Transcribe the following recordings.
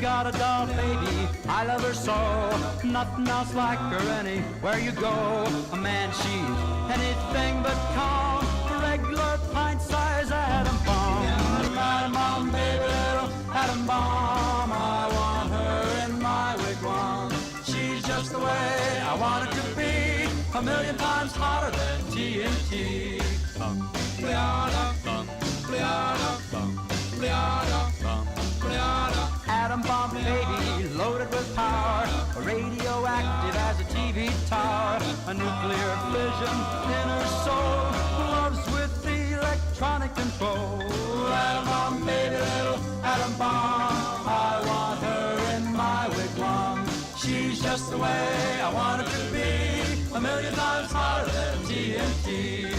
Got a doll baby, I love her so. Nothing else like her anywhere you go. A man, she's anything but calm. A regular pint-sized atom bomb. Atom bomb, baby, little atom bomb. I want her in my wigwam. She's just the way I want her to be. A million times hotter than TNT. Atom bomb baby, loaded with power, radioactive as a TV tower, a nuclear fission in her soul, loves with electronic control. Atom bomb baby, little atom bomb, I want her in my wigwam. She's just the way I want her to be, a million times hotter than TNT.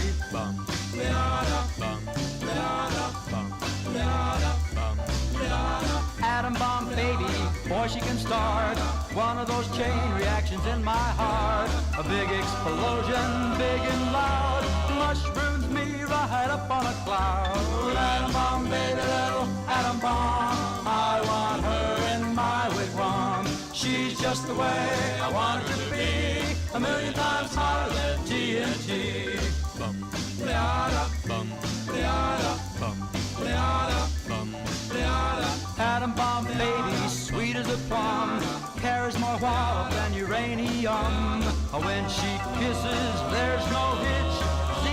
Atom bomb baby, boy she can start one of those chain reactions in my heart. A big explosion, big and loud, mushrooms me right up on a cloud. Atom bomb baby, little atom bomb, I want her in my wigwam. She's just the way I want her to be, a million times hotter than TNT. Atom bomb baby, sweet as a plum, carries more wallop than uranium. When she kisses, there's no hitch,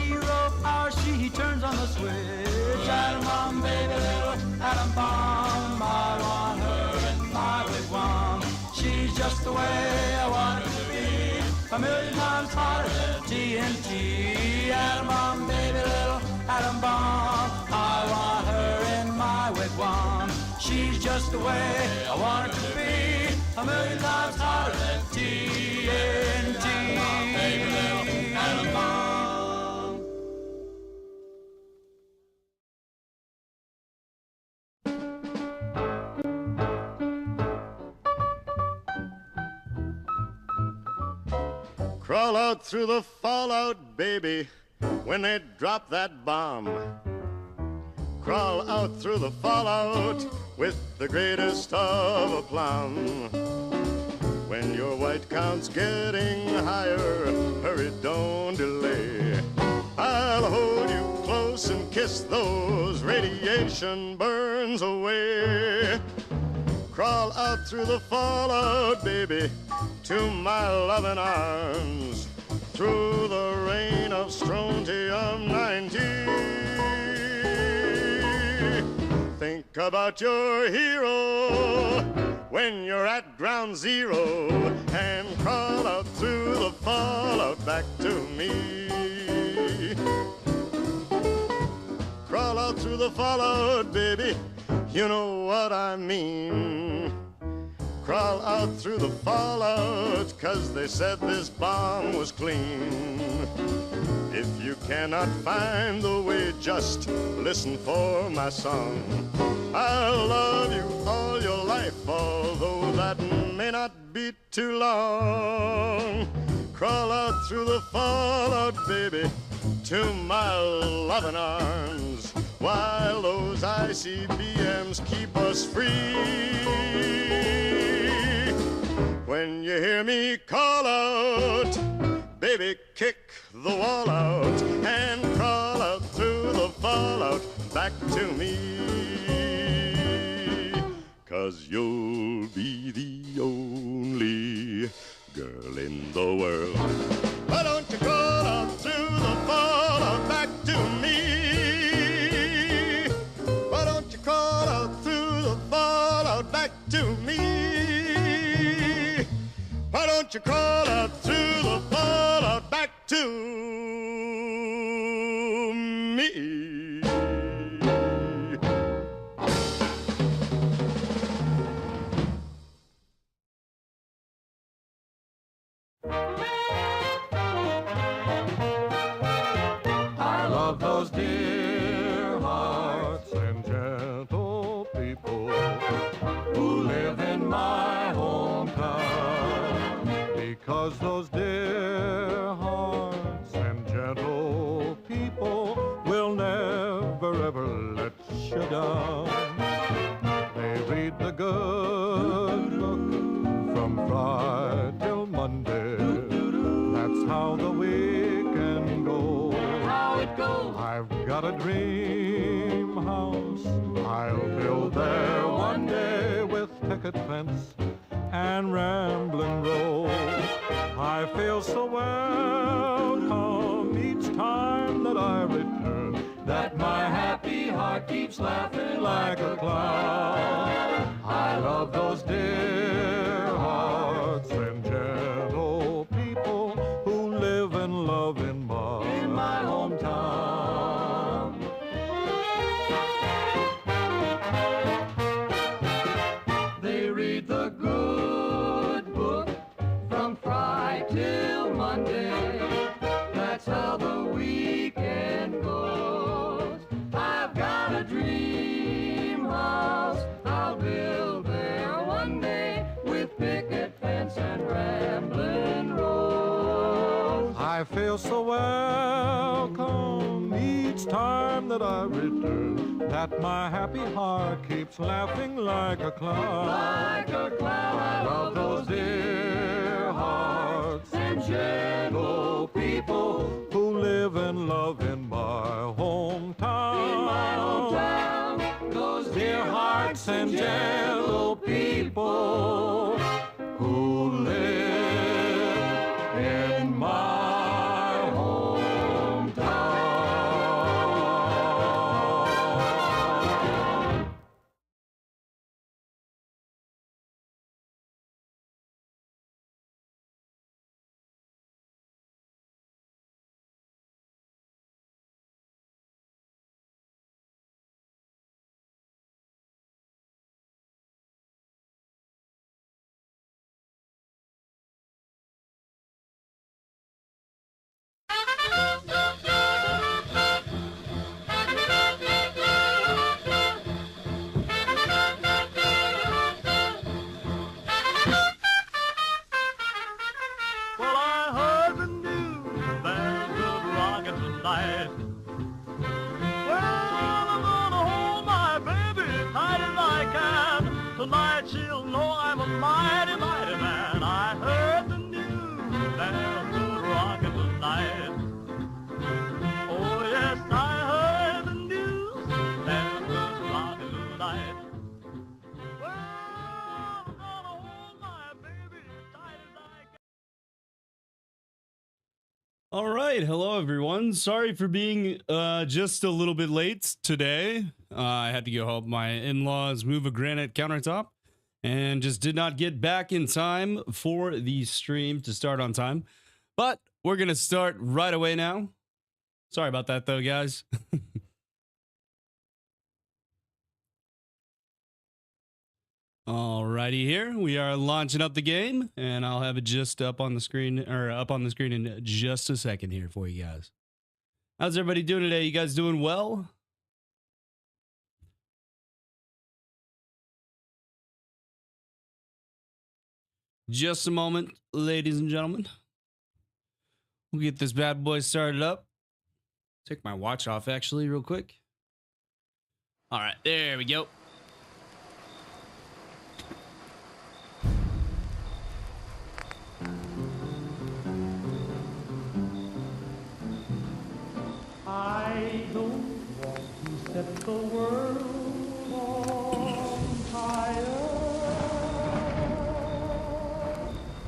0 hour she turns on the switch. Atom bomb baby, little atom bomb, I want her in my wigwam. She's just the way I want her to be, a million times hotter than TNT. Atom bomb baby, little atom bomb, I want her in my wigwam. She's just the way I want her to be, a million times hotter than TNT. Baby, little atom bomb. Crawl out through the fallout, baby, when they drop that bomb. Crawl out through the fallout with the greatest of aplomb. When your white count's getting higher, hurry, don't delay. I'll hold you close and kiss those radiation burns away. Crawl out through the fallout, baby, to my loving arms, through the rain of strontium-90. Think about your hero when you're at ground zero, and crawl out through the fallout back to me. Crawl out through the fallout, baby, you know what I mean. Crawl out through the fallout, 'cause they said this bomb was clean. If you cannot find the way, just listen for my song. I'll love you all your life, although that may not be too long. Crawl out through the fallout, baby, to my loving arms, while those ICBMs keep us free. When you hear me call out, baby, kick the wall out and crawl out through the fallout back to me. 'Cause you'll be the only girl in the world. Why don't you crawl out through the fallout back to me? Why don't you crawl out through the fallout back to me? Why don't you crawl out through the fallout back to me? I love those dear hearts and gentle people who live in my hometown, because those dear hearts and gentle people will never down. They read the good book from Friday till Monday. That's how the weekend goes. How it goes. I've got a dream house. I'll build there one day with picket fence and rambling rose. I feel so welcome each time that I return, that my happy heart keeps laughing like a clown. I love those dear hearts and gentle people who live and love in my hometown. They read the good book from Friday till Monday. That's how the weekend goes. I've got a dream house. I'll build there one day with picket fence and rambling rose. I feel so welcome each time that I return, that my happy heart keeps laughing like a clown. Like a cloud, I Love those dear hearts and gentle people who live and love in my hometown. in my hometown. Those Dear hearts and gentle people who live in my hometown. Well, I heard the news, there's good rockin' tonight. Well, I'm gonna hold my baby tight as I can. Tonight she'll know I'm a mighty, mighty man. I heard the news, there's good rockin' tonight. Oh, yes, I heard the news, there's good rockin' tonight. Well, I'm gonna hold my baby tight as I can. All right, hello everyone. Sorry for being just a little bit late today. I had to go help my in-laws move a granite countertop and just did not get back in time for the stream to start on time. But we're going to start right away now. Sorry about that though, guys. Alrighty, here we are launching up the game, and I'll have it just up on the screen in just a second here for you guys. How's everybody doing today? You guys doing well? Just a moment, ladies and gentlemen. We'll get this bad boy started up. Take my watch off actually real quick. All right, there we go. I don't want to set the world on fire.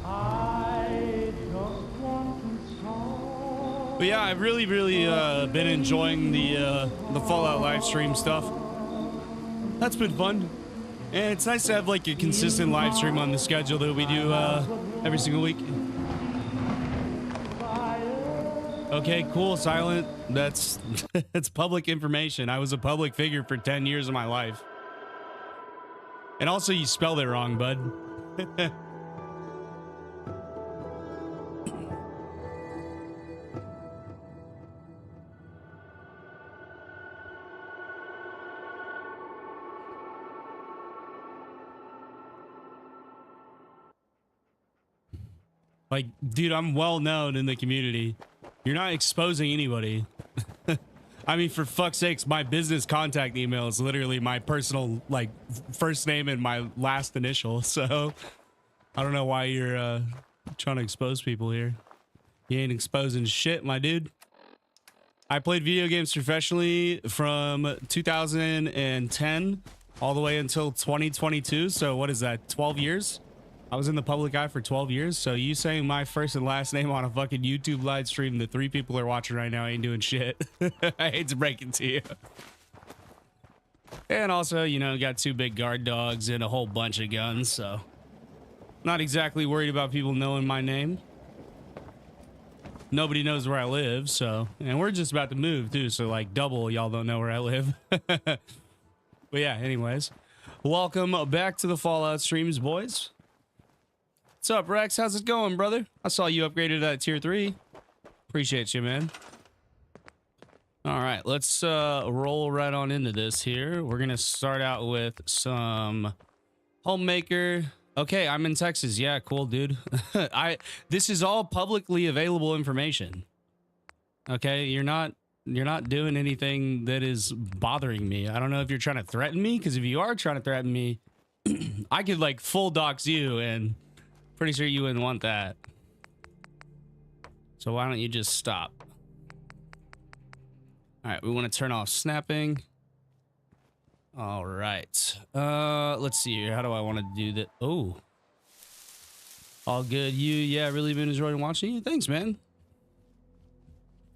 I just want to start. But yeah, I've really been enjoying the Fallout live stream stuff. That's been fun, and it's nice to have like a consistent live stream on the schedule that we do every single week. Okay, cool, Silent. That's that's public information. I was a public figure for 10 years of my life. And also, you spelled it wrong, bud. Like, dude, I'm well known in the community. You're not exposing anybody. I mean, for fuck's sakes, my business contact email is literally my personal, like, first name and my last initial. So I don't know why you're trying to expose people here. You ain't exposing shit, my dude. I played video games professionally from 2010 all the way until 2022. So what is that, 12 years? I was in the public eye for 12 years. So you saying my first and last name on a fucking YouTube live stream that 3 people are watching right now ain't doing shit. I hate to break it to you. And also, you know, got 2 big guard dogs and a whole bunch of guns. So not exactly worried about people knowing my name. Nobody knows where I live. So, and we're just about to move too. So like double y'all don't know where I live. But yeah, anyways, welcome back to the Fallout streams, boys. What's up, Rex? How's it going, brother? I saw you upgraded at tier 3. Appreciate you, man. All right, let's roll right on into this here. We're gonna start out with some homemaker. Okay, I'm in Texas. Yeah, cool, dude. This is all publicly available information. Okay, you're not doing anything that is bothering me. I don't know if you're trying to threaten me, because if you are trying to threaten me, I could like full dox you, and pretty sure you wouldn't want that. So why don't you just stop? All right, we want to turn off snapping. All right. Let's see here. How do I want to do that? Oh. All good. You, yeah, really been enjoying watching you. Thanks, man.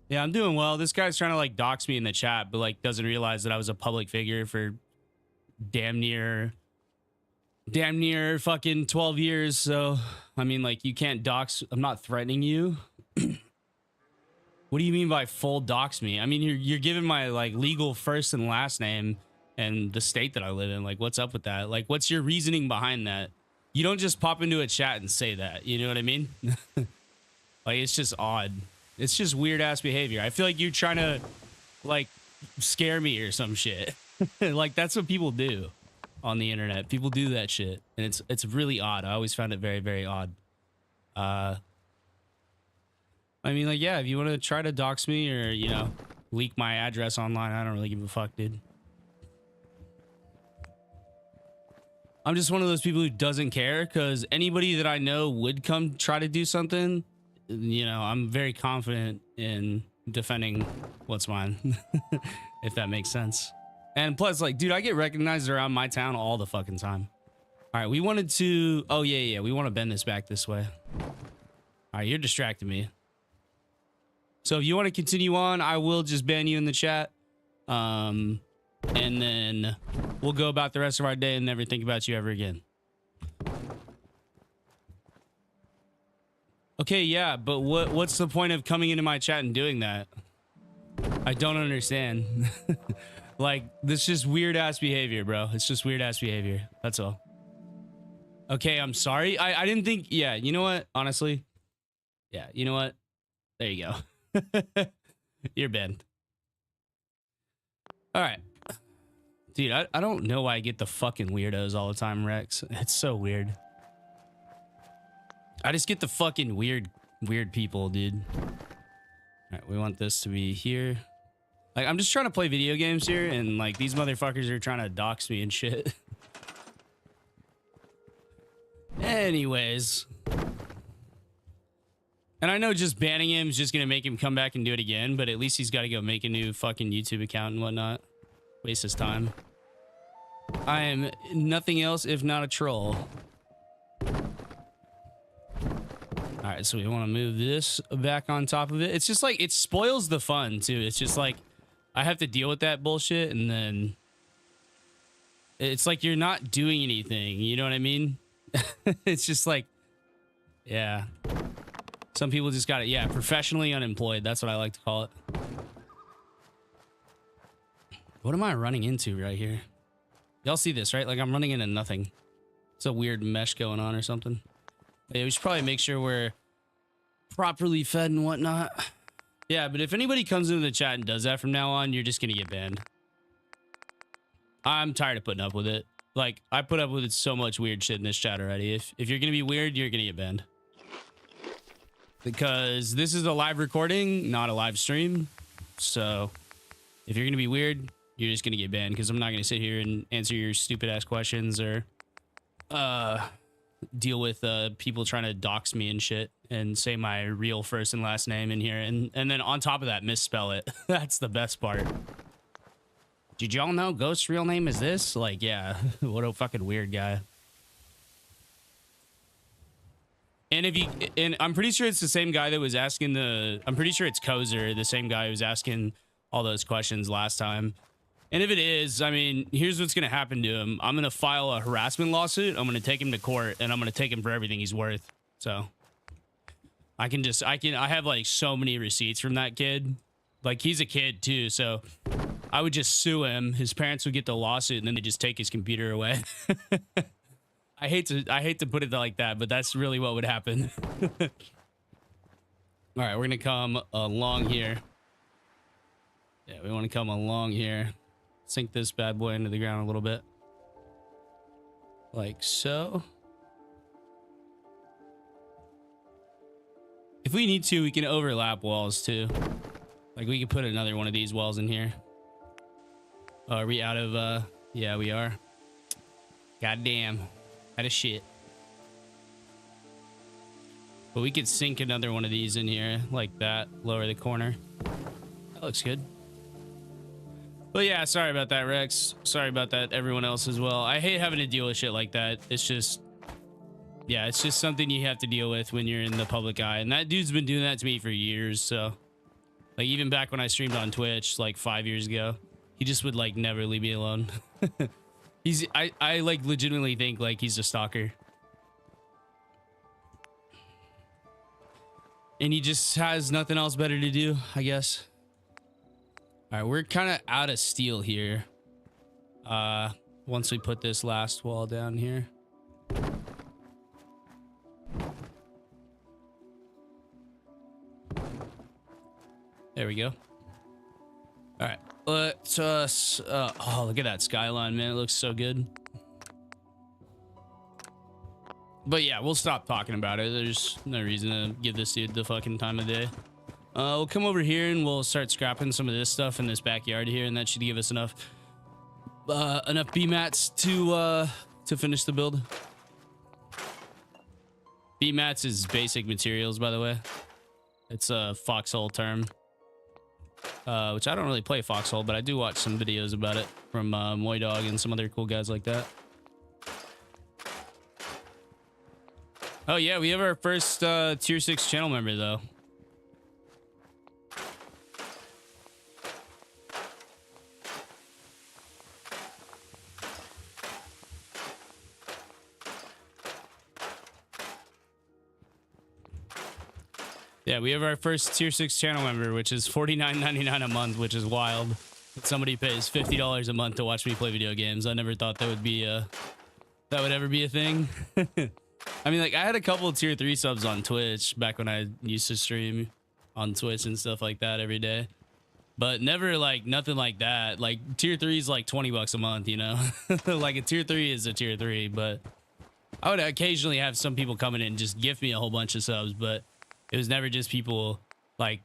Yeah, I'm doing well. This guy's trying to like dox me in the chat, but like doesn't realize that I was a public figure for damn near fucking 12 years. So, I mean, like, you can't dox. I'm not threatening you. What do you mean by full dox me? I mean, you're giving my like legal first and last name and the state that I live in. Like, what's up with that? Like, what's your reasoning behind that? You don't just pop into a chat and say that. You know what I mean? Like, it's just odd. It's just weird ass behavior. I feel like you're trying to like scare me or some shit. Like, that's what people do on the internet. People do that shit, and it's really odd. I always found it very, very odd. I mean, like, yeah, if you want to try to dox me or, you know, leak my address online, I don't really give a fuck, dude. I'm just one of those people who doesn't care, because anybody that I know would come try to do something, you know, I'm very confident in defending what's mine, if that makes sense. And plus, like, dude, I get recognized around my town all the fucking time. All right, we wanted to... Oh, yeah, we want to bend this back this way. All right, you're distracting me. So if you want to continue on, I will just ban you in the chat. And then we'll go about the rest of our day and never think about you ever again. Okay, yeah, but what's the point of coming into my chat and doing that? I don't understand. Like, this is just weird ass behavior, bro. It's just weird ass behavior. That's all. Okay, I'm sorry. I didn't think... Yeah, you know what? Honestly. Yeah, you know what? There you go. You're banned. All right. Dude, I don't know why I get the fucking weirdos all the time, Rex. It's so weird. I just get the fucking weird people, dude. All right, we want this to be here. Like, I'm just trying to play video games here, and like these motherfuckers are trying to dox me and shit. Anyways. And I know just banning him is just gonna make him come back and do it again, but at least he's got to go make a new fucking YouTube account and whatnot. Waste his time. I am nothing else if not a troll. All right, so we want to move this back on top of it. It's just like, it spoils the fun too. It's just like, I have to deal with that bullshit, and then it's like you're not doing anything. You know what I mean? It's just like, yeah. Some people just got it. Yeah, professionally unemployed. That's what I like to call it. What am I running into right here? Y'all see this, right? Like, I'm running into nothing. It's a weird mesh going on or something. Yeah, we should probably make sure we're properly fed and whatnot. Yeah, but if anybody comes into the chat and does that from now on, you're just gonna get banned. I'm tired of putting up with it. Like, I put up with it so much weird shit in this chat already. If you're gonna be weird, you're gonna get banned. Because this is a live recording, not a live stream. So if you're gonna be weird, you're just gonna get banned because I'm not gonna sit here and answer your stupid ass questions or deal with people trying to dox me and shit and say my real first and last name in here and then on top of that misspell it. That's the best part. Did y'all know Ghost's real name is this? Like, yeah, what a fucking weird guy. And if you, and I'm pretty sure it's the same guy that was asking I'm pretty sure it's Kozer, the same guy who was asking all those questions last time. And if it is, I mean, here's what's going to happen to him. I'm going to file a harassment lawsuit. I'm going to take him to court and I'm going to take him for everything he's worth. So I have like so many receipts from that kid. Like he's a kid too. So I would just sue him. His parents would get the lawsuit and then they just take his computer away. I hate to put it like that, but that's really what would happen. All right, we're going to come along here. Yeah, we want to come along here. Sink this bad boy into the ground a little bit. Like so. If we need to, we can overlap walls too. Like we could put another one of these walls in here. Oh, are we out of, yeah, we are. Goddamn. Out of shit. But we could sink another one of these in here like that. Lower the corner. That looks good. But yeah, sorry about that, Rex. Sorry about that, everyone else as well. I hate having to deal with shit like that. It's just, yeah, it's just something you have to deal with when you're in the public eye. And that dude's been doing that to me for years. So, like, even back when I streamed on Twitch, like 5 years ago, he just would, like, never leave me alone. I like, legitimately think, like, he's a stalker. And he just has nothing else better to do, I guess. All right, we're kind of out of steel here. Once we put this last wall down here. There we go. All right, let's oh, look at that skyline, man. It looks so good. But yeah, we'll stop talking about it. There's no reason to give this dude the fucking time of day. We'll come over here and we'll start scrapping some of this stuff in this backyard here, and that should give us enough B mats to finish the build. B mats is basic materials, by the way. It's a foxhole term, which I don't really play foxhole, but I do watch some videos about it from Moydog and some other cool guys like that. Oh yeah, we have our first tier 6 channel member though. Yeah, we have our first tier 6 channel member, which is $49.99 a month, which is wild. Somebody pays $50 a month to watch me play video games. I never thought that would be that would ever be a thing. I mean, like, I had a couple of tier 3 subs on Twitch back when I used to stream on Twitch and stuff like that every day. But never, like, nothing like that. Like, tier 3 is like $20 a month, you know? Like, a tier 3 is a tier 3, but I would occasionally have some people come in and just gift me a whole bunch of subs, but it was never just people, like,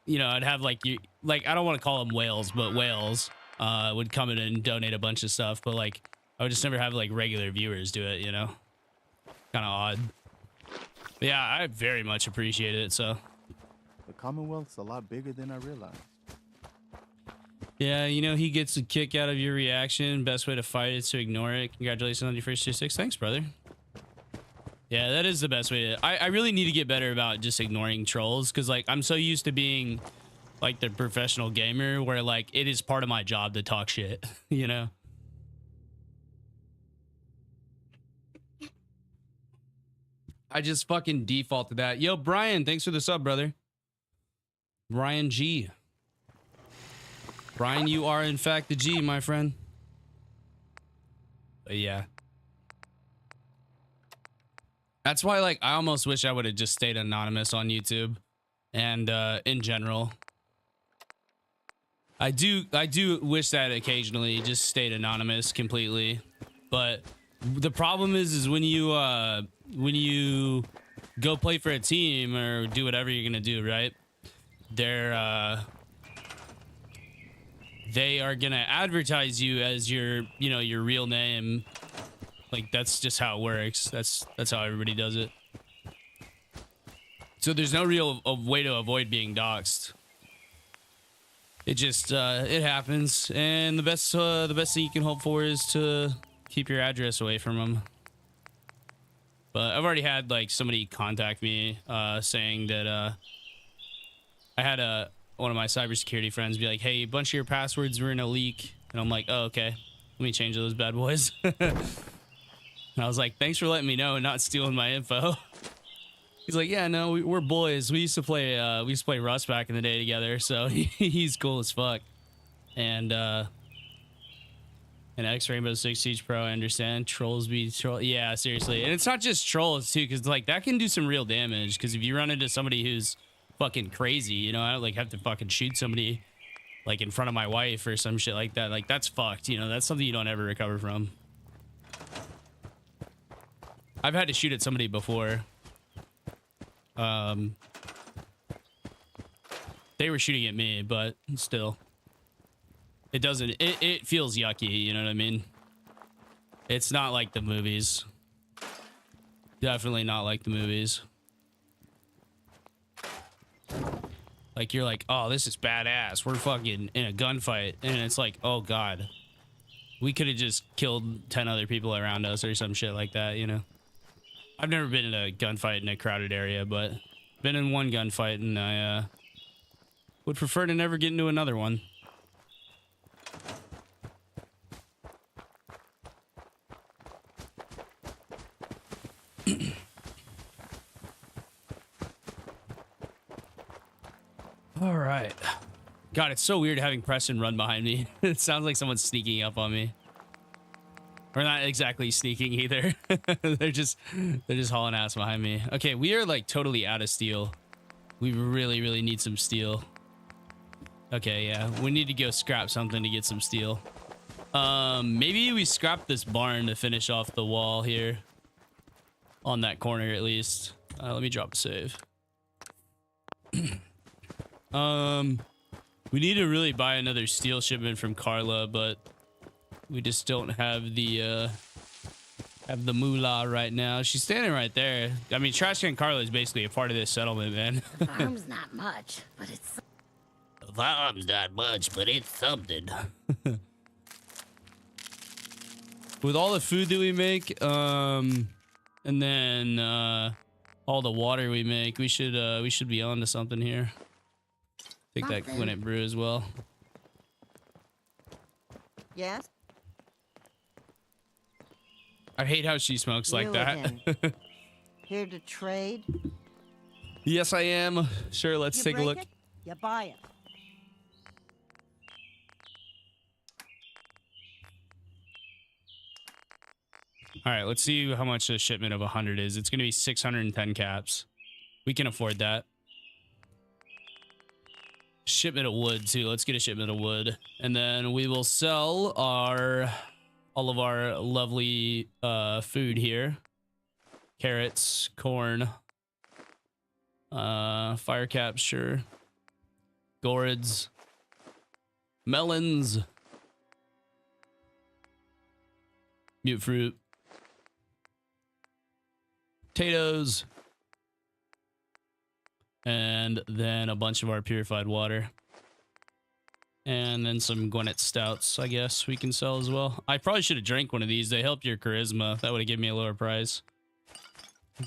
you know, I'd have, like, I don't want to call them whales, but whales would come in and donate a bunch of stuff, but, like, I would just never have, like, regular viewers do it, you know? Kind of odd. But yeah, I very much appreciate it, so. The Commonwealth's a lot bigger than I realized. Yeah, you know, he gets a kick out of your reaction. Best way to fight is to ignore it. Congratulations on your first tier 6. Thanks, brother. Yeah, that is the best way to... I really need to get better about just ignoring trolls, because, like, I'm so used to being, like, the professional gamer where, like, it is part of my job to talk shit, you know? I just fucking default to that. Yo, Brian, thanks for the sub, brother. Brian G. Brian, you are, in fact, the G, my friend. But yeah. That's why, like, I almost wish I would have just stayed anonymous on YouTube and in general. I do wish that occasionally just stayed anonymous completely. But the problem is when you go play for a team or do whatever you're gonna do, right? they are gonna advertise you as your, you know, your real name. Like, that's just how it works. That's how everybody does it. So there's no real way to avoid being doxxed. It just it happens, and the best thing you can hope for is to keep your address away from them. But I've already had like somebody contact me saying that I had one of my cybersecurity friends be like, "Hey, a bunch of your passwords were in a leak," and I'm like, "Oh, okay, let me change those bad boys." And I was like, "Thanks for letting me know and not stealing my info." He's like, "Yeah, no, we're boys. We used to play Rust back in the day together, so he's cool as fuck." And an X Rainbow Six Siege Pro, I understand. Trolls be troll. Yeah, seriously, and it's not just trolls too, because like that can do some real damage. Because if you run into somebody who's fucking crazy, you know, I don't like have to fucking shoot somebody like in front of my wife or some shit like that. Like that's fucked. You know, that's something you don't ever recover from. I've had to shoot at somebody before. They were shooting at me, but still, it feels yucky, you know what I mean? It's not like the movies. Definitely not like the movies. Like, you're like, oh, this is badass. We're fucking in a gunfight. And it's like, oh god, we could have just killed 10 other people around us or some shit like that, you know? I've never been in a gunfight in a crowded area, but been in one gunfight, and I would prefer to never get into another one. All right. God, it's so weird having Preston run behind me. It sounds like someone's sneaking up on me. Or not exactly sneaking either. they're just hauling ass behind me. Okay, we are like totally out of steel. We really need some steel. Okay, yeah, we need to go scrap something to get some steel. Maybe we scrap this barn to finish off the wall here. On that corner at least. Let me drop a save. We need to really buy another steel shipment from Carla, but we just don't have the moolah right now. She's standing right there. I mean, Trash Can Carla is basically a part of this settlement, man. The farm's not much, but it's... The farm's not much, but it's something. With all the food that we make, and then all the water we make, we should be on to something here. Take that Gwinnett brew as well. Yes? I hate how she smokes like that. Here to trade? Yes, I am. Sure, let's take a look. It, you buy it. All right, let's see how much a shipment of 100 is. It's going to be 610 caps. We can afford that. Shipment of wood, too. Let's get a shipment of wood. And then we will sell all of our lovely food here. Carrots, corn, fire caps, sure. Gourds, melons, mute fruit, potatoes, and then a bunch of our purified water. And then some Gwinnett stouts, I guess, we can sell as well. I probably should have drank one of these. They help your charisma. That would have given me a lower price.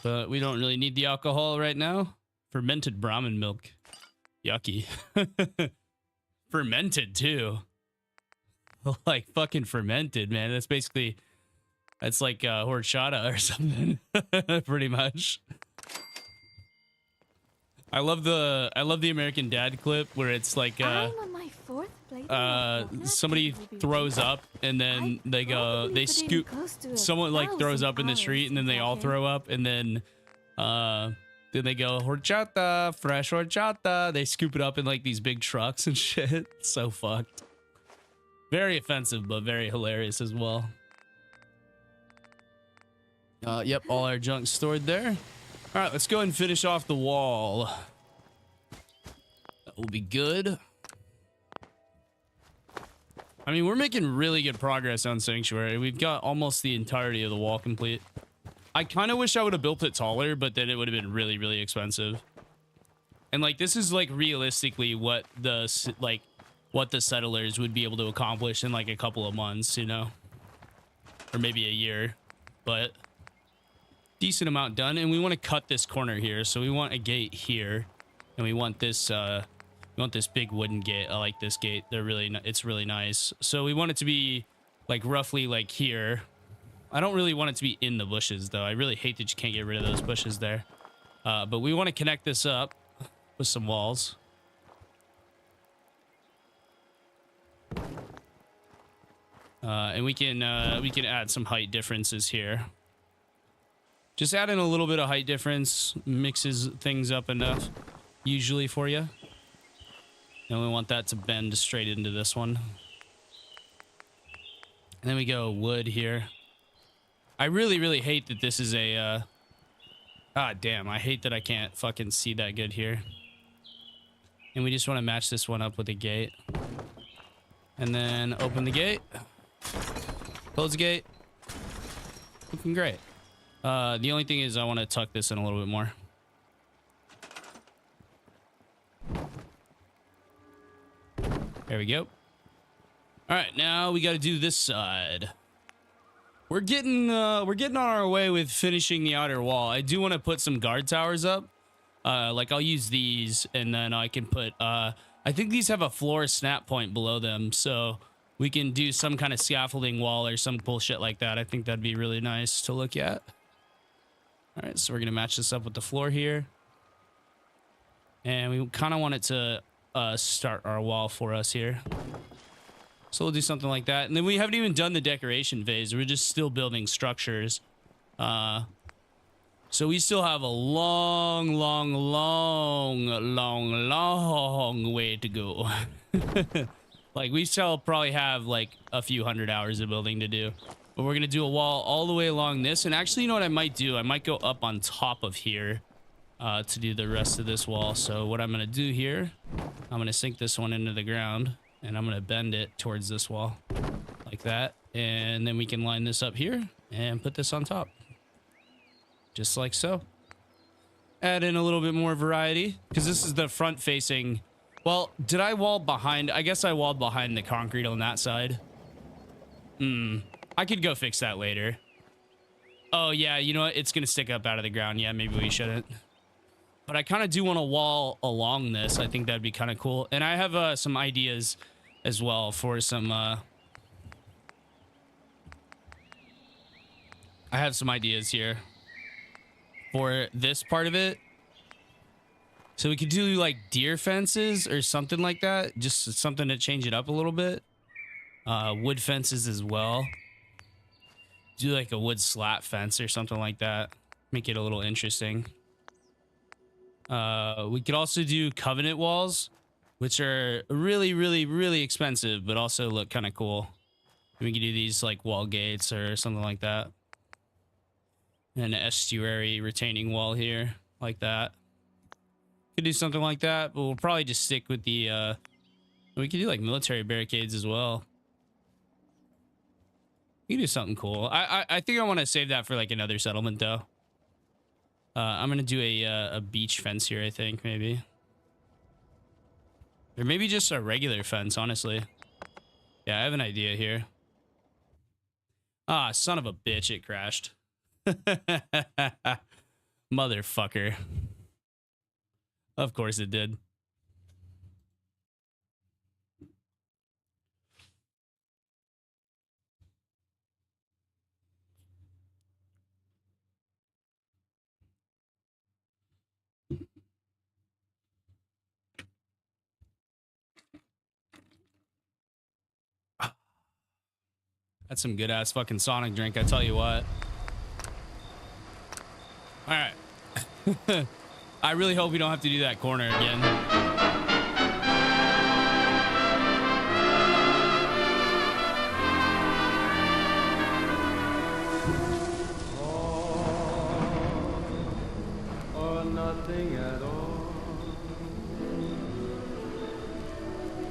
But we don't really need the alcohol right now. Fermented Brahmin milk. Yucky. Fermented, too. Like, fucking fermented, man. That's basically... That's like horchata or something. Pretty much. I love the American Dad clip where it's like I'm on my fourth plate. somebody throws up and then they scoop, someone like throws up in the street and then they all throw up and then they go horchata, fresh horchata. They scoop it up in like these big trucks and shit. It's so fucked. Very offensive, but very hilarious as well. Yep, all our junk stored there. All right, let's go ahead and finish off the wall. That will be good. I mean, we're making really good progress on Sanctuary. We've got almost the entirety of the wall complete. I kind of wish I would have built it taller, but then it would have been really, really expensive. And like, this is like realistically what the settlers would be able to accomplish in like a couple of months, you know, or maybe a year, but decent amount done. And we want to cut this corner here. So we want a gate here, and we want this big wooden gate. I like this gate. It's really nice. So we want it to be like roughly like here. I don't really want it to be in the bushes though. I really hate that you can't get rid of those bushes there. But we want to connect this up with some walls. And we can add some height differences here. Just add in a little bit of height difference mixes things up enough usually for you. And we want that to bend straight into this one. And then we go wood here. I really, really hate that this is a... damn, I hate that I can't fucking see that good here. And we just want to match this one up with a gate. And then open the gate. Close the gate. Looking great. The only thing is I want to tuck this in a little bit more. There we go. All right, now we got to do this side. We're getting on our way with finishing the outer wall. I do want to put some guard towers up. Like I'll use these, and then I can put. I think these have a floor snap point below them, so we can do some kind of scaffolding wall or some bullshit like that. I think that'd be really nice to look at. All right, so we're gonna match this up with the floor here, and we kind of want it to start our wall for us here. So we'll do something like that. And then we haven't even done the decoration phase. We're just still building structures. So we still have a long way to go. Like, we still probably have like a few hundred hours of building to do. But we're going to do a wall all the way along this. And actually, you know what I might do? I might go up on top of here to do the rest of this wall. So what I'm going to do here, I'm going to sink this one into the ground. And I'm going to bend it towards this wall like that. And then we can line this up here and put this on top. Just like so. Add in a little bit more variety because this is the front facing. Well, did I wall behind? I guess I walled behind the concrete on that side. I could go fix that later. Oh, yeah. You know what? It's going to stick up out of the ground. Yeah, maybe we shouldn't. But I kind of do want to wall along this. I think that'd be kind of cool. And I have some ideas as well for some... I have some ideas here for this part of it. So we could do like deer fences or something like that. Just something to change it up a little bit. Wood fences as well. Do like a wood slat fence or something like that. Make it a little interesting. We could also do covenant walls, which are really, really, really expensive, but also look kind of cool. We could do these like wall gates or something like that. And an estuary retaining wall here, like that. Could do something like that, but we'll probably just stick with the, we could do like military barricades as well. We could do something cool. I think I want to save that for like another settlement though. I'm gonna do a beach fence here, I think, maybe. Or maybe just a regular fence, honestly. Yeah, I have an idea here. Ah, son of a bitch, it crashed. Motherfucker. Of course it did. That's some good ass fucking Sonic drink, I tell you what. All right. I really hope we don't have to do that corner again. Or nothing at all.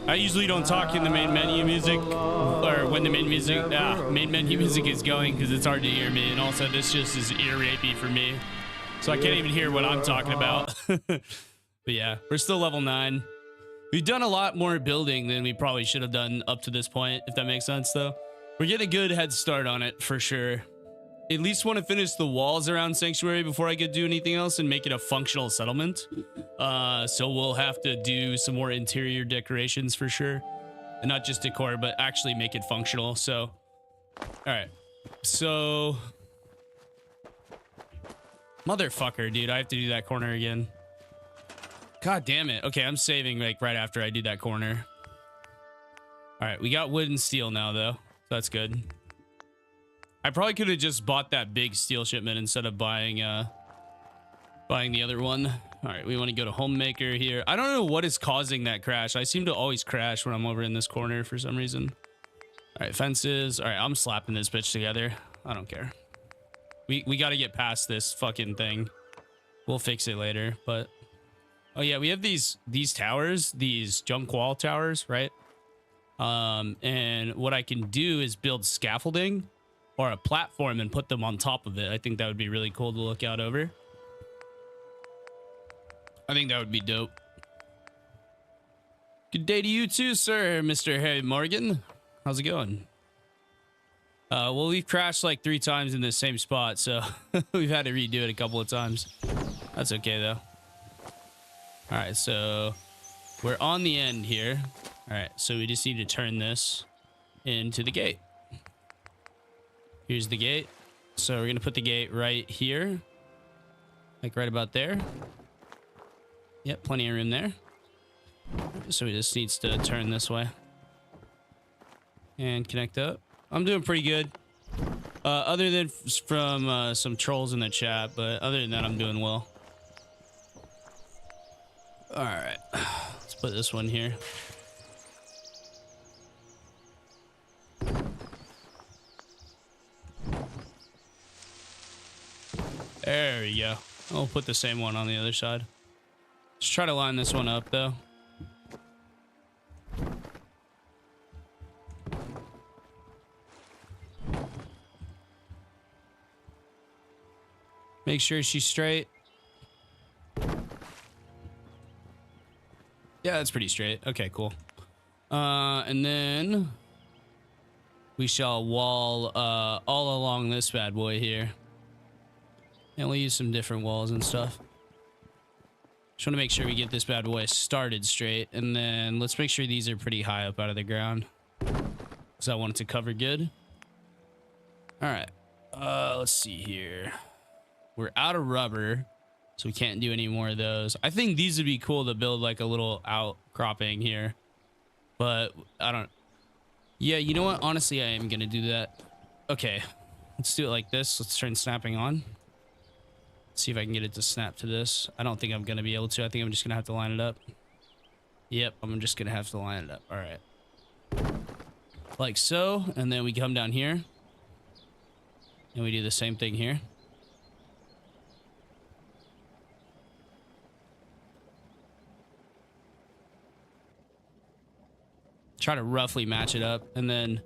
I usually don't talk in the main menu music, or when the main menu music is going, because it's hard to hear me, and also this just is ear rapey for me, so I can't even hear what I'm talking about. But yeah, we're still level 9. We've done a lot more building than we probably should have done up to this point, if that makes sense, though. We're getting a good head start on it, for sure. At least want to finish the walls around Sanctuary before I could do anything else and make it a functional settlement. So we'll have to do some more interior decorations for sure. And not just decor, but actually make it functional. So, all right. So, motherfucker, dude, I have to do that corner again. God damn it. Okay, I'm saving like right after I do that corner. All right, we got wood and steel now, though. That's good. I probably could have just bought that big steel shipment instead of buying the other one. All right, we want to go to homemaker here. I don't know what is causing that crash. I seem to always crash when I'm over in this corner for some reason. All right, fences. All right, I'm slapping this bitch together. I don't care. We got to get past this fucking thing. We'll fix it later, but oh yeah, we have these towers, these junk wall towers, right? And what I can do is build scaffolding or a platform and put them on top of it. I think that would be really cool to look out over. I think that would be dope. Good day to you too, sir, Mr. Harry Morgan. How's it going? Well, we've crashed like 3 times in the same spot, so we've had to redo it a couple of times. That's okay, though. All right, so we're on the end here. All right, so we just need to turn this into the gate. Here's the gate. So we're going to put the gate right here. Like right about there. Yep, plenty of room there. So it just needs to turn this way. And connect up. I'm doing pretty good. Other than from some trolls in the chat, but other than that, I'm doing well. All right. Let's put this one here. There we go. I'll put the same one on the other side. Just try to line this one up, though. Make sure she's straight. Yeah, that's pretty straight. Okay, cool. And then we shall wall all along this bad boy here. And we'll use some different walls and stuff. Just want to make sure we get this bad boy started straight. And then let's make sure these are pretty high up out of the ground, because I want it to cover good. All right. Let's see here. We're out of rubber, so we can't do any more of those. I think these would be cool to build like a little outcropping here. But I don't... Yeah, you know what? Honestly, I am going to do that. Okay. Let's do it like this. Let's turn snapping on. See if I can get it to snap to this. I don't think I'm going to be able to. I think I'm just going to have to line it up. Yep, I'm just going to have to line it up. All right. Like so. And then we come down here. And we do the same thing here. Try to roughly match it up. And then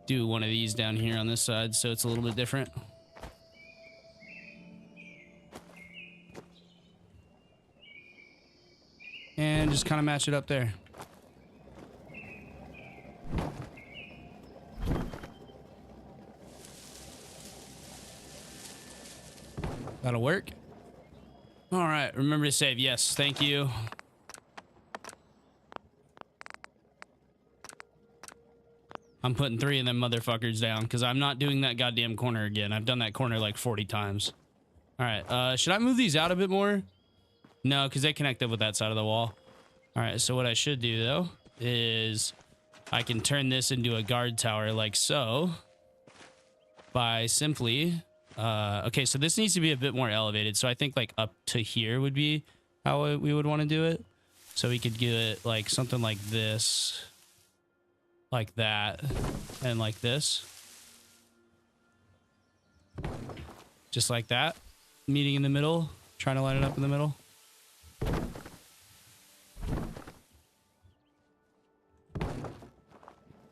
do one of these down here on this side so it's a little bit different. And just kind of match it up there. That'll work. All right, remember to save. Yes, thank you. I'm putting 3 of them motherfuckers down because I'm not doing that goddamn corner again. I've done that corner like 40 times. All right, should I move these out a bit more? No, because they connect up with that side of the wall. All right, so what I should do, though, is I can turn this into a guard tower like so by simply... okay, so this needs to be a bit more elevated. So I think like up to here would be how we would want to do it. So we could do it like something like this, like that, and like this. Just like that. Meeting in the middle, trying to line it up in the middle.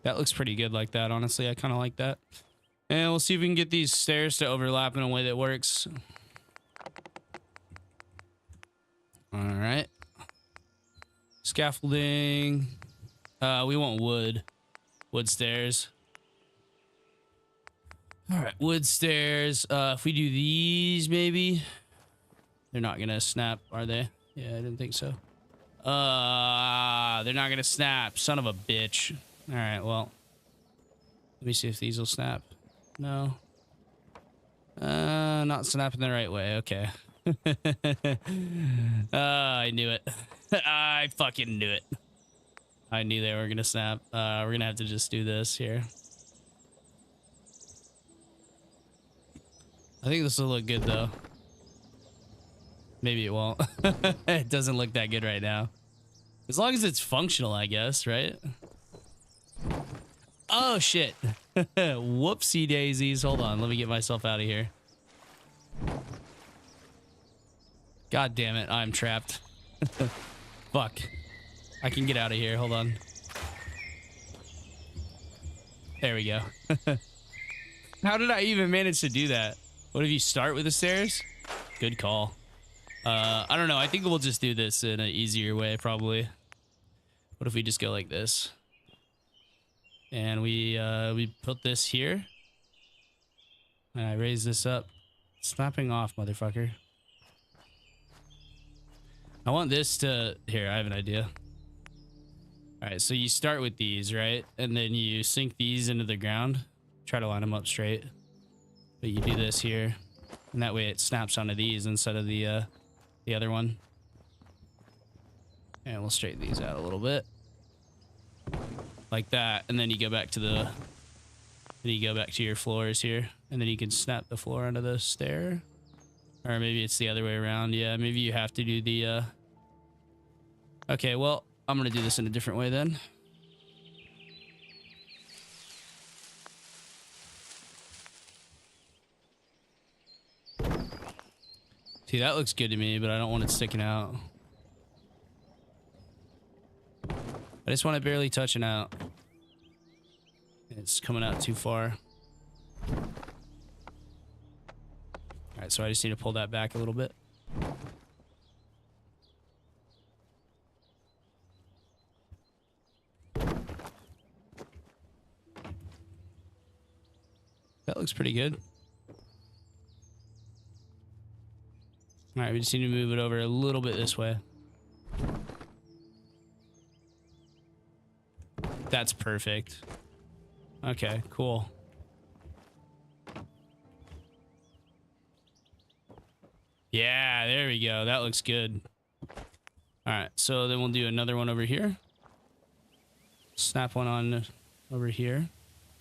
That looks pretty good like that, honestly. I kind of like that. And we'll see if we can get these stairs to overlap in a way that works. All right. Scaffolding. We want wood. Wood stairs. All right, wood stairs. If we do these, maybe. They're not going to snap, are they? Yeah, I didn't think so. They're not going to snap. Son of a bitch. All right, well. Let me see if these will snap. No. Not snapping the right way. Okay. I knew it. I fucking knew it. I knew they were gonna snap. We're gonna have to just do this here. I think this will look good though. Maybe it won't. It doesn't look that good right now. As long as it's functional, I guess, right? Oh shit. Whoopsie daisies. Hold on, let me get myself out of here. God damn it, I'm trapped. Fuck. I can get out of here, hold on. There we go. How did I even manage to do that? What if you start with the stairs? Good call. I don't know, I think we'll just do this in an easier way, probably. What if we just go like this? And we put this here. And I raise this up. Snapping off, motherfucker. I want this to... Here, I have an idea. Alright, so you start with these, right? And then you sink these into the ground. Try to line them up straight. But you do this here. And that way it snaps onto these instead of the other one. And we'll straighten these out a little bit. Like that. And then you go back to the... Then you go back to your floors here. And then you can snap the floor onto the stair. Or maybe it's the other way around. Yeah, maybe you have to do the... Okay, well, I'm going to do this in a different way then. See, that looks good to me, but I don't want it sticking out. I just want it barely touching out. It's coming out too far. Alright, so I just need to pull that back a little bit. That looks pretty good. Alright, we just need to move it over a little bit this way. That's perfect. Okay, cool. Yeah, there we go. That looks good. Alright, so then we'll do another one over here. Snap one on over here.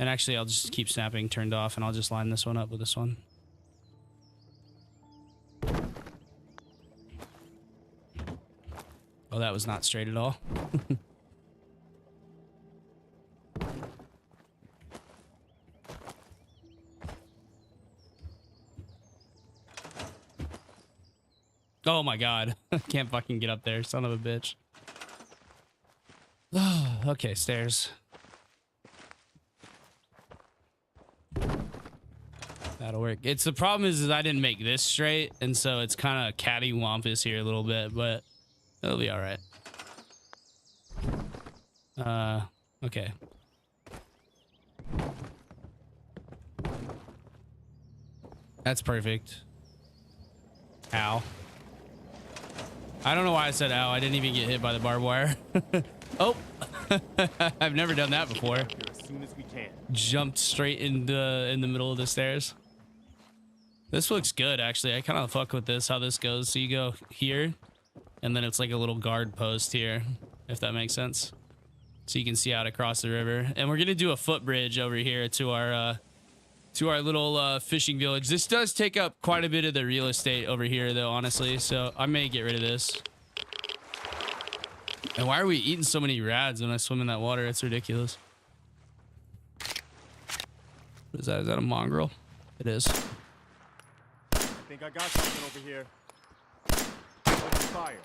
And actually, I'll just keep snapping turned off, and I'll just line this one up with this one. Oh, that was not straight at all. Oh my god. Can't fucking get up there, son of a bitch. Okay, stairs. That'll work. It's the problem is I didn't make this straight, and so it's kind of cattywampus here a little bit, but it'll be all right. Okay. That's perfect. Ow. I don't know why I said ow. I didn't even get hit by the barbed wire. Oh. I've never done that before. As soon as we can. Jumped straight in the middle of the stairs. This looks good, actually. I kind of fuck with this, how this goes. So you go here, and then it's like a little guard post here, if that makes sense. So you can see out across the river. And we're gonna do a footbridge over here to our little fishing village. This does take up quite a bit of the real estate over here, though, honestly. So I may get rid of this. And why are we eating so many rads when I swim in that water? It's ridiculous. What is that? Is that a mongrel? It is. I think I got something over here. Open fire.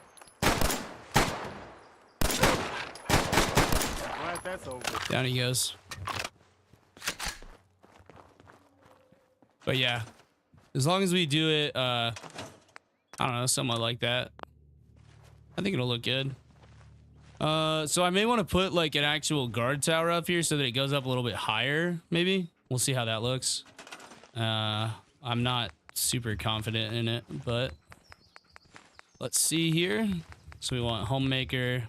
I'm glad that's over. Down he goes. But yeah, as long as we do it, I don't know, somewhat like that, I think it'll look good. So I may want to put like an actual guard tower up here so that it goes up a little bit higher, maybe. We'll see how that looks. I'm not super confident in it, but let's see here. So we want homemaker,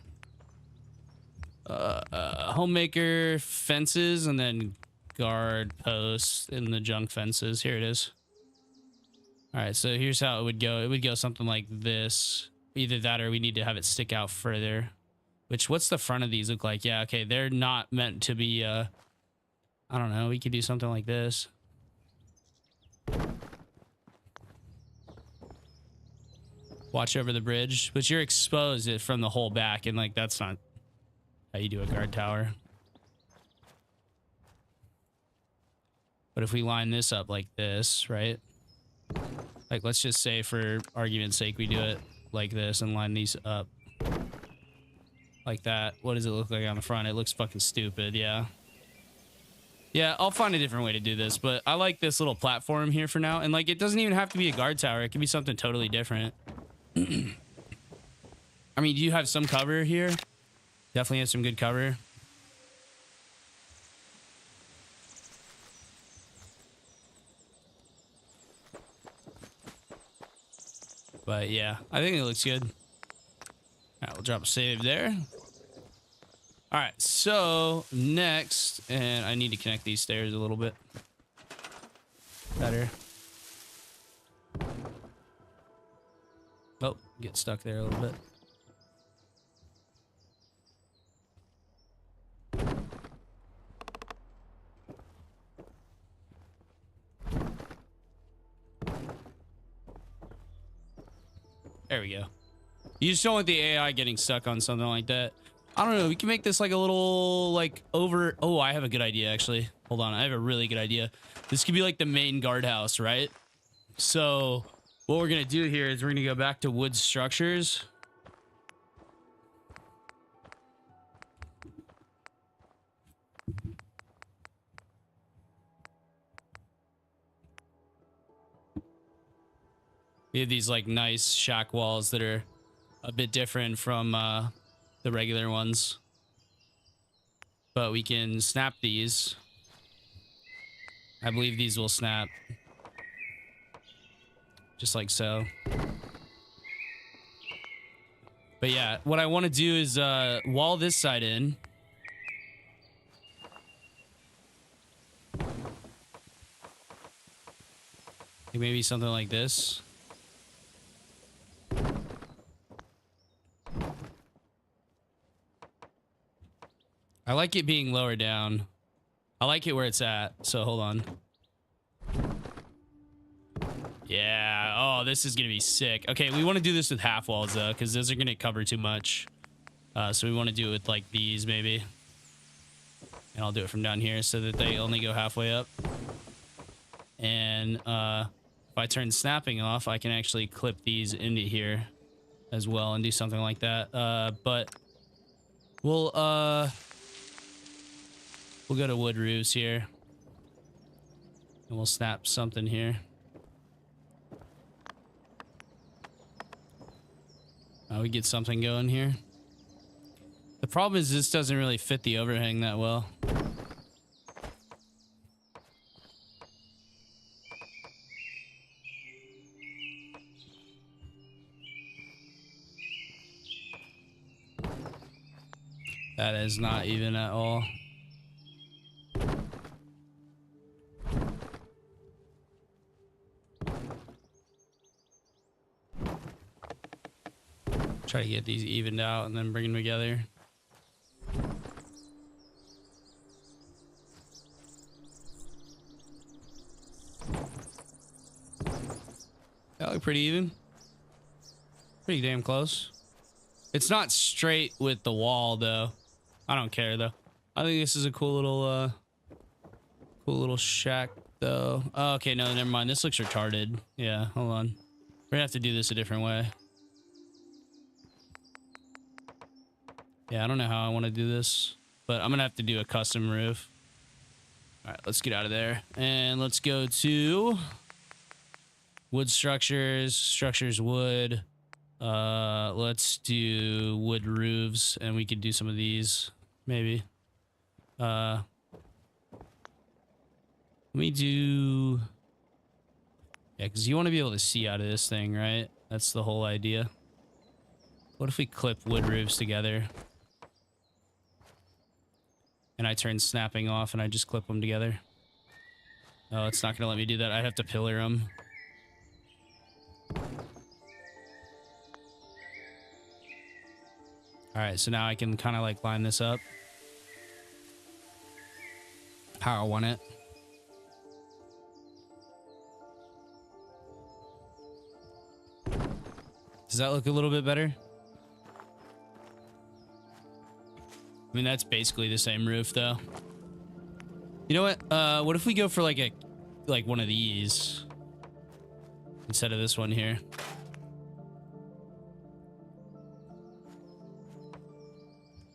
homemaker fences, and then guard posts in the junk fences. Here it is. All right, so here's how it would go. It would go something like this. Either that or we need to have it stick out further. Which, what's the front of these look like? Yeah, okay, they're not meant to be, I don't know, we could do something like this. Watch over the bridge, but you're exposed it from the whole back, and like, that's not how you do a guard tower. But if we line this up like this, right? Like, let's just say for argument's sake, we do it like this and line these up. Like that. What does it look like on the front? It looks fucking stupid, yeah. Yeah, I'll find a different way to do this, but I like this little platform here for now. And like, it doesn't even have to be a guard tower. It can be something totally different. I mean, you have some cover here. Definitely have some good cover. But yeah, I think it looks good. All right, we'll drop a save there. All right, so next, and I need to connect these stairs a little bit better. Oh, get stuck there a little bit. There we go. You just don't want the AI getting stuck on something like that. I don't know. We can make this like a little like over. Oh, I have a good idea, actually. Hold on. I have a really good idea. This could be like the main guardhouse, right? So what we're going to do here is we're going to go back to wood structures. We have these like nice shack walls that are a bit different from the regular ones, but we can snap these. I believe these will snap just like so. But yeah, what I want to do is wall this side in. Like maybe something like this. I like it being lower down. I like it where it's at. So hold on. Yeah. Oh, this is going to be sick. Okay, we want to do this with half walls though, because those are going to cover too much. So we want to do it with like these maybe. And I'll do it from down here so that they only go halfway up. And if I turn snapping off, I can actually clip these into here as well and do something like that. But we'll go to wood roofs here. And we'll snap something here. We get something going here. The problem is this doesn't really fit the overhang that well. That is not even at all. Try to get these evened out and then bring them together. That look pretty even. Pretty damn close. It's not straight with the wall though. I don't care though. I think this is a cool little shack though. Oh, okay, no, never mind. This looks retarded. Yeah, hold on. We're gonna have to do this a different way. Yeah, I don't know how I want to do this, but I'm gonna have to do a custom roof. All right, let's get out of there and let's go to wood structures. Structures wood. Let's do wood roofs, and we could do some of these maybe. Let me do. Yeah, because you want to be able to see out of this thing, right? That's the whole idea. What if we clip wood roofs together? And I turn snapping off and I just clip them together. Oh, it's not going to let me do that. I'd have to pillar them. Alright, so now I can kind of like line this up how I want it. Does that look a little bit better? I mean, that's basically the same roof, though. You know what? What if we go for like one of these instead of this one here?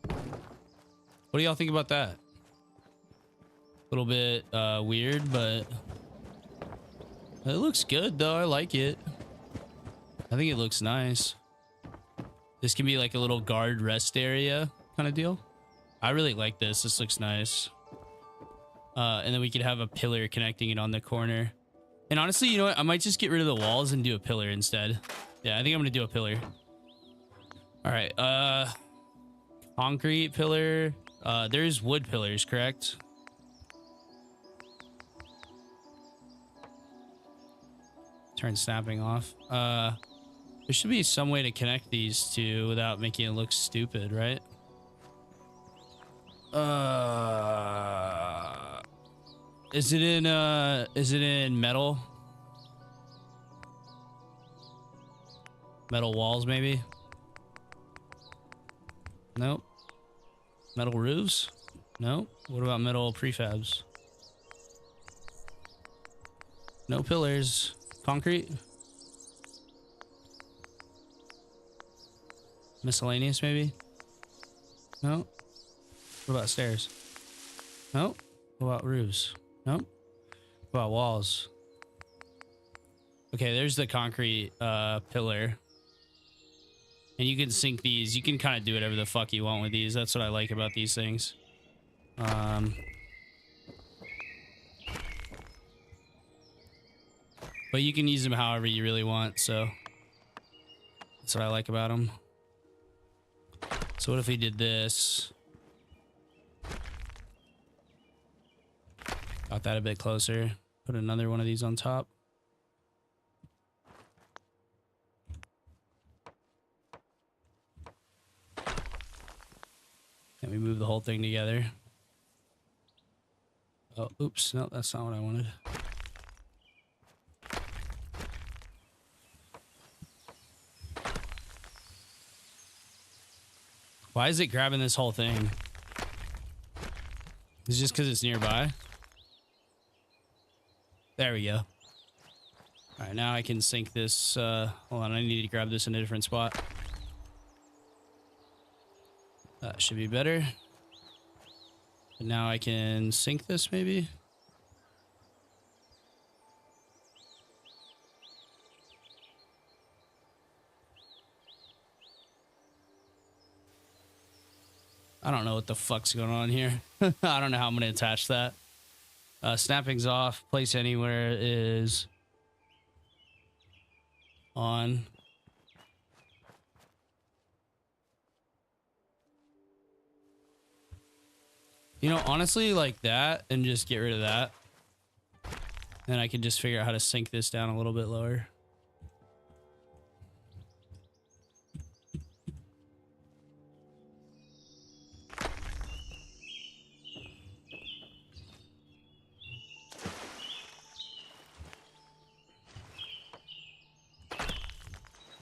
What do y'all think about that? A little bit weird, but it looks good, though. I like it. I think it looks nice. This can be like a little guard rest area kind of deal. I really like this. This looks nice. And then we could have a pillar connecting it on the corner. And honestly, you know what? I might just get rid of the walls and do a pillar instead. Yeah, I think I'm going to do a pillar. All right. Concrete pillar. There's wood pillars, correct? Turn snapping off. There should be some way to connect these two without making it look stupid, right? Is it in metal? Metal walls, maybe? Nope. Metal roofs? Nope. What about metal prefabs? No pillars. Concrete? Miscellaneous, maybe? No. What about stairs? Nope. What about roofs? Nope. What about walls? Okay, there's the concrete pillar. And you can sink these. You can kind of do whatever the fuck you want with these. That's what I like about these things. But you can use them however you really want, so that's what I like about them. So what if we did this? Got that a bit closer. Put another one of these on top. And we move the whole thing together. Oh, oops. No, that's not what I wanted. Why is it grabbing this whole thing? Is it just because it's nearby? There we go. All right, now I can sync this. Hold on, I need to grab this in a different spot. That should be better. But now I can sync this, maybe? I don't know what the fuck's going on here. I don't know how I'm going to attach that. Snapping's off. Place anywhere is on. You know, honestly, like that, and just get rid of that. Then I can just figure out how to sink this down a little bit lower.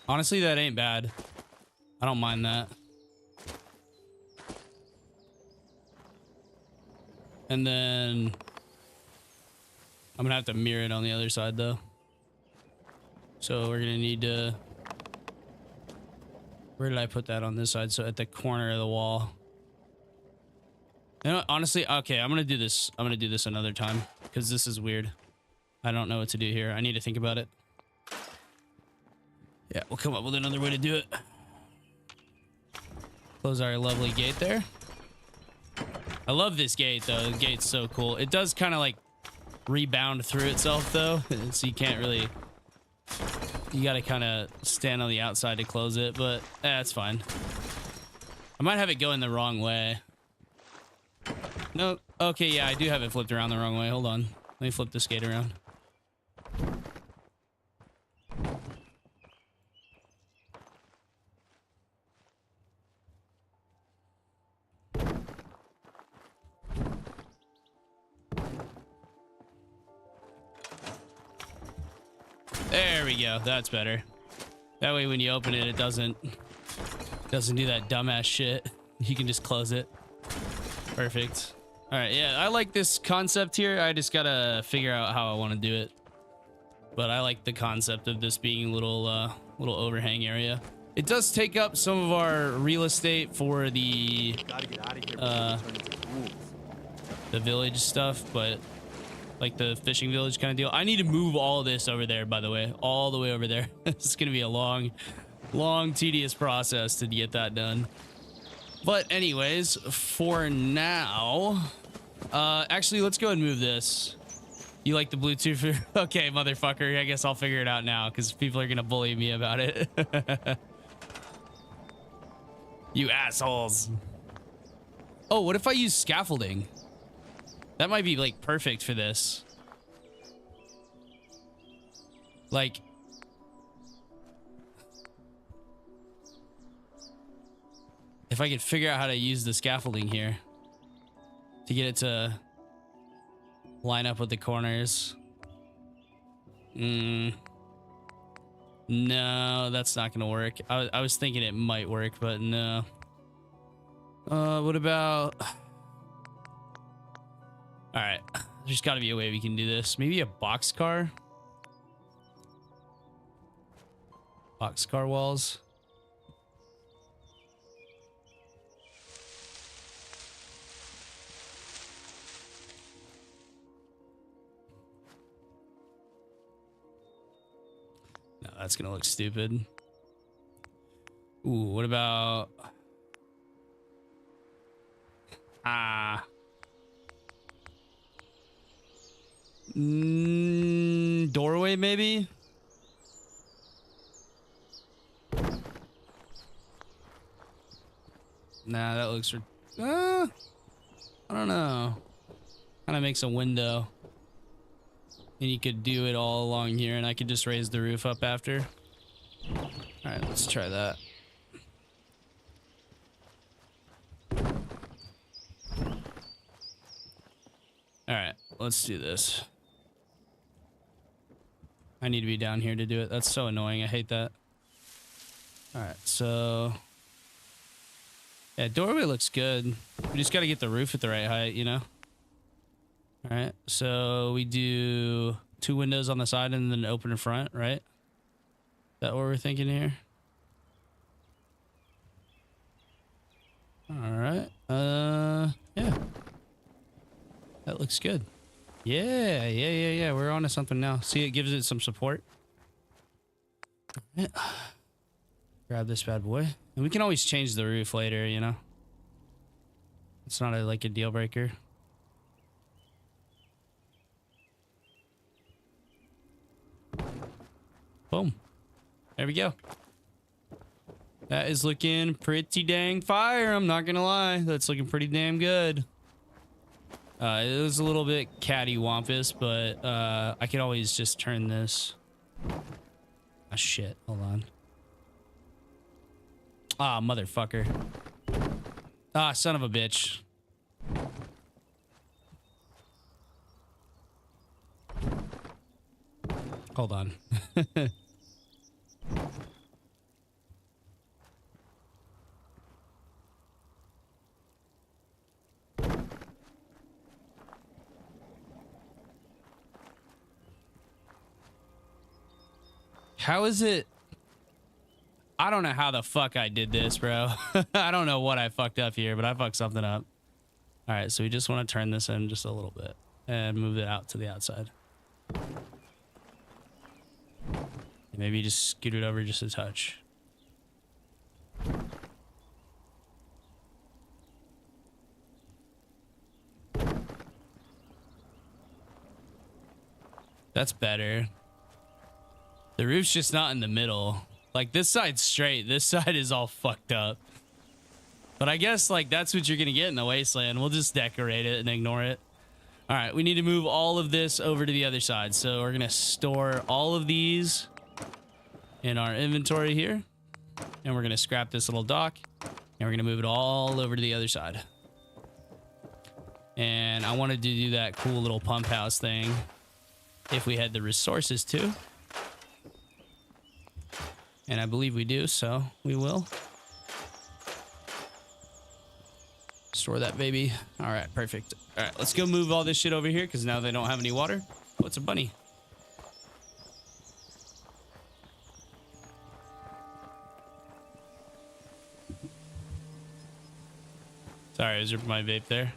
Honestly, that ain't bad. I don't mind that. And then I'm gonna have to mirror it on the other side though. So we're gonna need to, where did I put that on this side? So at the corner of the wall. You know, honestly, okay, I'm gonna do this. I'm gonna do this another time because this is weird. I don't know what to do here. I need to think about it. Yeah, we'll come up with another way to do it. Close our lovely gate there. I love this gate though. The gate's so cool. It does kind of like rebound through itself though, so you can't really. You gotta kind of stand on the outside to close it, but that's fine. I might have it going the wrong way. No, okay, yeah, I do have it flipped around the wrong way. Hold on. Let me flip this gate around. There we go. That's better. That way when you open it, it doesn't do that dumbass shit. You can just close it. Perfect. All right, yeah, I like this concept here. I just gotta figure out how I want to do it. But I like the concept of this being a little overhang area. It does take up some of our real estate for the village stuff, but like the fishing village kind of deal. I need to move all of this over there, by the way, all the way over there. It's gonna be a long, tedious process to get that done. But anyways, for now, actually, let's go ahead and move this. You like the Bluetooth? Okay, motherfucker. I guess I'll figure it out now because people are gonna bully me about it. You assholes. Oh, what if I use scaffolding? That might be like perfect for this. Like, if I could figure out how to use the scaffolding here to get it to line up with the corners. No, that's not gonna work. I was thinking it might work, but no. What about... All right, there's got to be a way we can do this. Maybe a boxcar? Boxcar walls? No, that's gonna look stupid. Ooh, what about... doorway maybe? Nah, that looks I don't know. Kind of makes a window. And you could do it all along here and I could just raise the roof up after. All right, let's try that. All right, let's do this. I need to be down here to do it. That's so annoying. I hate that. All right, so... Yeah, doorway looks good. We just got to get the roof at the right height, you know? All right, so we do 2 windows on the side and then open in front, right? Is that what we're thinking here? All right. Yeah. That looks good. Yeah. We're on to something now. See, it gives it some support. All right. Grab this bad boy. And we can always change the roof later, you know? It's not like a deal breaker. Boom. There we go. That is looking pretty dang fire. I'm not gonna lie. That's looking pretty damn good. It was a little bit cattywampus, but I could always just turn this. Ah, shit. Hold on. Ah, motherfucker. Ah, son of a bitch. Hold on. How is it? I don't know how the fuck I did this, bro. I don't know what I fucked up here, but I fucked something up. All right, so we just want to turn this in just a little bit and move it out to the outside. Maybe just scoot it over just a touch. That's better. The roof's just not in the middle. Like, this side's straight. This side is all fucked up. But I guess, like, that's what you're going to get in the Wasteland. We'll just decorate it and ignore it. All right, we need to move all of this over to the other side. So we're going to store all of these in our inventory here. And we're going to scrap this little dock. And we're going to move it all over to the other side. And I wanted to do that cool little pump house thing if we had the resources to. And I believe we do, so we will. Store that baby. All right, perfect. All right, let's go move all this shit over here because now they don't have any water. Oh, it's a bunny. Sorry, I was ripping my vape there.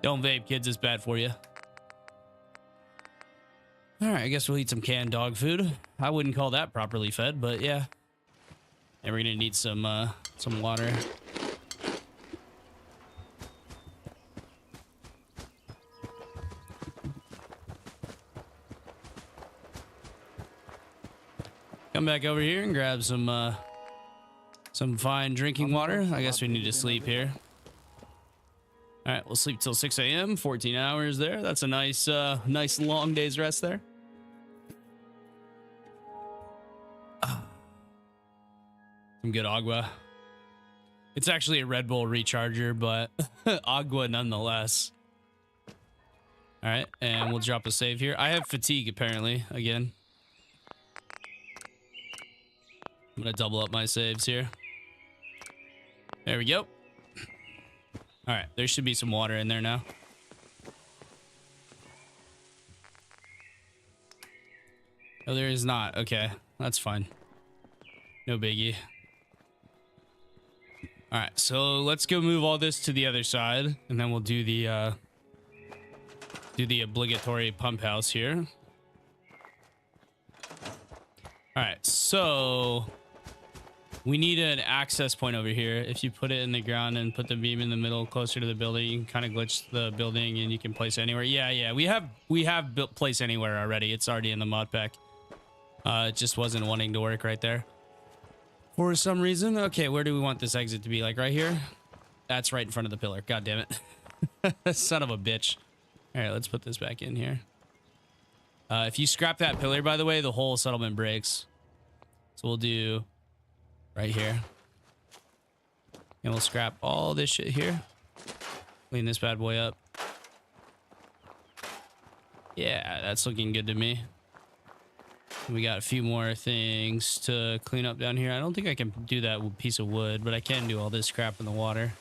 Don't vape, kids. It's bad for you. All right, I guess we'll eat some canned dog food. I wouldn't call that properly fed, but yeah. And we're gonna need some water. Come back over here and grab some fine drinking water. I guess we need to sleep here. All right, we'll sleep till 6 a.m. 14 hours there. That's a nice long day's rest there. Some good agua. It's actually a Red Bull recharger, but agua nonetheless. All right, and we'll drop a save here. I have fatigue apparently again. I'm gonna double up my saves here. There we go. All right, there should be some water in there now. Oh, there is not. Okay, that's fine. No biggie. All right, so let's go move all this to the other side, and then we'll do the obligatory pump house here. All right, so we need an access point over here. If you put it in the ground and put the beam in the middle closer to the building, you can kind of glitch the building and you can place it anywhere. Yeah, we have built place anywhere already. It's already in the mod pack. It just wasn't wanting to work right there for some reason. Okay, where do we want this exit to be? Like right here? That's right in front of the pillar. God damn it. Son of a bitch. All right, let's put this back in here. If you scrap that pillar, by the way, the whole settlement breaks. So we'll do right here. And we'll scrap all this shit here. Clean this bad boy up. Yeah, that's looking good to me. We got a few more things to clean up down here. I don't think I can do that with a piece of wood, but I can do all this crap in the water.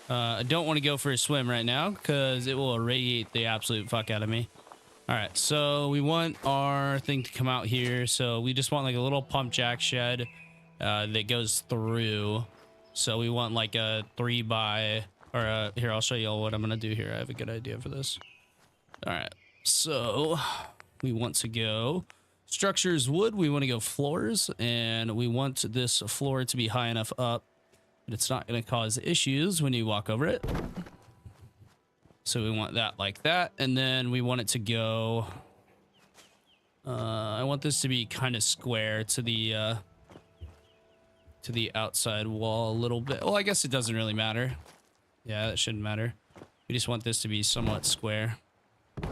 I don't want to go for a swim right now because it will irradiate the absolute fuck out of me. All right, so we want our thing to come out here. So we just want like a little pump jack shed that goes through. So we want like a 3x, or here, I'll show you all what I'm going to do here. I have a good idea for this. All right, so we want to go structures wood. We want to go floors, and we want this floor to be high enough up that it's not going to cause issues when you walk over it. So we want that like that, and then we want it to go I want this to be kind of square to the outside wall a little bit. Well, I guess it doesn't really matter. Yeah, that shouldn't matter. We just want this to be somewhat square. All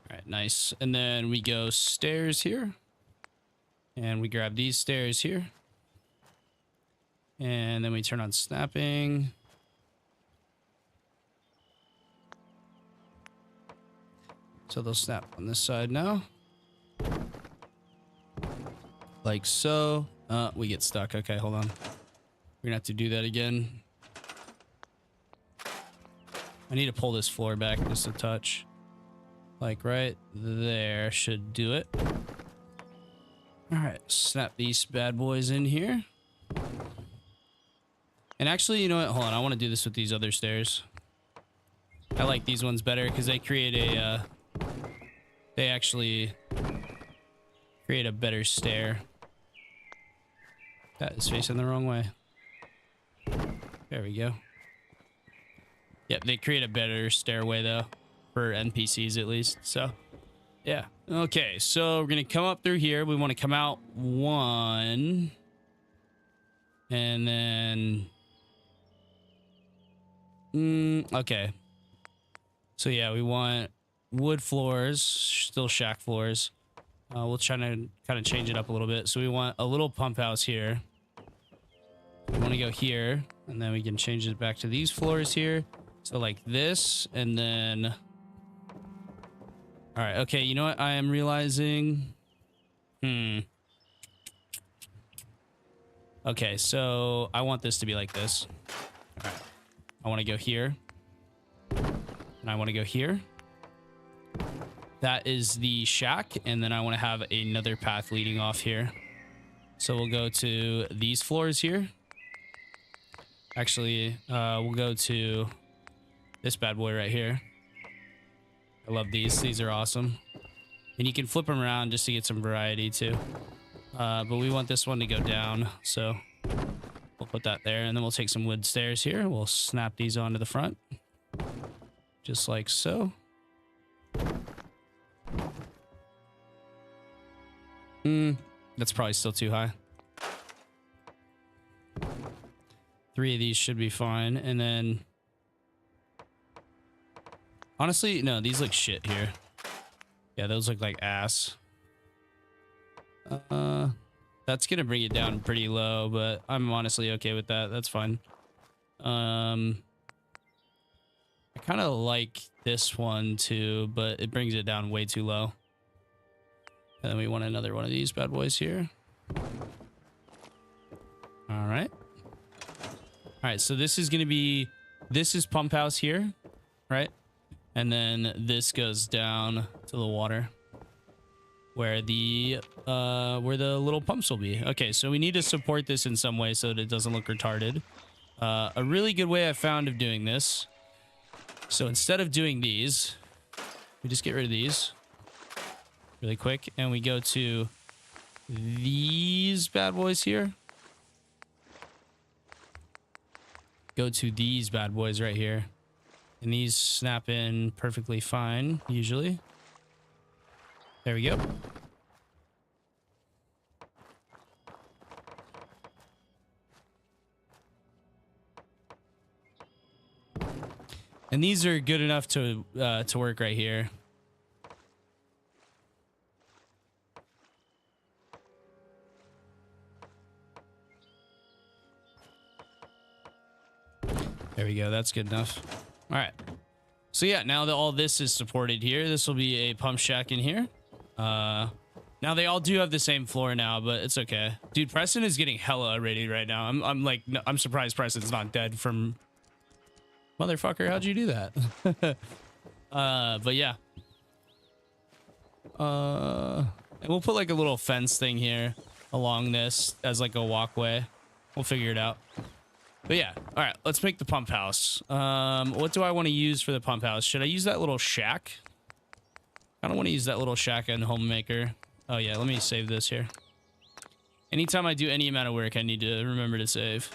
right, nice. And then we go stairs here, and we grab these stairs here, and then we turn on snapping. So they'll snap on this side now. Like so. We get stuck. Okay, hold on. We're gonna have to do that again. I need to pull this floor back just a touch. Like right there should do it. All right, snap these bad boys in here. And actually, you know what? Hold on, I want to do this with these other stairs. I like these ones better because they create a, they actually create a better stair. That is facing the wrong way. There we go. Yep, they create a better stairway though, for NPCs at least. So, yeah. Okay, so we're gonna come up through here. We want to come out one, and then, okay. So yeah, we want wood floors, still shack floors. We'll try to kind of change it up a little bit. So we want a little pump house here. We want to go here, and then we can change it back to these floors here. So like this, and then... All right, okay, you know what I am realizing? Okay, so I want this to be like this. All right, I want to go here. And I want to go here. That is the shack, and then I want to have another path leading off here. So we'll go to these floors here. Actually, we'll go to this bad boy right here. I love these. These are awesome. And you can flip them around just to get some variety too. But we want this one to go down, so we'll put that there, and then we'll take some wood stairs here. We'll snap these onto the front. Just like so. That's probably still too high. 3 of these should be fine. And then... Honestly, no, these look shit here. Yeah, those look like ass. That's gonna bring it down pretty low, but I'm honestly okay with that. That's fine. I kind of like this one too, but it brings it down way too low. And then we want another one of these bad boys here. All right. All right, so this is going to be... This is pump house here, right? And then this goes down to the water. Where the little pumps will be. Okay, so we need to support this in some way so that it doesn't look retarded. A really good way I found of doing this. So instead of doing these, we just get rid of these really quick, and we go to these bad boys here. Go to these bad boys right here, and these snap in perfectly fine usually. There we go. And these are good enough to work right here. There we go. That's good enough. All right. So yeah, now that all this is supported here, this will be a pump shack in here. Now they all do have the same floor now, but it's okay. Dude, Preston is getting hella irritated right now. I'm like, I'm surprised Preston's not dead from... Motherfucker, how'd you do that? But yeah. And we'll put like a little fence thing here along this as like a walkway. We'll figure it out. But yeah, all right, let's make the pump house. What do I want to use for the pump house? Should I use that little shack? I don't want to use that little shack and homemaker. Oh yeah, let me save this here. Anytime I do any amount of work, I need to remember to save.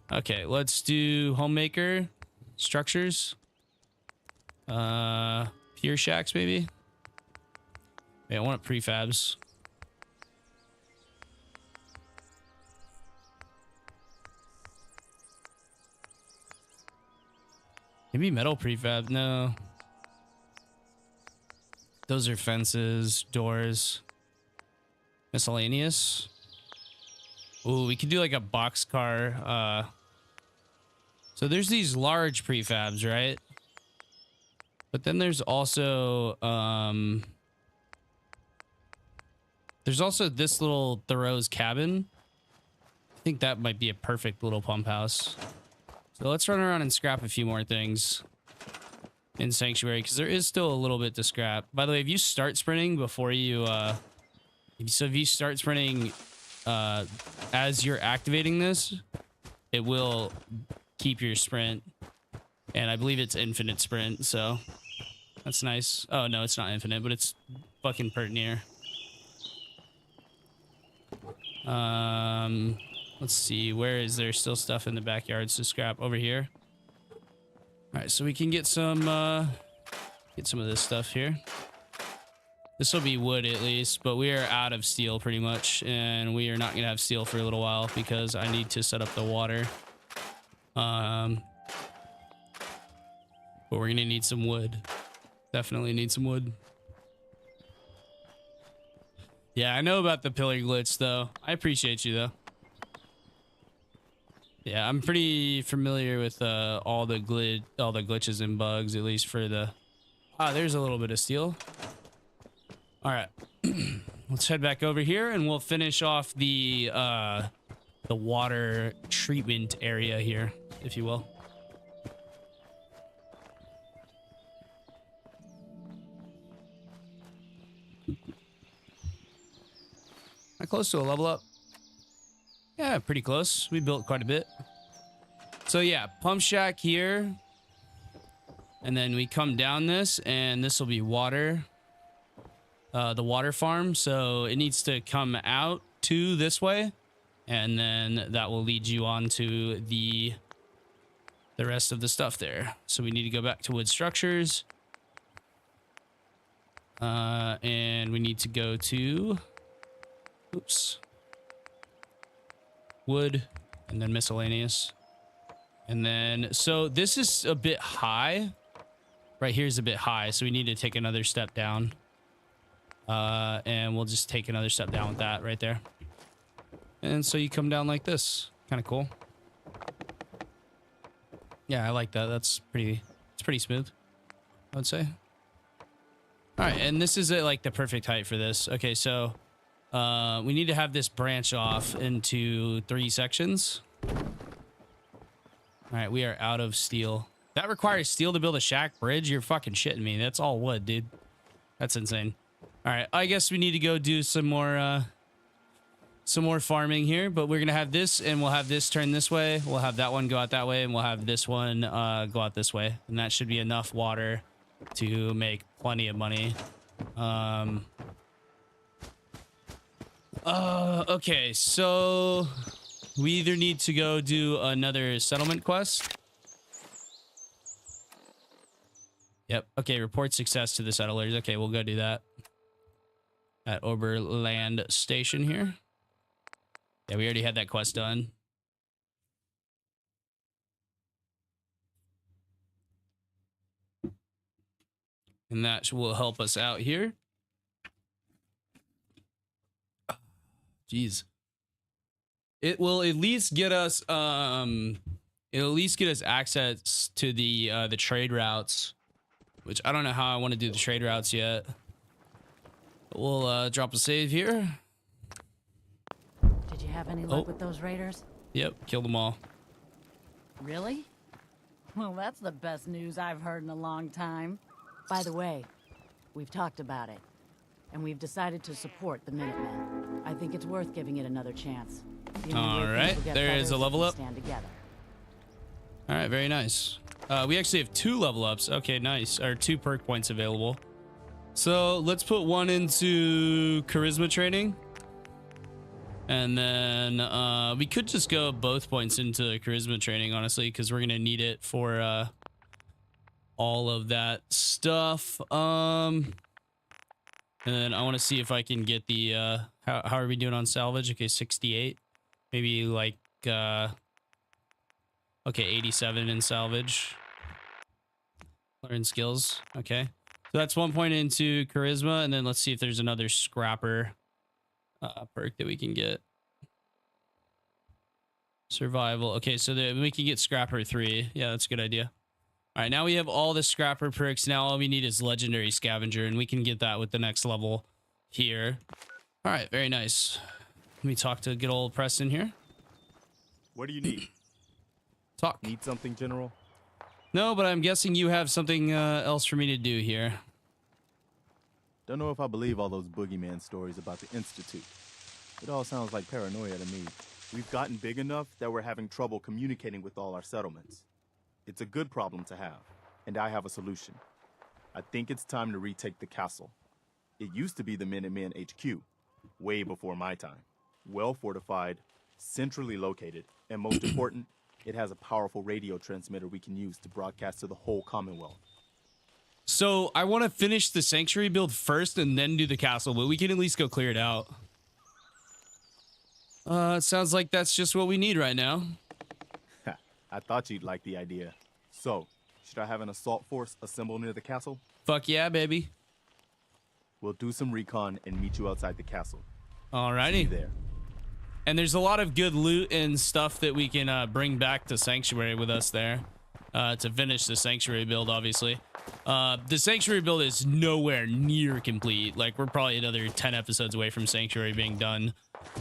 Okay, let's do homemaker, structures, pure shacks maybe. Yeah, I want prefabs. Maybe metal prefab. No. Those are fences, doors. Miscellaneous. Ooh, we could do like a boxcar. So there's these large prefabs, right? But then there's also this little Thoreau's cabin. I think that might be a perfect little pump house. So let's run around and scrap a few more things in Sanctuary, because there is still a little bit to scrap. By the way, if you start sprinting before you if you start sprinting as you're activating this, it will keep your sprint And I believe it's infinite sprint, so that's nice. Oh, no, it's not infinite, but it's fucking pert near. Let's see. Where is there still stuff in the backyards to scrap? Over here. All right, so we can get some of this stuff here. This will be wood at least, but we are out of steel pretty much, and we are not gonna have steel for a little while because I need to set up the water. But we're gonna need some wood. Definitely need some wood. Yeah, I know about the pillar glitch though. I appreciate you though. Yeah, I'm pretty familiar with all the glitches and bugs, at least for the. Ah, there's a little bit of steel. All right, let's head back over here and we'll finish off the water treatment area here, if you will. Not close to a level up. Yeah, pretty close. We built quite a bit. So yeah, pump shack here. And then we come down this and this will be water. The water farm. So it needs to come out to this way. And then that will lead you on to the rest of the stuff there. So we need to go back to wood structures. And we need to go to... Oops. Wood, and then miscellaneous. And then, so this is a bit high. Right here is a bit high, so we need to take another step down. And we'll just take another step down with that right there. And so you come down like this. Kind of cool. Yeah, I like that. It's pretty smooth, I would say. All right, and this is like the perfect height for this. Okay, so we need to have this branch off into 3 sections. All right, we are out of steel. That requires steel to build a shack bridge? You're fucking shitting me. That's all wood, dude. That's insane. All right, I guess we need to go do some more farming here, but we're gonna have this, and we'll have this turn this way. We'll have that one go out that way, and we'll have this one go out this way, and that should be enough water to make plenty of money. Okay, so we either need to go do another settlement quest. Yep. Okay, report success to the settlers. Okay, we'll go do that at Oberland Station here. Yeah, we already had that quest done. And that will help us out here. Jeez. It will at least get us it'll at least get us access to the trade routes, which I don't know how I want to do the trade routes yet. But we'll drop a save here. Did you have any luck with those raiders? Yep, killed them all. Really? Well, that's the best news I've heard in a long time. By the way, we've talked about it, and we've decided to support the Minutemen. I think it's worth giving it another chance. All right, there is a level up. Stand together. All right, very nice. We actually have 2 level ups. Okay, nice. Or 2 perk points available. So let's put one into charisma training. And then we could just go both points into charisma training, honestly, because we're going to need it for all of that stuff. And then I want to see if I can get the how are we doing on salvage? Okay, 68. Maybe like okay, 87 in salvage. Learn skills. Okay. So that's 1 point into charisma, and then let's see if there's another scrapper perk that we can get. Survival. Okay, so we can get scrapper 3. Yeah, that's a good idea. All right, now we have all the scrapper perks. Now all we need is legendary scavenger, and we can get that with the next level here. All right, very nice. Let me talk to good old Preston here. What do you need? Talk. Need something, General? No, but I'm guessing you have something else for me to do here. Don't know if I believe all those boogeyman stories about the Institute. It all sounds like paranoia to me. We've gotten big enough that we're having trouble communicating with all our settlements. It's a good problem to have, and I have a solution. I think it's time to retake the castle. It used to be the Minutemen HQ, way before my time. Well fortified, centrally located, and most important, it has a powerful radio transmitter we can use to broadcast to the whole Commonwealth. So I want to finish the sanctuary build first and then do the castle, but we can at least go clear it out. It sounds like that's just what we need right now. I thought you'd like the idea. So, should I have an assault force assemble near the castle? Fuck yeah, baby. We'll do some recon and meet you outside the castle. Alrighty. See you there. And there's a lot of good loot and stuff that we can bring back to Sanctuary with us there to finish the Sanctuary build, obviously. The Sanctuary build is nowhere near complete. Like, we're probably another 10 episodes away from Sanctuary being done.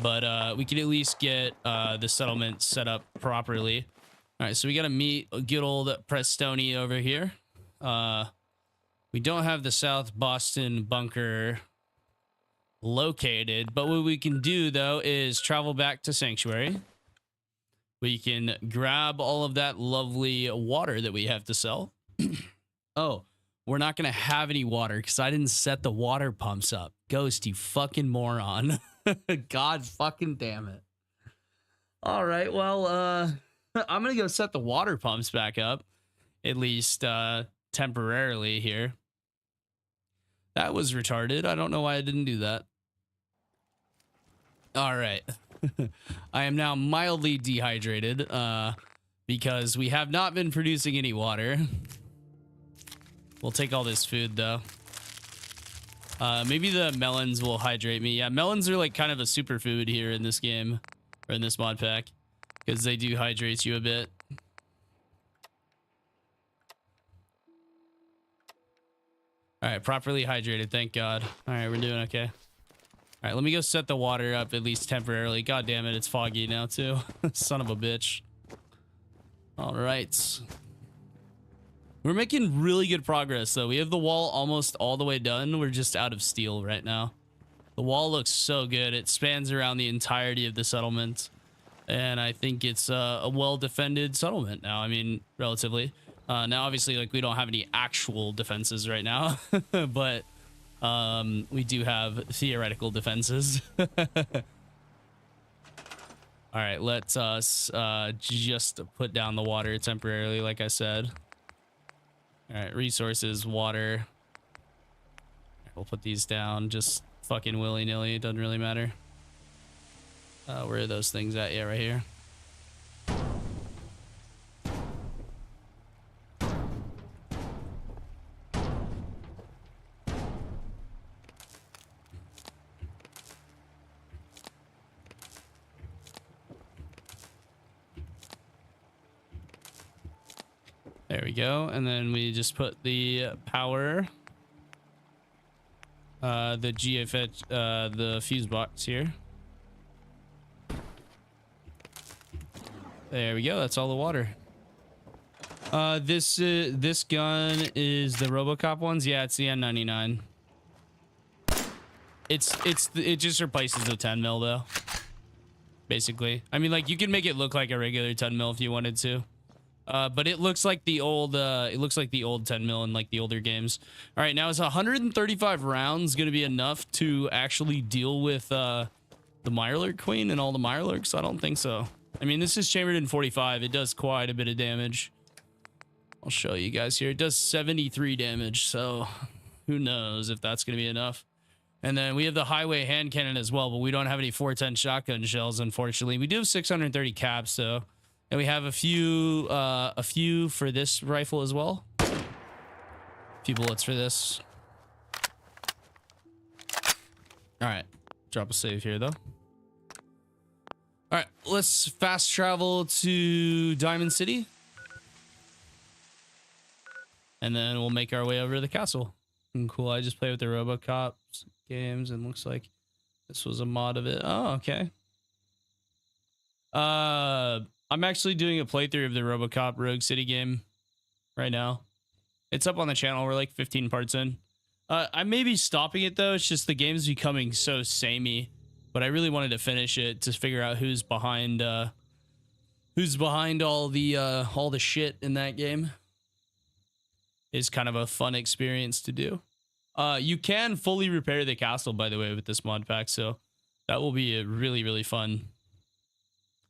But we can at least get the settlement set up properly. All right, so we got to meet good old Prestoni over here. We don't have the South Boston bunker located, but what we can do, though, is travel back to Sanctuary. We can grab all of that lovely water that we have to sell. Oh, we're not going to have any water because I didn't set the water pumps up. Ghost, you fucking moron. God fucking damn it. All right, well, I'm going to go set the water pumps back up, at least temporarily here. That was retarded. I don't know why I didn't do that. All right. I am now mildly dehydrated because we have not been producing any water. We'll take all this food, though. Maybe the melons will hydrate me. Yeah, melons are like kind of a superfood here in this game, or in this mod pack, because they do hydrate you a bit. All right, properly hydrated, thank God. All right, we're doing okay. All right, let me go set the water up at least temporarily. God damn it, it's foggy now too. Son of a bitch. All right. We're making really good progress, though. We have the wall almost all the way done. We're just out of steel right now. The wall looks so good. It spans around the entirety of the settlement. And I think it's a well-defended settlement now. I mean, relatively. Now, obviously, like, we don't have any actual defenses right now. But we do have theoretical defenses. All right, let's us just put down the water temporarily, like I said. All right, resources, water. We'll put these down just fucking willy-nilly. It doesn't really matter. Where are those things at? Yeah, right here. There we go. And then we just put the power, the GFH, the fuse box here. There we go. That's all the water. This gun is the RoboCop ones. Yeah, it's the N99. It just replaces the 10 mil though. Basically, I mean, like, you can make it look like a regular 10 mil if you wanted to. But it looks like the old 10 mil in like the older games. All right, now is 135 rounds going to be enough to actually deal with the Mirelurk Queen and all the Mirelurks? I don't think so. I mean, this is chambered in 45. It does quite a bit of damage. I'll show you guys here. It does 73 damage, so who knows if that's going to be enough. And then we have the highway hand cannon as well, but we don't have any 410 shotgun shells, unfortunately. We do have 630 caps, though. And we have a few for this rifle as well. A few bullets for this. All right, drop a save here though. All right, let's fast travel to Diamond City. And then we'll make our way over to the castle. Cool, I just played with the RoboCop games and looks like this was a mod of it. Oh, okay. I'm actually doing a playthrough of the RoboCop Rogue City game right now. It's up on the channel. We're like 15 parts in. I may be stopping it though. It's just the game's becoming so samey, but I really wanted to finish it to figure out who's behind who's behind all the shit in that game. Is kind of a fun experience to do. You can fully repair the castle, by the way, with this mod pack, so that will be really, really fun.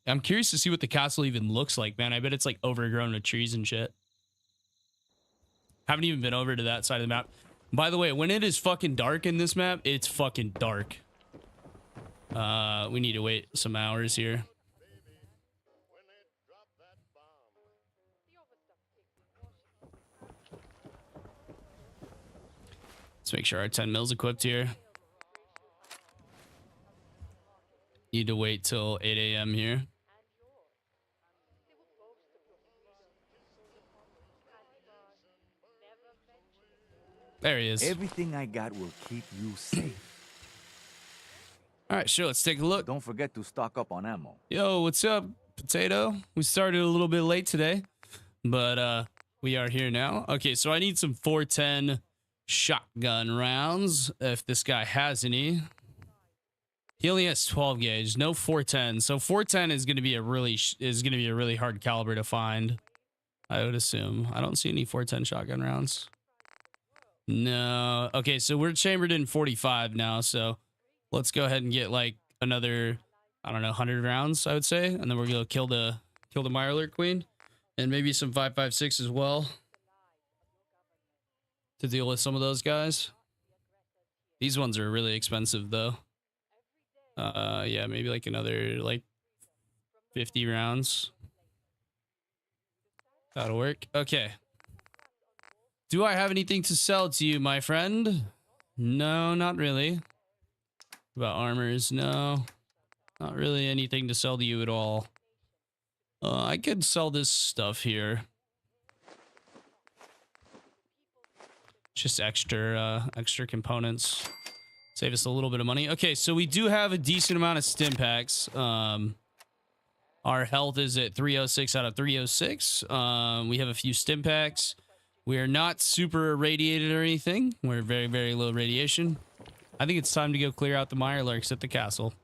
I'm curious to see what the castle even looks like, man. I bet it's like overgrown with trees and shit. Haven't even been over to that side of the map. By the way, when it is fucking dark in this map, it's fucking dark. We need to wait some hours here. Let's make sure our 10 mils equipped here. Need to wait till 8 a.m. here. There he is. Everything I got will keep you safe. All right, sure. Let's take a look. Don't forget to stock up on ammo. Yo, what's up, Potato? We started a little bit late today, but we are here now. Okay, so I need some 410 shotgun rounds. If this guy has any. He only has 12 gauge, no 410. So 410 is going to be a really hard caliber to find, I would assume. I don't see any 410 shotgun rounds. No. Okay, so we're chambered in 45 now, so let's go ahead and get like another, I don't know, 100 rounds, I would say, and then we're going to kill the Mirelurk Queen and maybe some 5.56 as well to deal with some of those guys. These ones are really expensive though. Yeah, maybe like another like 50 rounds. That'll work. Okay. Do I have anything to sell to you, my friend? No, not really. About armors? No. Not really anything to sell to you at all. I could sell this stuff here. Just extra components. Save us a little bit of money. Okay, so we do have a decent amount of stim packs. Our health is at 306 out of 306. We have a few stim packs. We are not super irradiated or anything. We're very, very low radiation. I think it's time to go clear out the Mirelurks at the castle.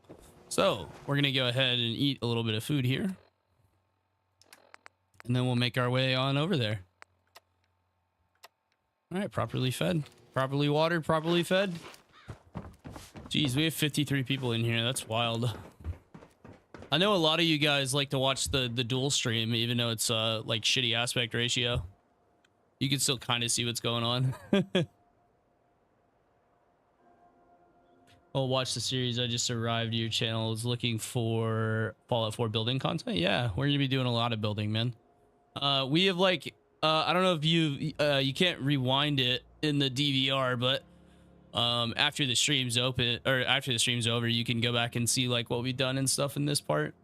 So we're going to go ahead and eat a little bit of food here. And then we'll make our way on over there. All right, properly fed. Properly watered, properly fed. Jeez, we have 53 people in here. That's wild. I know a lot of you guys like to watch the dual stream, even though it's like shitty aspect ratio. You can still kind of see what's going on. Oh, watch the series. I just arrived to your channel. I was looking for Fallout 4 building content. Yeah, we're gonna be doing a lot of building, man. We have like I don't know if you can't rewind it in the DVR, but after the stream's open or after the stream's over, you can go back and see like what we've done and stuff in this part.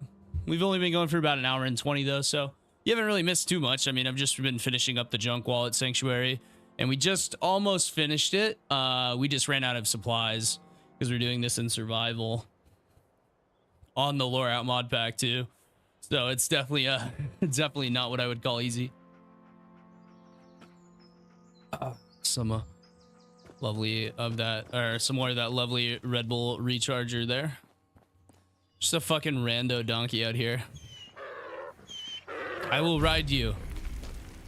We've only been going for about an hour and 20 though, so you haven't really missed too much. I mean, I've just been finishing up the junk wall at Sanctuary, and we just almost finished it. We just ran out of supplies because we're doing this in survival on the Loreout mod pack too. So it's definitely definitely not what I would call easy. Some lovely of that, or some more of that lovely Red Bull recharger there. Just a fucking rando donkey out here. I will ride you.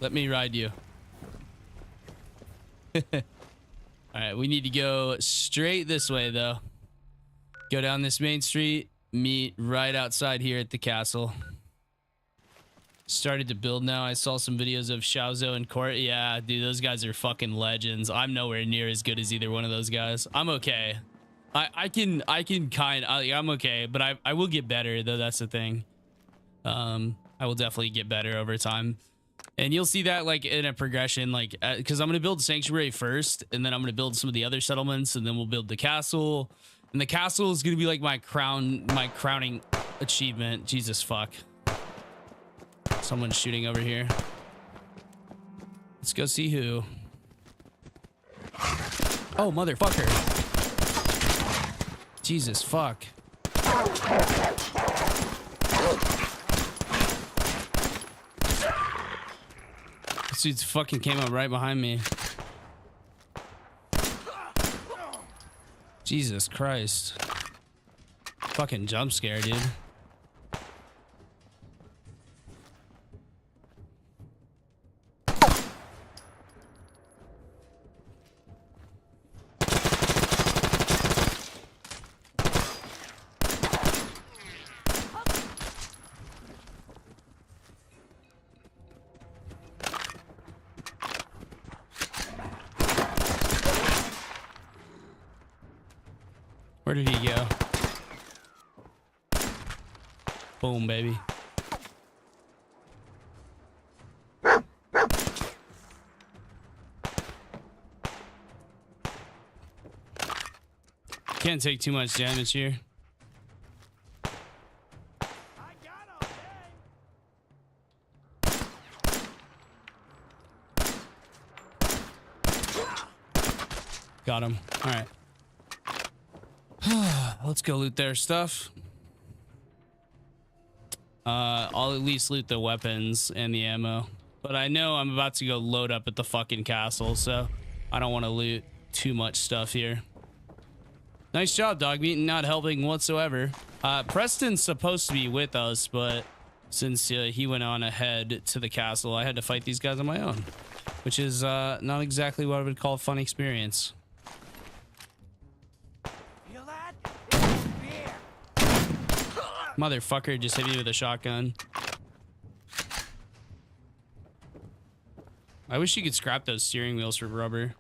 Let me ride you. All right, we need to go straight this way though. Go down this main street, meet right outside here at the castle. Started to build now. I saw some videos of Xiaozo and Court. Yeah, dude, those guys are fucking legends. I'm nowhere near as good as either one of those guys. I'm okay. I'm okay, but I will get better though. That's the thing. I will definitely get better over time. And you'll see that like in a progression, like, cause I'm going to build Sanctuary first, and then I'm going to build some of the other settlements, and then we'll build the castle, and the castle is going to be like my crowning achievement. Jesus fuck. Someone's shooting over here. Let's go see who. Oh, motherfucker. Jesus fuck. This dude fucking came up right behind me. Jesus Christ. Fucking jump scare, dude. Where did he go? Boom, baby. Can't take too much damage here. Got him. All right. Let's go loot their stuff. I'll at least loot the weapons and the ammo. But I know I'm about to go load up at the fucking castle, so I don't want to loot too much stuff here. Nice job, dog meat, not helping whatsoever. Preston's supposed to be with us, but since he went on ahead to the castle, I had to fight these guys on my own, which is not exactly what I would call a fun experience. Motherfucker just hit me with a shotgun. I wish you could scrap those steering wheels for rubber.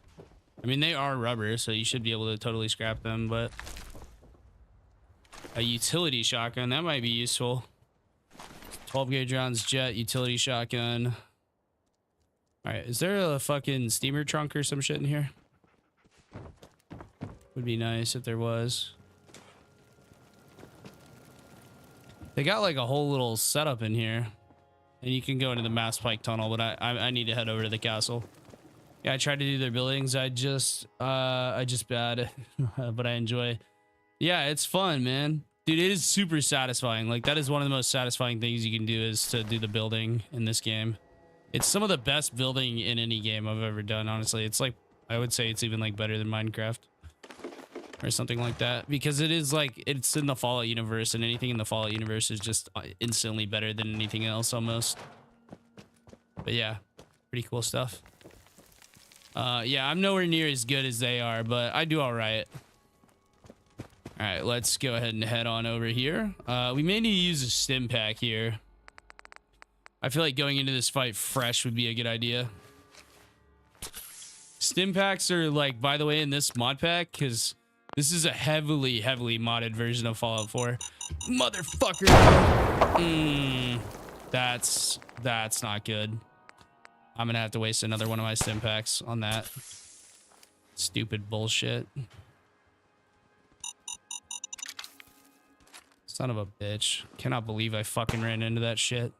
I mean, they are rubber, so you should be able to totally scrap them, but a utility shotgun, that might be useful. 12 gauge rounds, jet, utility shotgun. All right, is there a fucking steamer trunk or some shit in here? Would be nice if there was. They got like a whole little setup in here, and you can go into the Mass Pike tunnel, but I need to head over to the castle. Yeah, I tried to do their buildings. I just bad, but I enjoy. Yeah, it's fun, man. Dude, it is super satisfying. Like, that is one of the most satisfying things you can do, is to do the building in this game. It's some of the best building in any game I've ever done, honestly. It's like, I would say it's even like better than Minecraft or something like that, because it is like, it's in the Fallout universe, and anything in the Fallout universe is just instantly better than anything else almost. But yeah, pretty cool stuff. Yeah, I'm nowhere near as good as they are, but I do all right. All right, let's go ahead and head on over here. We may need to use a stim pack here. I feel like going into this fight fresh would be a good idea. Stim packs are like, by the way, in this mod pack, because this is a heavily modded version of Fallout 4. Motherfucker. That's not good. I'm gonna have to waste another one of my stim packs on that. Stupid bullshit. Son of a bitch. Cannot believe I fucking ran into that shit.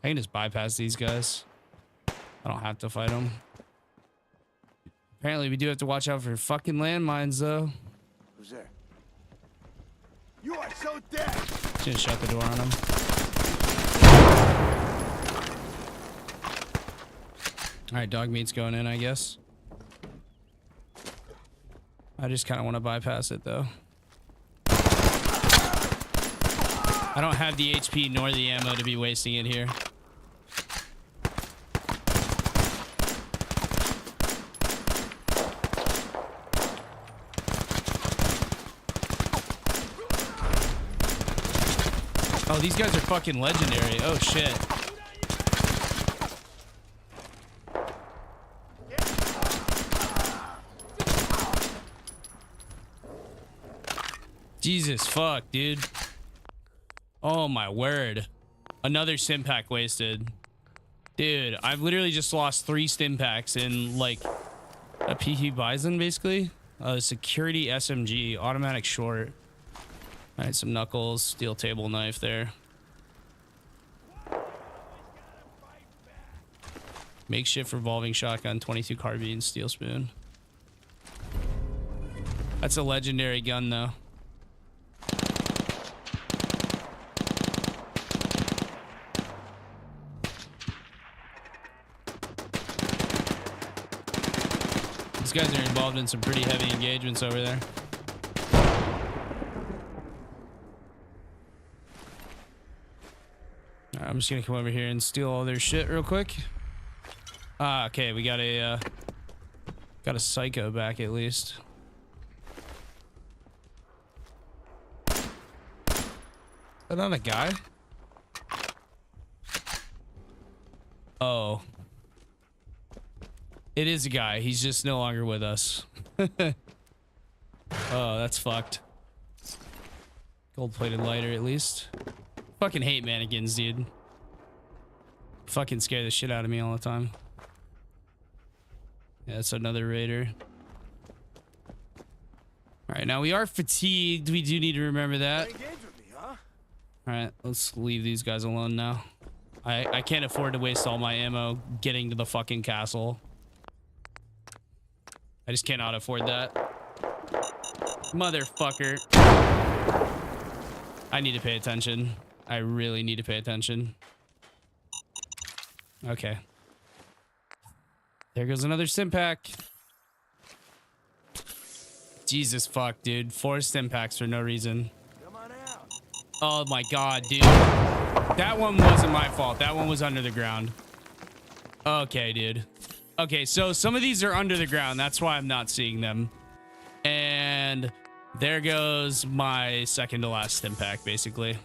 I can just bypass these guys. I don't have to fight them. Apparently we do have to watch out for fucking landmines though. Who's there? You are so dead. Just gonna shut the door on him. Alright, dog meat's going in, I guess. I just kind of want to bypass it though. I don't have the HP nor the ammo to be wasting it here. Oh, these guys are fucking legendary. Oh shit. Jesus fuck, dude. Oh my word. Another stim pack wasted. Dude, I've literally just lost 3 stim packs in like a PQ Bison, basically. Security SMG, automatic short. All right, some knuckles, steel table knife there. Makeshift revolving shotgun, 22 carbine, steel spoon. That's a legendary gun though. These guys are involved in some pretty heavy engagements over there. Alright, I'm just gonna come over here and steal all their shit real quick. Ah, okay, we got a psycho back at least. Is that not a guy? Oh. It is a guy. He's just no longer with us. Oh, that's fucked. Gold-plated lighter, at least. Fucking hate mannequins, dude. Fucking scare the shit out of me all the time. Yeah, that's another raider. All right, now we are fatigued. We do need to remember that. All right, let's leave these guys alone now. I can't afford to waste all my ammo getting to the fucking castle. I just cannot afford that. Motherfucker. I need to pay attention. I really need to pay attention. Okay. There goes another stim pack. Jesus fuck, dude. 4 stim packs for no reason. Oh my god, dude. That one wasn't my fault. That one was under the ground. Okay, dude. Okay, so some of these are under the ground. That's why I'm not seeing them. And there goes my second to last stim pack, basically.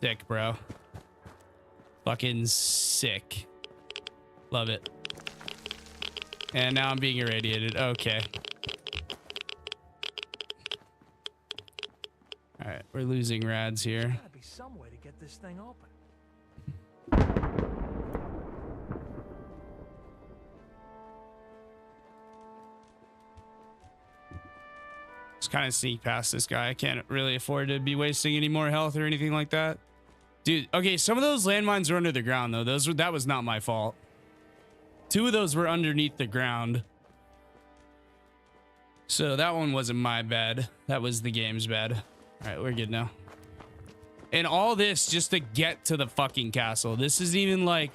Sick, bro. Fucking sick. Love it. And now I'm being irradiated. Okay. All right, we're losing rads here. There's gotta be some way to get this thing open. Just kind of sneak past this guy. I can't really afford to be wasting any more health or anything like that. Dude, okay, some of those landmines are under the ground, though. That was not my fault. 2 of those were underneath the ground. So that one wasn't my bad. That was the game's bad. All right, we're good now. And all this just to get to the fucking castle. This isn't even like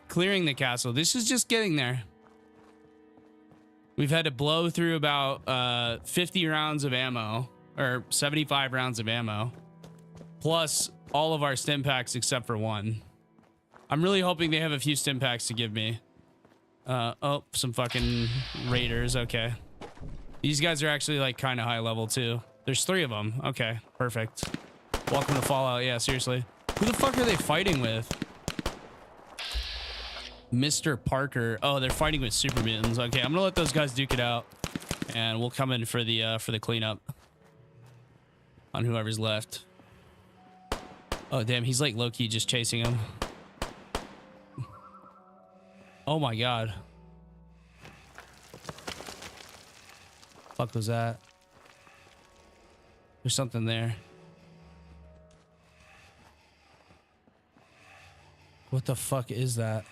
clearing the castle. This is just getting there. We've had to blow through about 50 rounds of ammo, or 75 rounds of ammo, plus all of our stim packs except for 1. I'm really hoping they have a few stim packs to give me. Oh, some fucking raiders. Okay. These guys are actually like kind of high level too. There's 3 of them. Okay, perfect. Welcome to Fallout. Yeah, seriously. Who the fuck are they fighting with? Mr. Parker. Oh, they're fighting with super mutants. Okay, I'm gonna let those guys duke it out, and we'll come in for the cleanup on whoever's left. Oh damn, he's like low-key just chasing him. Oh my god. Fuck was that? There's something there. What the fuck is that?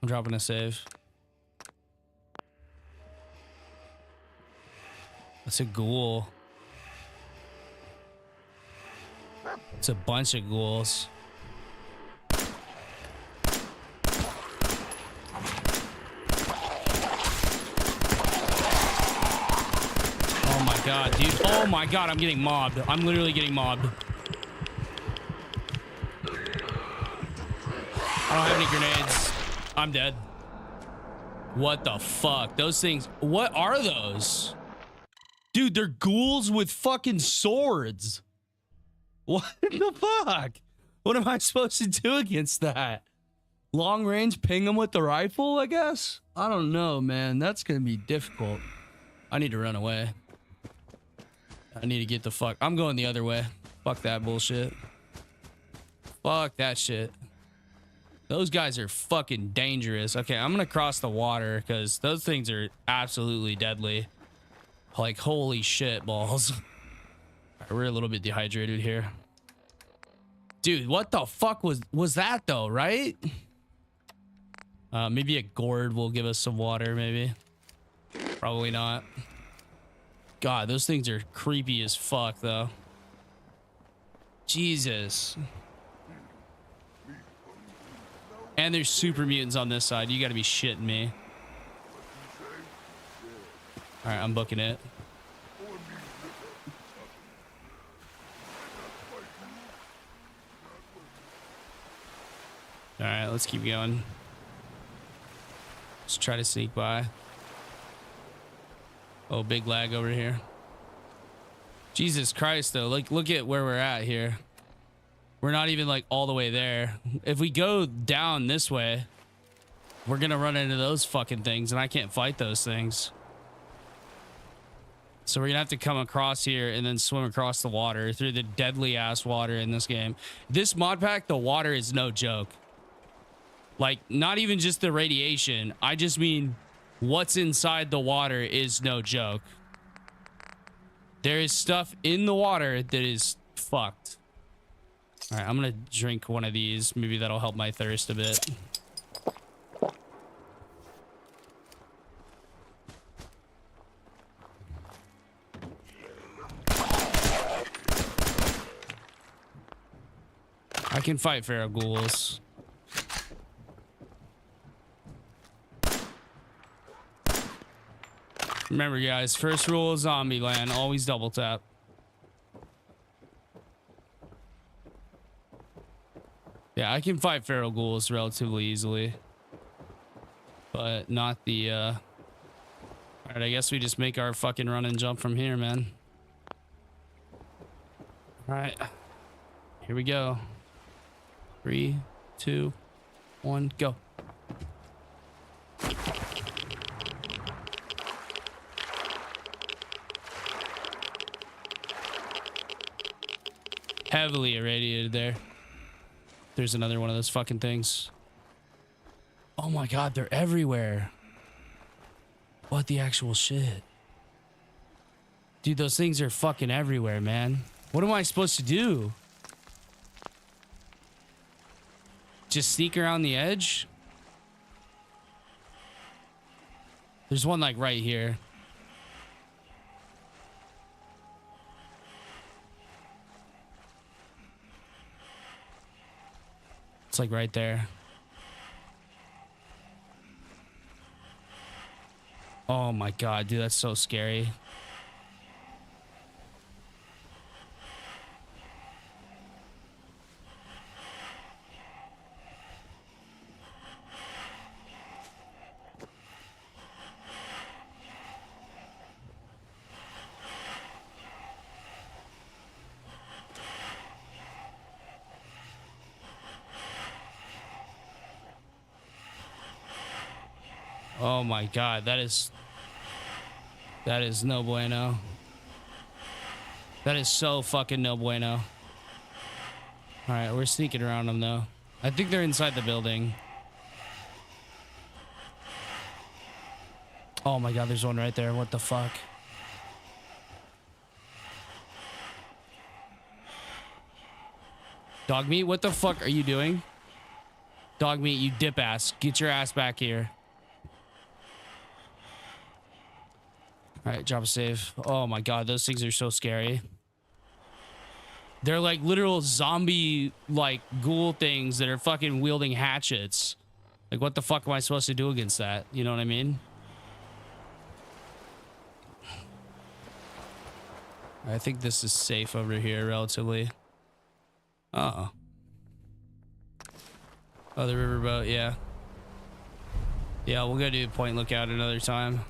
I'm dropping a save. That's a ghoul. It's a bunch of ghouls. Oh my god, dude. Oh my god, I'm getting mobbed. I'm literally getting mobbed. I don't have any grenades. I'm dead. What the fuck? Those things. What are those? Dude, they're ghouls with fucking swords. What the fuck? What am I supposed to do against that? Long range ping them with the rifle, I guess? I don't know, man. That's going to be difficult. I need to run away. I need to get the fuck. I'm going the other way. Fuck that bullshit. Fuck that shit. Those guys are fucking dangerous. Okay, I'm gonna cross the water because those things are absolutely deadly. Like, holy shit balls. Right, we're a little bit dehydrated here. Dude, what the fuck was that though, right? Maybe a gourd will give us some water, maybe. Probably not. God, those things are creepy as fuck though. Jesus. And there's super mutants on this side. You gotta be shitting me. All right, I'm booking it. All right, let's keep going. Let's try to sneak by. Oh, big lag over here. Jesus Christ, though. Like, look at where we're at here. We're not even like all the way there. If we go down this way, we're gonna run into those fucking things, and I can't fight those things. So we're gonna have to come across here and then swim across the water through the deadly ass water in this game. This mod pack, the water is no joke. Like, not even just the radiation. I just mean what's inside the water is no joke. There is stuff in the water that is fucked. All right, I'm gonna drink one of these. Maybe that'll help my thirst a bit. I can fight feral ghouls. Remember, guys, first rule of Zombieland, always double tap. Yeah, I can fight feral ghouls relatively easily. But not the, Alright, I guess we just make our fucking run and jump from here, man. Alright. Here we go. 3, 2, 1, go. Heavily irradiated there. There's another one of those fucking things. Oh my god, they're everywhere. What the actual shit? Dude, those things are fucking everywhere, man. What am I supposed to do? Just sneak around the edge? There's one like right here. It's like right there. Oh my god, dude, that's so scary. Oh my god, that is no bueno. That is so fucking no bueno. All right, we're sneaking around them though. I think they're inside the building. Oh my god, there's one right there. What the fuck? Dog meat, what the fuck are you doing? Dog meat, you dip ass. Get your ass back here. All right, drop a save. Oh my god, those things are so scary. They're like literal zombie, like, ghoul things that are fucking wielding hatchets. Like, what the fuck am I supposed to do against that? You know what I mean? I think this is safe over here, relatively. Uh-oh. Oh, the riverboat, yeah. Yeah, we'll go do point lookout another time.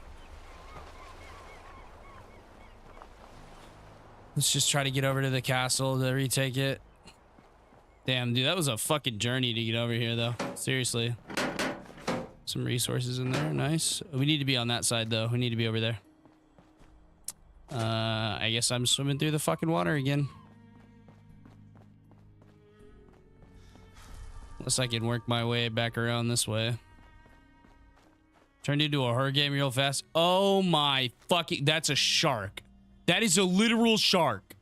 Let's just try to get over to the castle to retake it. Damn, dude, that was a fucking journey to get over here, though. Seriously. Some resources in there. Nice. We need to be on that side, though. We need to be over there. I guess I'm swimming through the fucking water again. Unless I can work my way back around this way. Turned into a horror game real fast. Oh my fucking... That's a shark. That is a literal shark.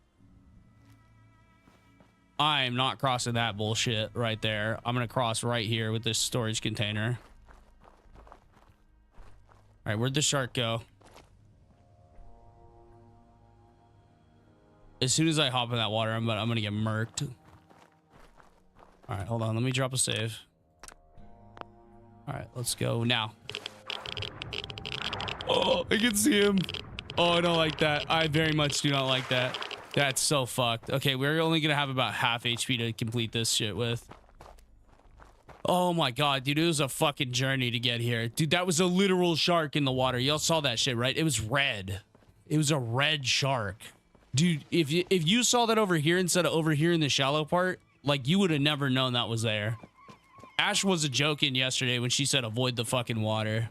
I am not crossing that bullshit right there. I'm going to cross right here with this storage container. All right, where'd the shark go? As soon as I hop in that water, I'm going to get murked. All right, hold on. Let me drop a save. All right, let's go now. Oh, I can see him. Oh, I don't like that. I very much do not like that. That's so fucked. Okay, we're only gonna have about half HP to complete this shit with. Oh my god, dude, it was a fucking journey to get here. Dude, that was a literal shark in the water. Y'all saw that shit, right? It was red. It was a red shark. Dude, if you saw that over here instead of over here in the shallow part, like, you would have never known that was there. Ash was a joking yesterday when she said avoid the fucking water.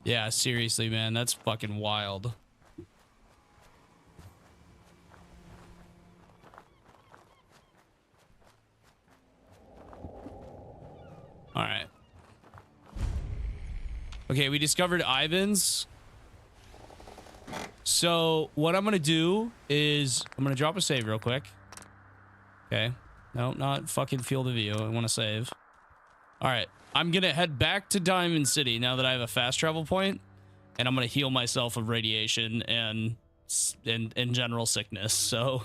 Yeah, seriously, man, that's fucking wild. All right. Okay, we discovered Ivan's. So what I'm going to do is I'm going to drop a save real quick. Okay. No, not fucking Field of View. I want to save. All right. I'm going to head back to Diamond City now that I have a fast travel point, and I'm going to heal myself of radiation and general sickness so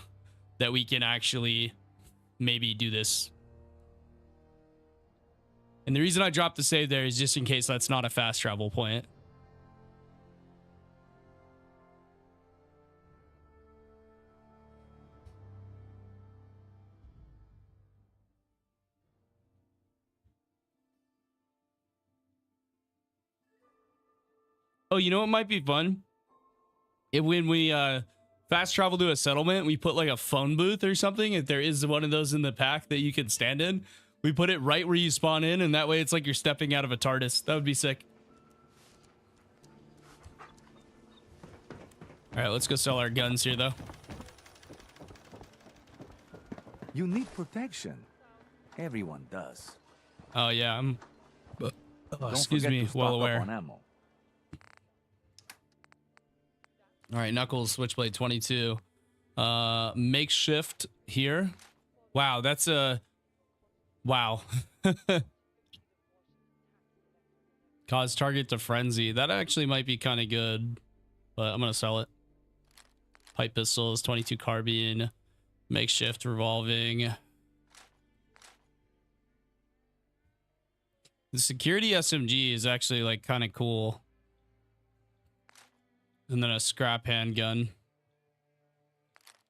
that we can actually maybe do this. And the reason I dropped the save there is just in case that's not a fast travel point. Oh, you know what might be fun? When we fast travel to a settlement, we put like a phone booth or something. If there is one of those in the pack that you can stand in, we put it right where you spawn in, and that way it's like you're stepping out of a TARDIS. That would be sick. All right, let's go sell our guns here, though. You need protection. Everyone does. Oh, yeah, I'm... Don't excuse forget me, to stock well up aware. on ammo. All right, Knuckles, Switchblade 22. Makeshift here. Wow, that's a... Wow. Cause target to frenzy. That actually might be kind of good, but I'm going to sell it. Pipe pistols, 22 carbine, makeshift revolving. The security SMG is actually like kind of cool. And then a scrap handgun.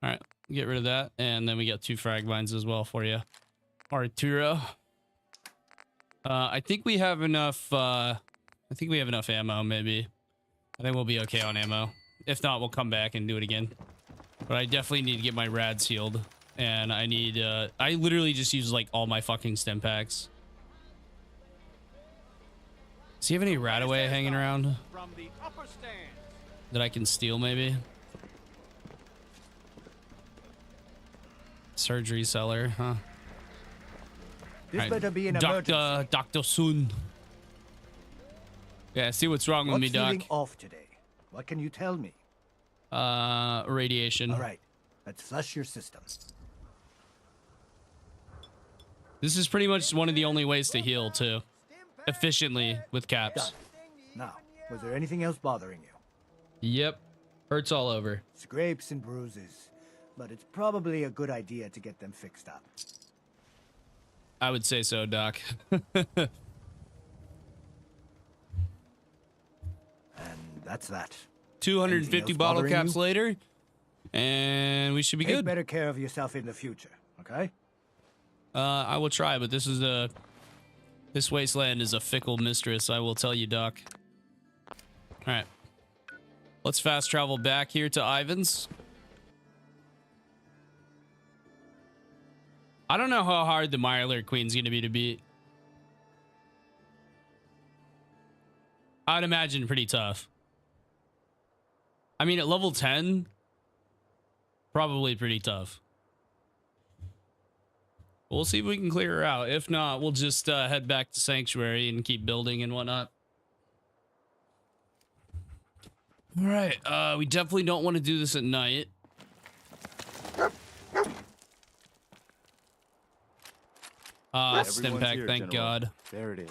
All right, get rid of that. And then we got 2 frag mines as well for you. Arturo. I think we have enough. I think we have enough ammo, maybe. I think we'll be okay on ammo. If not, we'll come back and do it again. But I definitely need to get my rads healed. And I need, I literally just use like all my fucking stim packs. Does he have any Radaway hanging around that I can steal, maybe? Surgery cellar, huh? This Right. better be an emergency. Dr. Soon. Yeah, see what's wrong with me, Doc. What's off today? What can you tell me? Radiation. All right, let's flush your system. This is pretty much one of the only ways to heal, too. Efficiently with caps. Done. Now, was there anything else bothering you? Yep. Hurts all over. Scrapes and bruises, but it's probably a good idea to get them fixed up. I would say so, Doc. And that's that. 250 Anything else bottle bothering caps you? later, and we should be Take good. better care of yourself in the future, okay? I will try, but this is this wasteland is a fickle mistress, I will tell you, Doc. All right. Let's fast travel back here to Ivan's. I don't know how hard the Mirelurk Queen's going to be to beat. I'd imagine pretty tough. I mean, at level 10, probably pretty tough. We'll see if we can clear her out. If not, we'll just head back to Sanctuary and keep building and whatnot. All right, we definitely don't want to do this at night. Stim pack, here, thank General. God. There it is.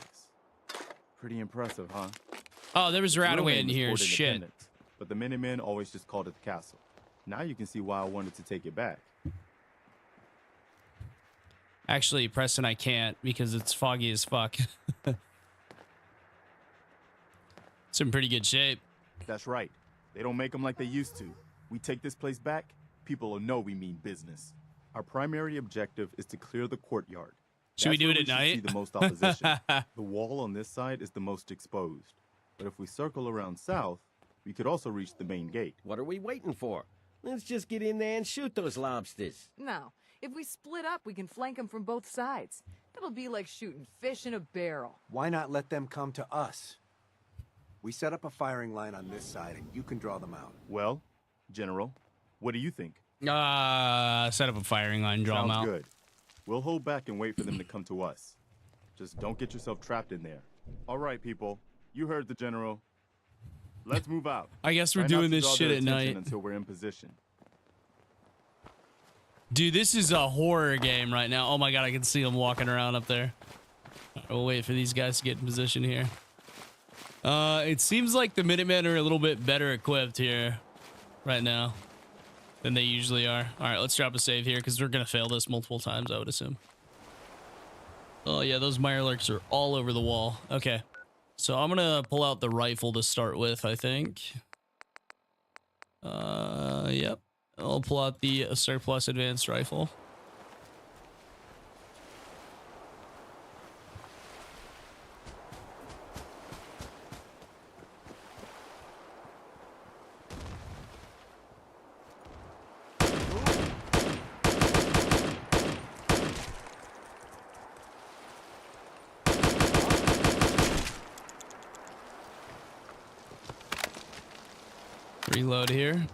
Pretty impressive, huh? Oh, there was Real Radaway name in is here. Fort Shit. Independence, but the Minutemen always just called it the castle. Now you can see why I wanted to take it back. Actually, Preston, I can't because it's foggy as fuck. It's in pretty good shape. That's right. They don't make them like they used to. We take this place back, people will know we mean business. Our primary objective is to clear the courtyard. Should we That's do where it at should night? See the most opposition. The wall on this side is the most exposed. But if we circle around south, we could also reach the main gate. What are we waiting for? Let's just get in there and shoot those lobsters. No. If we split up, we can flank them from both sides. It'll be like shooting fish in a barrel. Why not let them come to us? We set up a firing line on this side, and you can draw them out. Well, General, what do you think? Set up a firing line, draw them Sounds out. good. We'll hold back and wait for them to come to us. Just don't get yourself trapped in there. All right, people. You heard the general. Let's move out. I guess we're Try not doing to this draw shit their at attention night. until we're in position. Dude, this is a horror game right now. Oh my god, I can see them walking around up there. We'll wait for these guys to get in position here. It seems like the Minutemen are a little bit better equipped here right now than they usually are. All right, let's drop a save here because we're going to fail this multiple times, I would assume. Oh yeah, those Mirelurks are all over the wall. Okay, so I'm going to pull out the rifle to start with, I think. Yep. I'll pull out the surplus advanced rifle. Reload here.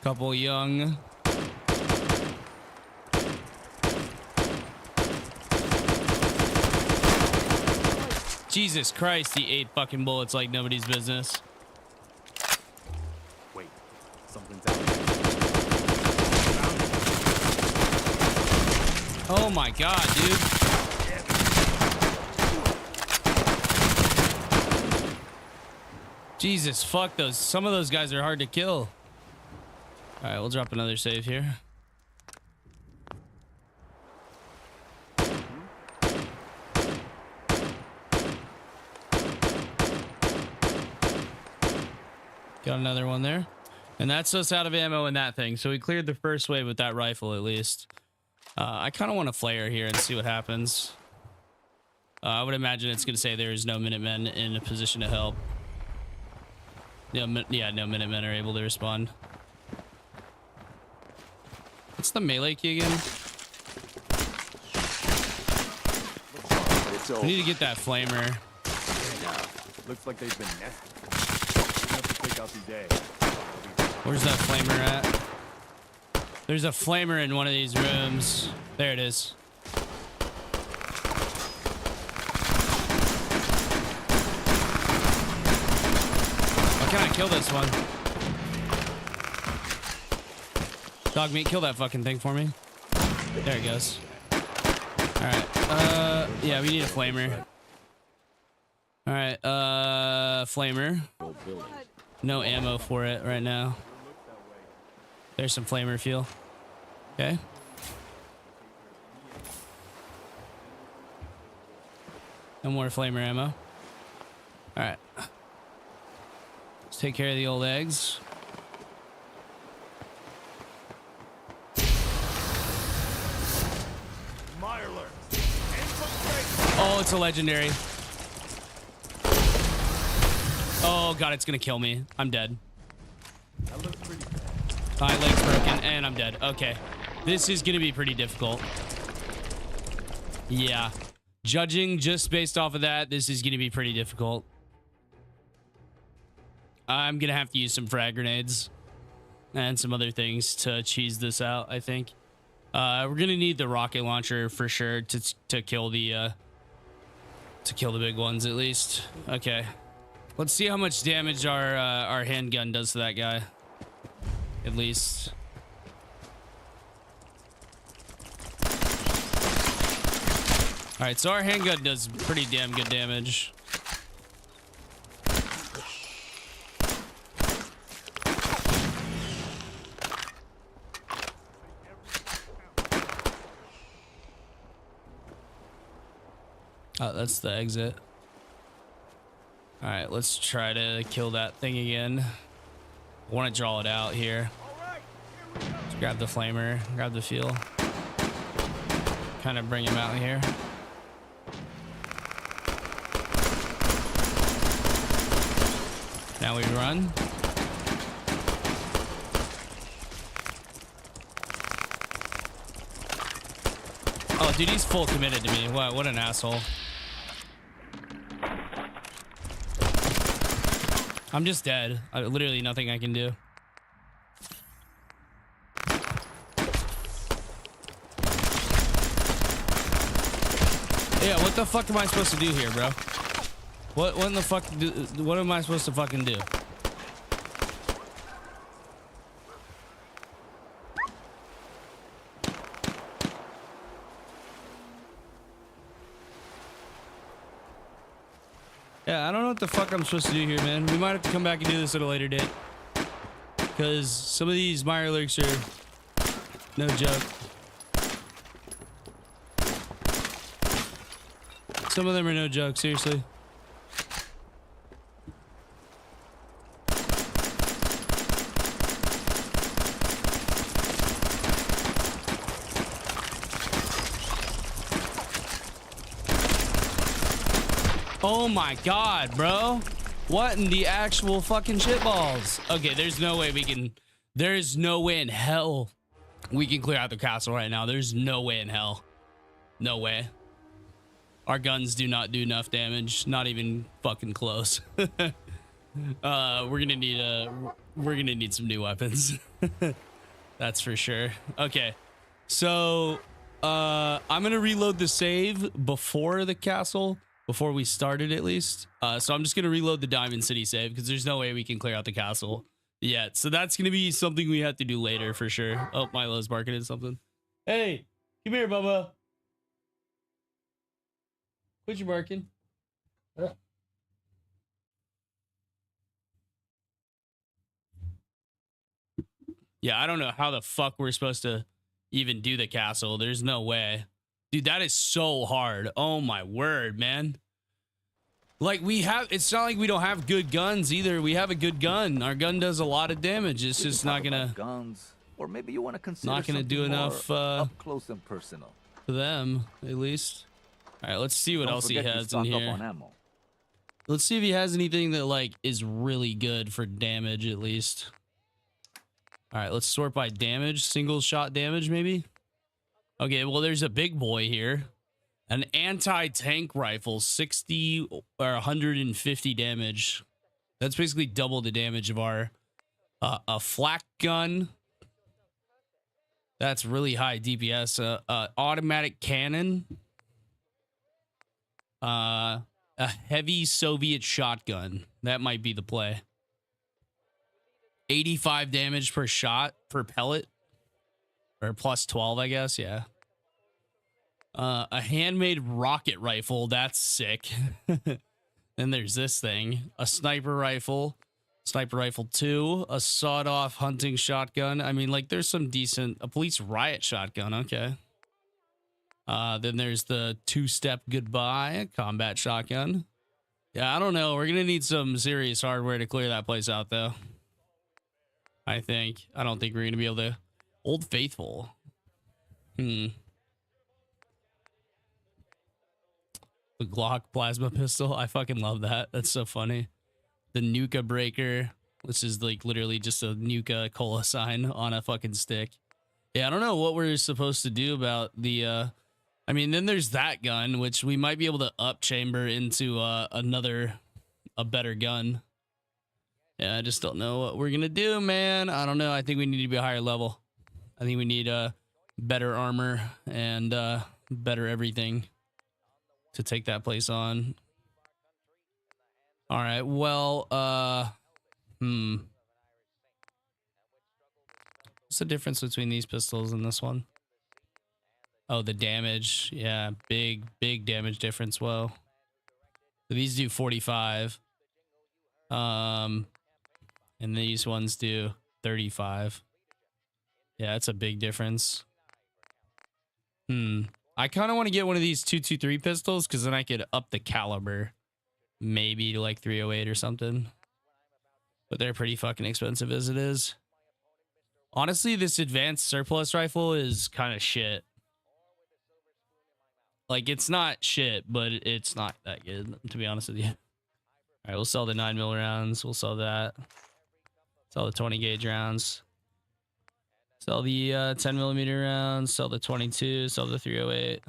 Couple young. Jesus Christ, he ate fucking bullets like nobody's business. Wait, something's out there. Oh my god, dude. Jesus, fuck those. Some of those guys are hard to kill. All right, we'll drop another save here. Got another one there. And that's us out of ammo in that thing. So we cleared the first wave with that rifle at least. I kind of want to flare here and see what happens. I would imagine it's going to say there is no Minutemen in a position to help. Yeah, no Minutemen are able to respond. What's the melee key again? We need to get that flamer. Looks like they've been nested. Have to take out these eggs. Where's that flamer at? There's a flamer in one of these rooms. There it is. How can I kill this one? Dog meat, kill that fucking thing for me. There it goes. Alright. Yeah, we need a flamer. Alright, flamer. No ammo for it right now. There's some flamer fuel. Okay. No more flamer ammo. Alright. Let's take care of the old eggs. Oh, it's a legendary. Oh god, it's gonna kill me. I'm dead. That looks pretty bad. My leg's broken and I'm dead. Okay. This is gonna be pretty difficult. Yeah. Judging just based off of that, this is gonna be pretty difficult. I'm gonna have to use some frag grenades and some other things to cheese this out, I think. We're gonna need the rocket launcher for sure to kill the big ones at least. Okay. Let's see how much damage our handgun does to that guy. At least. All right, so our handgun does pretty damn good damage. Oh, that's the exit. All right, let's try to kill that thing again. I want to draw it out here. Let's grab the flamer, grab the fuel. Kind of bring him out here. Now we run. Oh, dude, he's full committed to me. What an asshole. I'm just dead. Literally nothing I can do. Yeah, what the fuck am I supposed to do here, bro? What in the fuck what am I supposed to fucking do? Yeah, I don't know what the fuck I'm supposed to do here, man. We might have to come back and do this at a later date. Because some of these Meyer lurks are no joke. Some of them are no joke, seriously. Oh my god, bro. What in the actual fucking shitballs? Okay, there's no way we can... There's no way in hell we can clear out the castle right now. There's no way in hell. No way. Our guns do not do enough damage. Not even fucking close. We're gonna need some new weapons. That's for sure. Okay. So, I'm gonna reload the save before the castle. Before we started, at least. So I'm just going to reload the Diamond City save because there's no way we can clear out the castle yet. So that's going to be something we have to do later for sure. Oh, Milo's barking at something. Hey, come here, Bubba. Quit your barking. Yeah, I don't know how the fuck we're supposed to even do the castle. There's no way. Dude, that is so hard. Oh my word, man. Like it's not like we don't have good guns either. We have a good gun. Our gun does a lot of damage. It's just not gonna guns, or maybe you want to consider not gonna do enough up close and personal for them, at least. All right, let's see what else he has in here. Let's see if he has anything that like is really good for damage at least. All right, let's sort by damage. Single shot damage, maybe. Okay, well, there's a big boy here. An anti-tank rifle, 60 or 150 damage. That's basically double the damage of our a flak gun. That's really high DPS. Automatic cannon. A heavy Soviet shotgun. That might be the play. 85 damage per shot per pellet. Or plus 12, I guess. Yeah. A handmade rocket rifle. That's sick. Then there's this thing. A sniper rifle. Sniper rifle 2. A sawed-off hunting shotgun. I mean, like, there's some decent... A police riot shotgun. Okay. Then there's the two-step goodbye combat shotgun. Yeah, I don't know. We're going to need some serious hardware to clear that place out, though. I think. I don't think we're going to be able to... Old Faithful. The Glock plasma pistol. I fucking love that. That's so funny. The Nuka breaker, which is like literally just a Nuka cola sign on a fucking stick. Yeah, I don't know what we're supposed to do about the I mean, then there's that gun, which we might be able to up chamber into a better gun. Yeah, I just don't know what we're gonna do, man. I don't know. I think we need to be a higher level. I think we need better armor and better everything to take that place on. All right, well, what's the difference between these pistols and this one? Oh, the damage. Yeah, big damage difference. Well, these do 45. And these ones do 35. Yeah, that's a big difference. I kind of want to get one of these 223 pistols because then I could up the caliber. Maybe to like 308 or something. But they're pretty fucking expensive as it is. Honestly, this advanced surplus rifle is kind of shit. Like, it's not shit, but it's not that good, to be honest with you. All right, we'll sell the 9mm rounds. We'll sell that. Sell the 20 gauge rounds. Sell the 10mm rounds. Sell the 22. Sell the 308.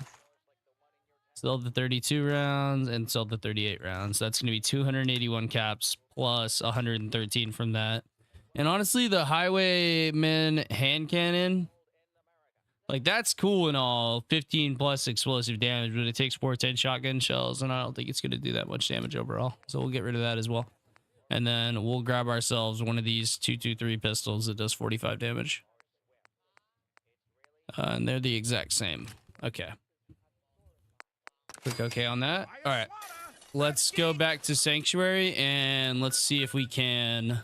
Sell the 32 rounds and sell the 38 rounds. That's going to be 281 caps plus 113 from that. And honestly, the Highwayman hand cannon, Like, that's cool and all, 15 plus explosive damage, but it takes 410 shotgun shells, and I don't think it's going to do that much damage overall. So we'll get rid of that as well. And then we'll grab ourselves one of these 223 pistols that does 45 damage. And they're the exact same. Okay. Click OK on that. All right. Let's go back to Sanctuary, and let's see if we can...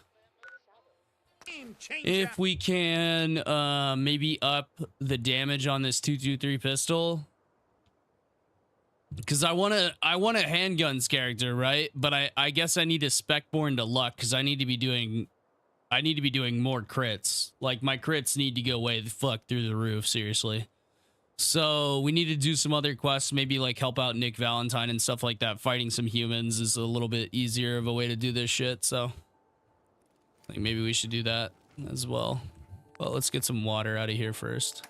maybe up the damage on this 223 pistol, because I want a handguns character, right? But I guess I need to spec more into luck, because I need to be doing more crits. Like, my crits need to go way the fuck through the roof, seriously. So we need to do some other quests, maybe like help out Nick Valentine and stuff like that. Fighting some humans is a little bit easier of a way to do this shit, so I think maybe we should do that as well. Well, let's get some water out of here first.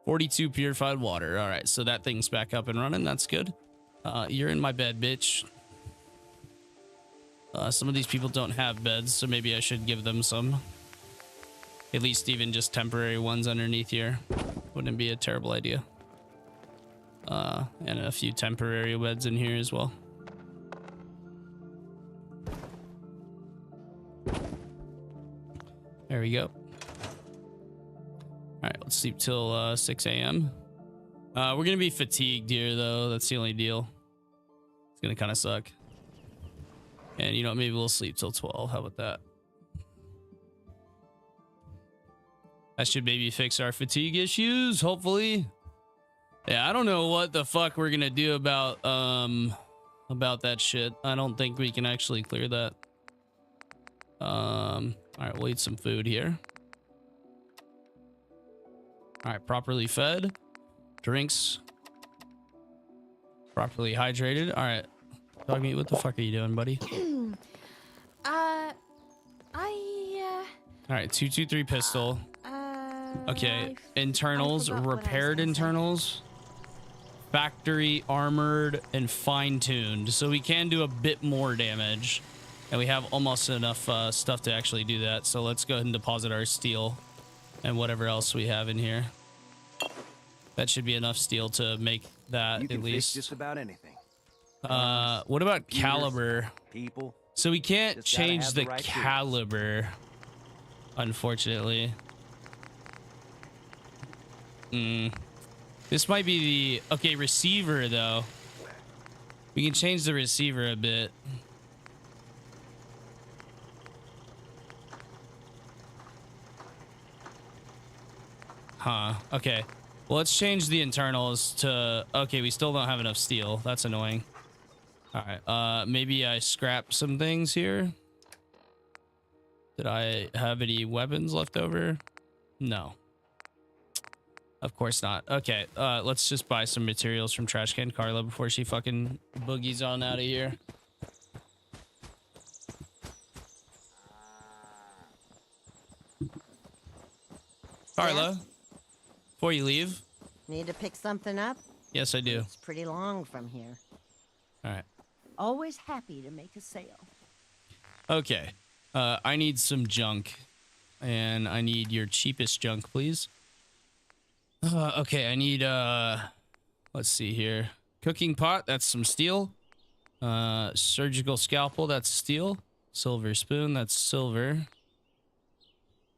42 purified water. All right, so that thing's back up and running. That's good. You're in my bed, bitch. Some of these people don't have beds, so maybe I should give them some. At least even just temporary ones underneath here. Wouldn't be a terrible idea. And a few temporary beds in here as well. There we go. All right, let's sleep till 6 a.m. We're gonna be fatigued here, though. That's the only deal. It's gonna kind of suck. And you know, maybe we'll sleep till 12. How about that? That should maybe fix our fatigue issues, hopefully. Yeah, I don't know what the fuck we're gonna do about that shit. I don't think we can actually clear that. All right, we'll eat some food here. All right, properly fed. Drinks. Properly hydrated. All right. Dog meat, what the fuck are you doing, buddy? All right, 223 pistol. Okay, internals, repaired internals, factory, armored, and fine-tuned. So we can do a bit more damage. And we have almost enough stuff to actually do that. So let's go ahead and deposit our steel and whatever else we have in here. That should be enough steel to make that You can at fix least. just about anything. What about caliber? People. So we can't Just gotta change have the the right tools. caliber, unfortunately. This might be the... Okay, receiver, though. We can change the receiver a bit. Huh. Okay. Well, let's change the internals to... Okay, we still don't have enough steel. That's annoying. All right. Maybe I scrap some things here. Did I have any weapons left over? No. Of course not. Okay. Let's just buy some materials from Trash Can Carla before she fucking boogies on out of here. Carla, Yes? before you leave. Need to pick something up? Yes, I do. It's pretty long from here. All right. Always happy to make a sale. Okay. I need some junk. And I need your cheapest junk, please. Okay, I need, let's see here. Cooking pot, that's some steel. Surgical scalpel, that's steel. Silver spoon, that's silver.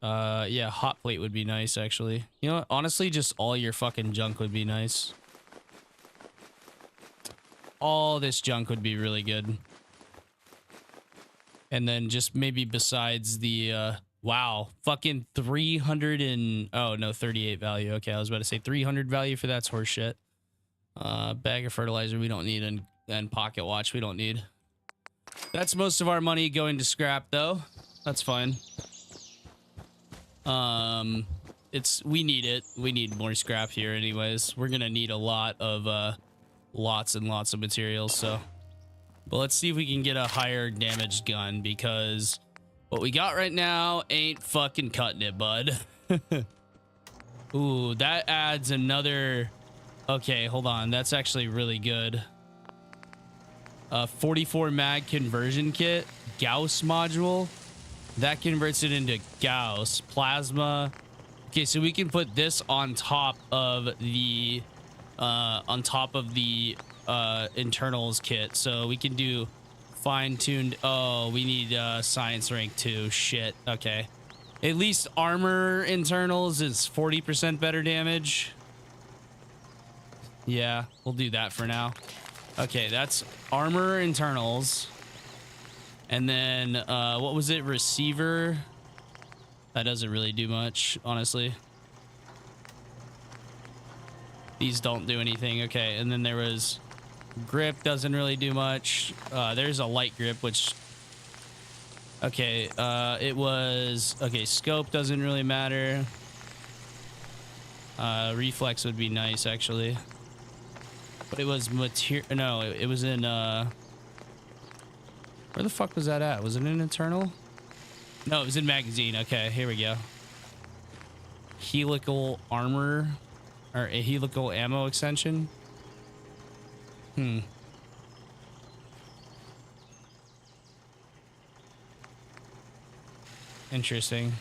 Yeah, hot plate would be nice, actually. You know what? Honestly, just all your fucking junk would be nice. All this junk would be really good. And then just maybe besides the, wow, fucking 300 and... Oh, no, 38 value. Okay, I was about to say 300 value for that's horse shit. Bag of fertilizer we don't need, and pocket watch we don't need. That's most of our money going to scrap, though. That's fine. We need it. We need more scrap here anyways. We're gonna need a lot of, lots and lots of materials, so... But let's see if we can get a higher damage gun, because what we got right now ain't fucking cutting it, bud. Ooh, that adds another... Okay, hold on. That's actually really good. 44 mag conversion kit. Gauss module. That converts it into Gauss. Plasma. Okay, so we can put this on top of the internals kit. So we can do fine-tuned. Oh, we need science rank 2. Shit. Okay. At least armor internals is 40% better damage. Yeah, we'll do that for now. Okay, that's armor internals. And then what was it? Receiver. That doesn't really do much, honestly. These don't do anything. Okay, and then there was grip, doesn't really do much. There's a light grip, which... Okay, it was... Okay, scope doesn't really matter. Reflex would be nice, actually. But it was material... No, it was in... Where the fuck was that at? Was it in internal? No, it was in magazine. Okay, here we go. Helical armor... Or a helical ammo extension. Interesting.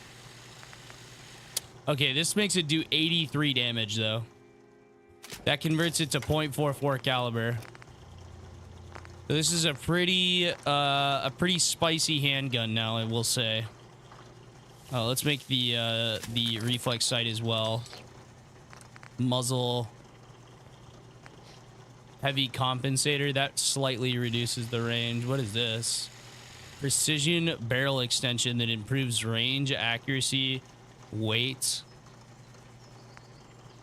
Okay, this makes it do 83 damage though. That converts it to .44 caliber. So this is a pretty spicy handgun now, I will say. Oh, let's make the reflex sight as well. Muzzle. Heavy compensator. That slightly reduces the range. What is this? Precision barrel extension that improves range, accuracy, weight.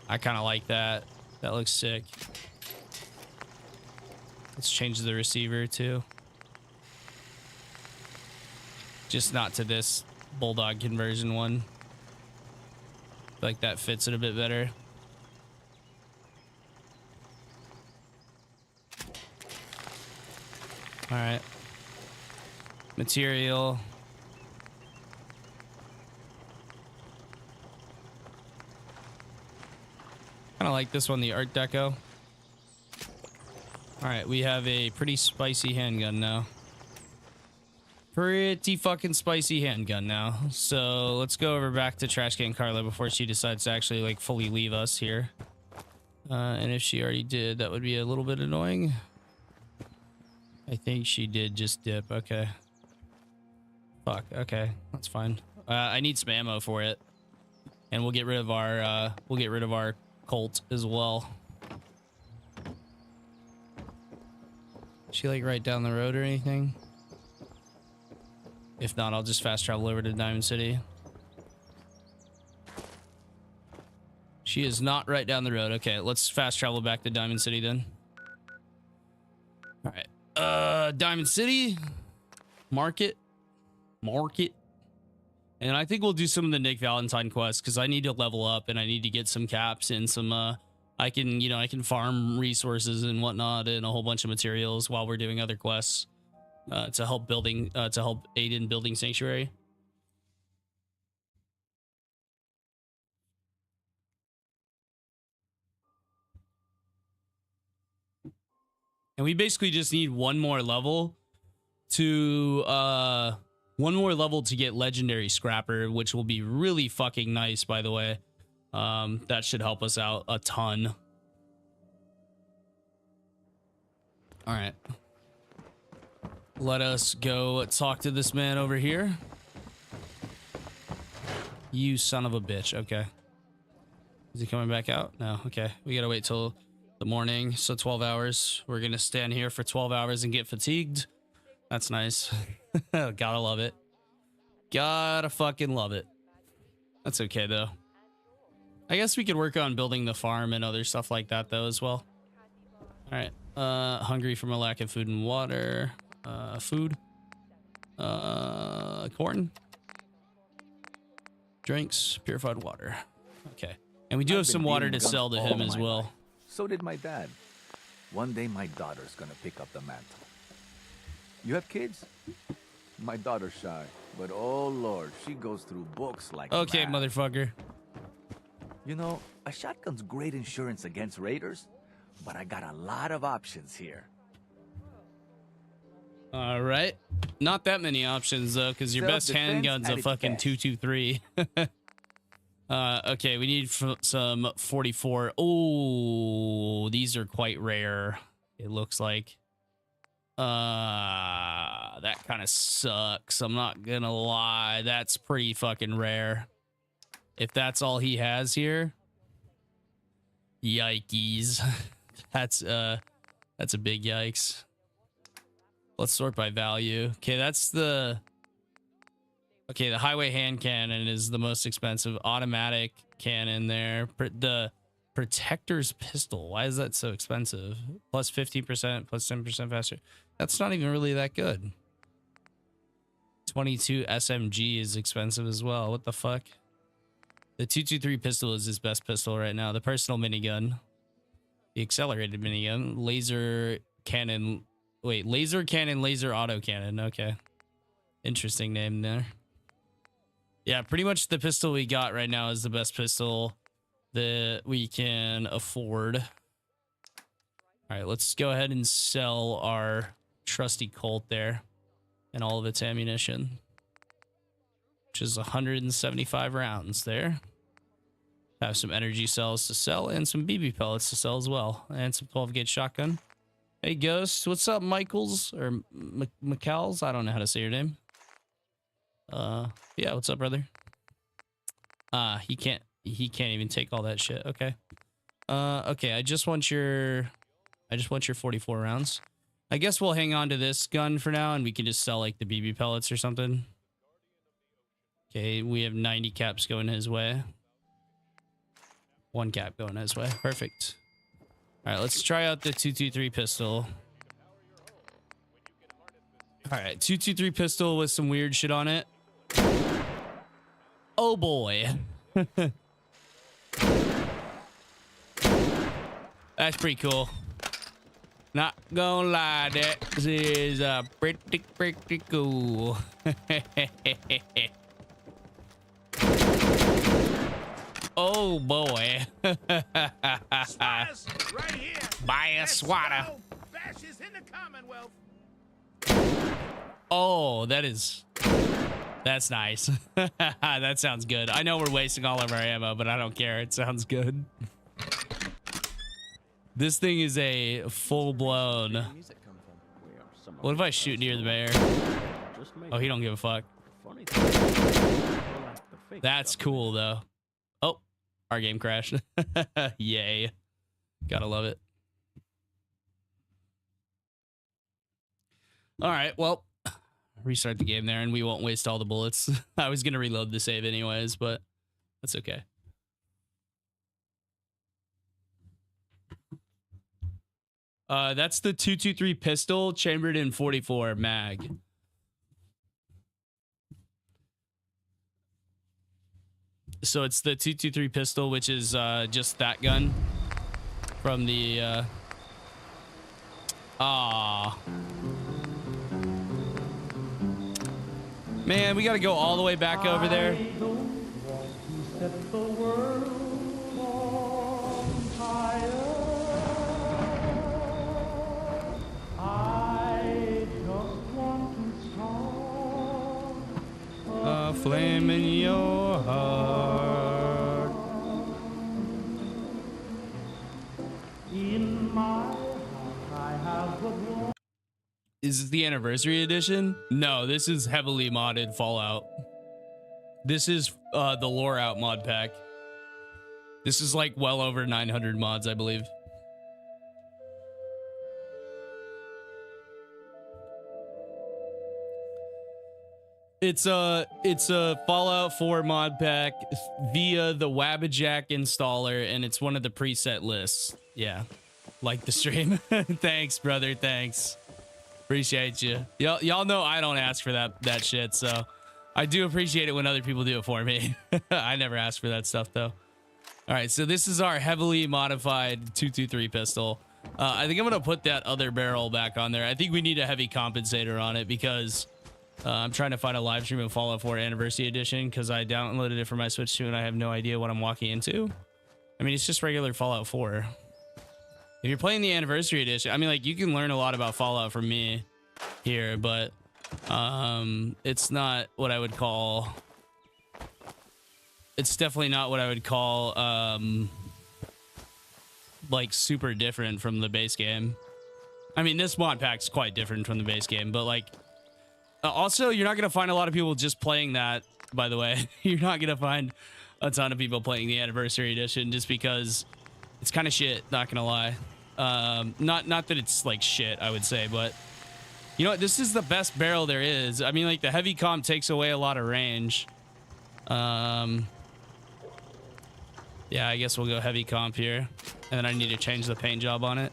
I kind of like that. That looks sick. Let's change the receiver too. Just not to this bulldog conversion one. I feel like that fits it a bit better. All right. Material. Kind of like this one, the Art Deco. All right, we have a pretty spicy handgun now. Pretty fucking spicy handgun now. So let's go over back to Trash Can Carla before she decides to actually like fully leave us here. And if she already did, that would be a little bit annoying. I think she did just dip. Okay. Fuck. Okay, that's fine. I need some ammo for it, and we'll get rid of our Colt as well. Is she like right down the road or anything? If not, I'll just fast travel over to Diamond City. She is not right down the road. Okay, let's fast travel back to Diamond City then. All right. Diamond City, market, and I think we'll do some of the Nick Valentine quests because I need to level up and I need to get some caps and some I can farm resources and whatnot and a whole bunch of materials while we're doing other quests to help aid in building Sanctuary. And we basically just need one more level to get legendary scrapper, which will be really fucking nice, by the way. That should help us out a ton. All right. Let us go talk to this man over here. You son of a bitch. Okay. Is he coming back out? No. Okay. We gotta wait till the morning, so 12 hours. We're gonna stand here for 12 hours and get fatigued. That's nice. Gotta love it. Gotta fucking love it. That's okay though. I guess we could work on building the farm and other stuff like that though as well. All right. Hungry from a lack of food and water. Food. Corn. Drinks. Purified water. Okay. And we do have some water to sell to him as well. So did my dad. One day my daughter's gonna pick up the mantle. You have kids? My daughter's shy, but oh Lord, she goes through books like okay, mad. Motherfucker. You know, a shotgun's great insurance against raiders, but I got a lot of options here. All right. Not that many options though, because your best handgun's a fucking 223. Okay, we need some 44. Oh, these are quite rare. It looks like. That kind of sucks. I'm not gonna lie. That's pretty fucking rare. If that's all he has here, yikes. That's a big yikes. Let's sort by value. Okay, that's the... Okay, the highway hand cannon is the most expensive. Automatic cannon there. The protector's pistol. Why is that so expensive? Plus 50%, plus 10% faster. That's not even really that good. 22 SMG is expensive as well. What the fuck? The 223 pistol is his best pistol right now. The personal minigun. The accelerated minigun. Laser cannon. Wait, laser cannon, laser auto cannon. Okay. Interesting name there. Yeah, pretty much the pistol we got right now is the best pistol that we can afford. All right, let's go ahead and sell our trusty Colt there and all of its ammunition, which is 175 rounds there. Have some energy cells to sell and some BB pellets to sell as well, and some 12-gauge shotgun. Hey, Ghost, what's up, Michaels or McCalls? I don't know how to say your name. Yeah, what's up, brother? He can't even take all that shit. Okay. Okay, I just want your 44 rounds. I guess we'll hang on to this gun for now, and we can just sell like the BB pellets or something. Okay, we have 90 caps going his way. 1 cap going his way. Perfect. All right, let's try out the 223 pistol. All right, 223 pistol with some weird shit on it. Oh boy. That's pretty cool. Not gonna lie, that is pretty cool. Oh boy. Right here. Buy a swatter. Bashes in the Commonwealth. Oh, that's nice. That sounds good. I know we're wasting all of our ammo, but I don't care. It sounds good. This thing is a full-blown... What if I shoot near the bear? Oh, he don't give a fuck. That's cool, though. Oh, our game crashed. Yay. Gotta love it. All right, well, restart the game there, and we won't waste all the bullets. I was going to reload the save anyways, but that's okay. That's the 223 pistol chambered in 44 mag. So it's the 223 pistol, which is just that gun from the man, we got to go all the way back over there. A flame in your heart. In my heart I have one. Is this the anniversary edition? No, this is heavily modded Fallout. This is the Loreout mod pack. This is like well over 900 mods, I believe. It's a Fallout 4 mod pack via the Wabbajack installer, and it's one of the preset lists. Yeah, like the stream. Thanks, brother. Thanks. Appreciate you. Y'all know I don't ask for that shit, so I do appreciate it when other people do it for me. I never ask for that stuff though. All right, so this is our heavily modified 223 pistol. I think I'm gonna put that other barrel back on there. I think we need a heavy compensator on it because I'm trying to find a live stream of Fallout 4 Anniversary Edition because I downloaded it for my Switch 2 and I have no idea what I'm walking into. I mean, it's just regular Fallout 4. If you're playing the Anniversary Edition, I mean, like, you can learn a lot about Fallout from me here, but it's not what I would call it's definitely not what I would call like super different from the base game. I mean, this mod pack's quite different from the base game, but like also you're not gonna find a lot of people just playing that, by the way. You're not gonna find a ton of people playing the anniversary edition just because it's kind of shit, not gonna lie. Not that it's like shit, I would say, but you know what, this is the best barrel there is. I mean, like, the heavy comp takes away a lot of range. Yeah, I guess we'll go heavy comp here. And then I need to change the paint job on it.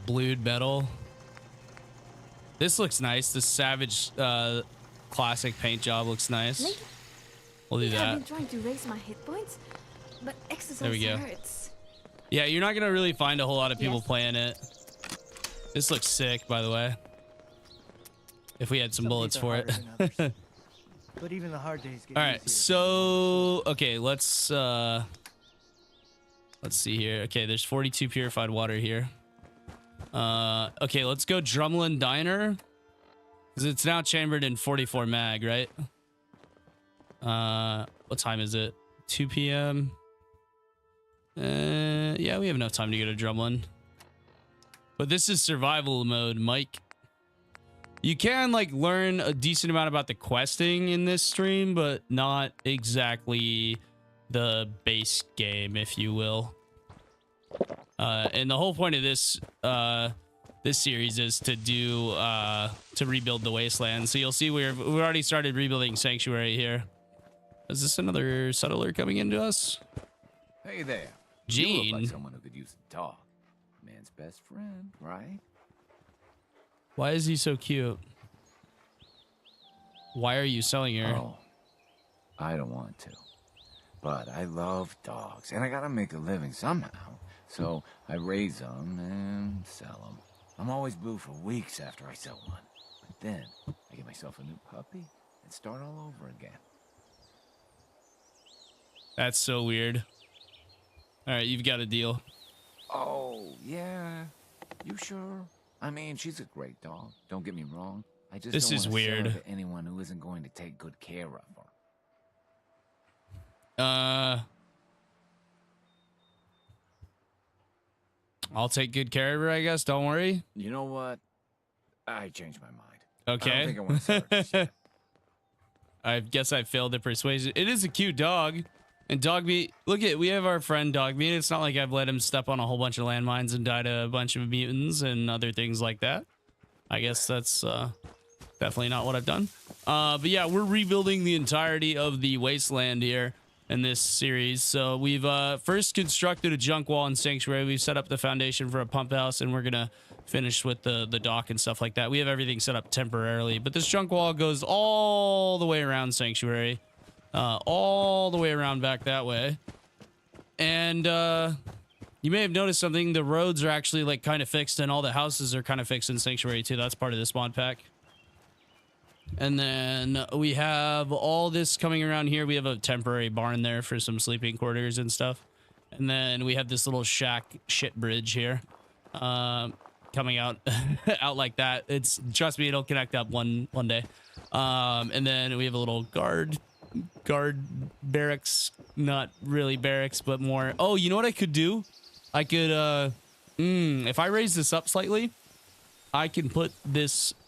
Blued metal. This looks nice. The Savage classic paint job looks nice. We'll do that. I've been trying to raise my hit points, but exercise There we go. hurts. Yeah, you're not gonna really find a whole lot of people playing it. This looks sick, by the way. If we had some bullets for it. But even the hard days get All right, so okay, let's see here. Okay, there's 42 purified water here. Okay, let's go Drumlin Diner, because it's now chambered in 44 mag, right? What time is it? 2 p.m. Yeah, we have enough time to go to Drumlin. But this is survival mode, Mike. You can like learn a decent amount about the questing in this stream, but not exactly the base game, if you will. And the whole point of this this series is to do to rebuild the Wasteland. So you'll see we've already started rebuilding Sanctuary here. Is this another settler coming into us? Hey there. Gene. You look like someone who could use a dog. Man's best friend, right? Why is he so cute? Why are you selling her? Oh, I don't want to. But I love dogs, and I gotta make a living somehow. So I raise them and sell them. I'm always blue for weeks after I sell one. But then I get myself a new puppy and start all over again. That's so weird. All right, you've got a deal. Oh, yeah. You sure? I mean, she's a great dog. Don't get me wrong. I just This don't is wanna sell her weird. to anyone who isn't going to take good care of her. I'll take good care of her, I guess. Don't worry. You know what? I changed my mind. Okay. I don't think I want to sell her just yet. I guess I failed the persuasion. It is a cute dog. And dog meat, look at, we have our friend dog meat. It's not like I've let him step on a whole bunch of landmines and die to a bunch of mutants and other things like that. I guess that's definitely not what I've done. But yeah, we're rebuilding the entirety of the Wasteland here in this series. So we've first constructed a junk wall in Sanctuary. We've set up the foundation for a pump house, and we're gonna finish with the dock and stuff like that. We have everything set up temporarily, but this junk wall goes all the way around Sanctuary, all the way around back that way. And you may have noticed something. The roads are actually like kind of fixed, and all the houses are kind of fixed in Sanctuary too. That's part of this mod pack. And then we have all this coming around here. We have a temporary barn there for some sleeping quarters and stuff. And then we have this little shack shit bridge here, coming out out like that. It's, trust me, it'll connect up one day. And then we have a little guard barracks, not really barracks, but more. Oh, you know what I could do? I could if I raise this up slightly, I can put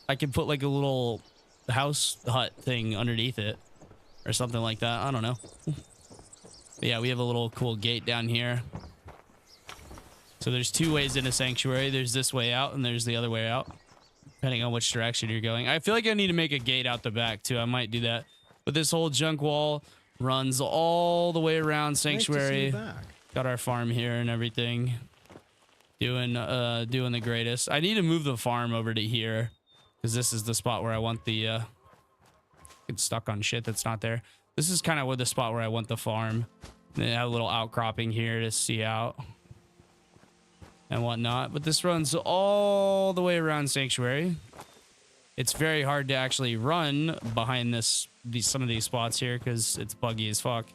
like a little house hut thing underneath it or something like that. I don't know. But yeah, we have a little cool gate down here. So there's two ways into Sanctuary. There's this way out and there's the other way out, depending on which direction you're going. I feel like I need to make a gate out the back too. I might do that. But this whole junk wall runs all the way around Sanctuary. Got our farm here and everything. Doing the greatest. I need to move the farm over to here, because this is the spot where I want the get stuck on shit that's not there. This is kind of where the spot where I want the farm. They have a little outcropping here to see out and whatnot. But this runs all the way around Sanctuary. It's very hard to actually run behind some of these spots here because it's buggy as fuck.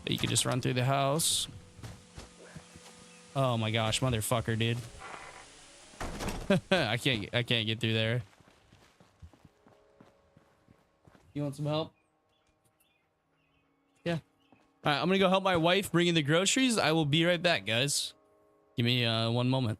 But you can just run through the house. Oh my gosh, motherfucker, dude. I can't get through there. You want some help? Yeah. All right, I'm gonna go help my wife bring in the groceries. I will be right back, guys. Give me 1 moment.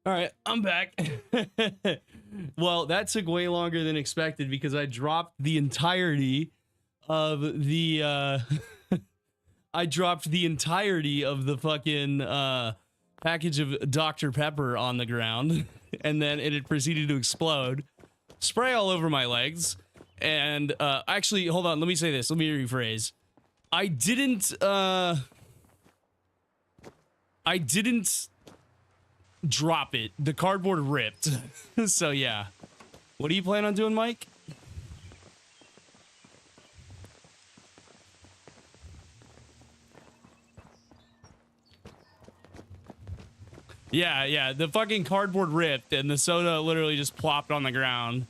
All right, I'm back. Well, that took way longer than expected because I dropped the entirety of the I dropped the entirety of the fucking package of Dr. Pepper on the ground, and then it had proceeded to explode, spray all over my legs, and actually, hold on, let me say this, let me rephrase. I didn't drop it. The cardboard ripped. So yeah. What do you plan on doing, Mike? Yeah, the fucking cardboard ripped and the soda literally just plopped on the ground,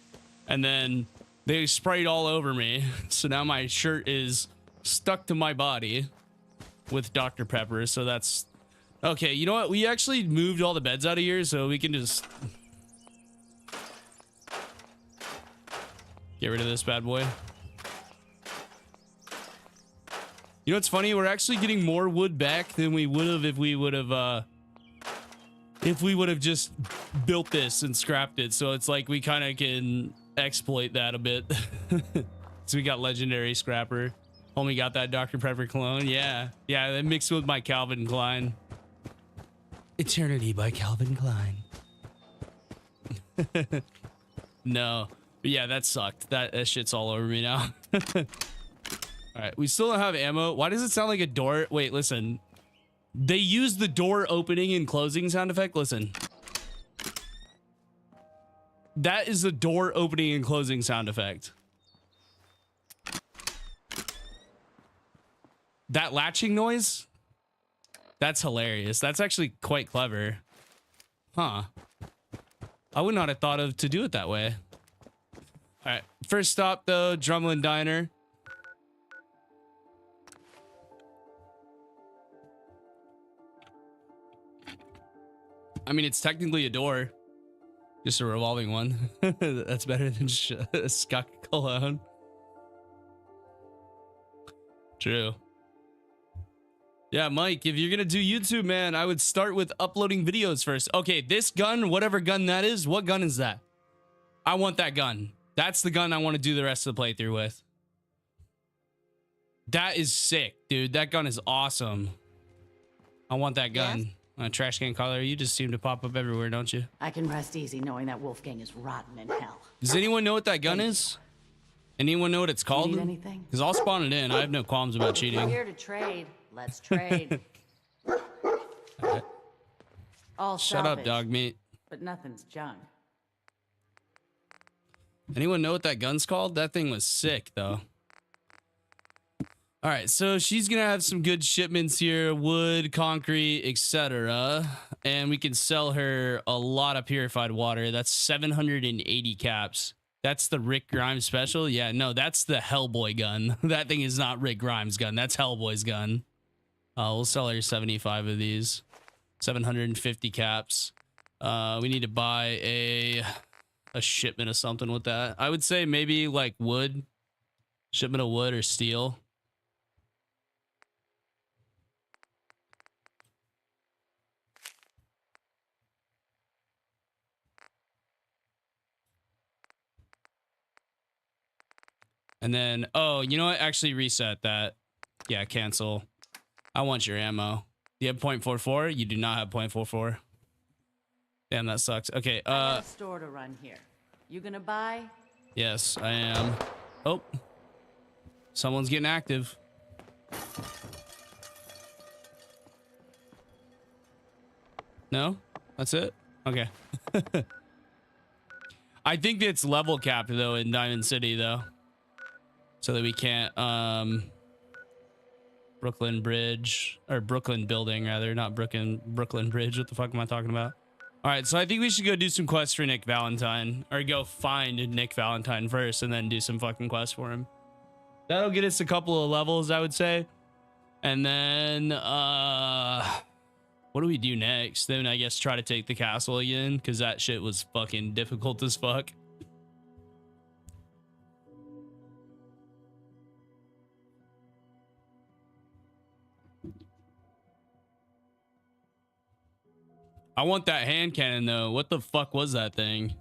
and then they sprayed all over me. So now my shirt is stuck to my body with Dr. Pepper. So that's okay. You know what? We actually moved all the beds out of here so we can just get rid of this bad boy. You know what's funny? We're actually getting more wood back than we would have if we would have just built this and scrapped it. So it's like we kind of can exploit that a bit. So we got legendary scrapper. Homie got that Dr. Pepper clone. Yeah, that mixed with my Calvin Klein. Eternity by Calvin Klein. No, but yeah, that sucked. That shit's all over me now. All right, we still don't have ammo. Why does it sound like a door? Wait, listen. They use the door opening and closing sound effect. Listen. That is the door opening and closing sound effect. That latching noise? That's hilarious. That's actually quite clever. Huh. I would not have thought of to do it that way. All right. First stop, though, Drumlin Diner. I mean, it's technically a door. Just a revolving one. That's better than Skunk Cologne. True. Yeah, Mike, if you're gonna do YouTube, man, I would start with uploading videos first. Okay, this gun, whatever gun that is, what gun is that? I want that gun. That's the gun I want to do the rest of the playthrough with. That is sick, dude. That gun is awesome. I want that gun. Yes? Trash can color, you just seem to pop up everywhere, don't you? I can rest easy knowing that Wolfgang is rotten in hell. Does anyone know what that gun is? Anyone know what it's called? Need anything? Because I'll spawn it in. I have no qualms about cheating. We're here to trade. Let's trade. Right. All Shut salvage, up, dog meat. but nothing's junk. Anyone know what that gun's called? That thing was sick, though. All right, so she's gonna have some good shipments here: wood, concrete, etc. And we can sell her a lot of purified water. That's 780 caps. That's the Rick Grimes special. Yeah, no, that's the Hellboy gun. That thing is not Rick Grimes' gun. That's Hellboy's gun. We'll sell her 75 of these. 750 caps. We need to buy a shipment of something with that. I would say maybe like wood. Shipment of wood or steel. And then, oh, you know what? Actually reset that. Yeah, cancel. I want your ammo. You have .44? You do not have .44. Damn, that sucks. Okay, I got a store to run here. You gonna buy? Yes, I am. Oh. Someone's getting active. No? That's it? Okay. I think it's level capped though in Diamond City though. So that we can't Brooklyn Bridge or Brooklyn Building rather, not Brooklyn Bridge. What the fuck am I talking about? All right, so I think we should go do some quests for Nick Valentine, or go find Nick Valentine first and then do some fucking quests for him. That'll get us a couple of levels, I would say. And then what do we do next? Then I guess try to take the castle again, because that shit was fucking difficult as fuck. I want that hand cannon though. What the fuck was that thing?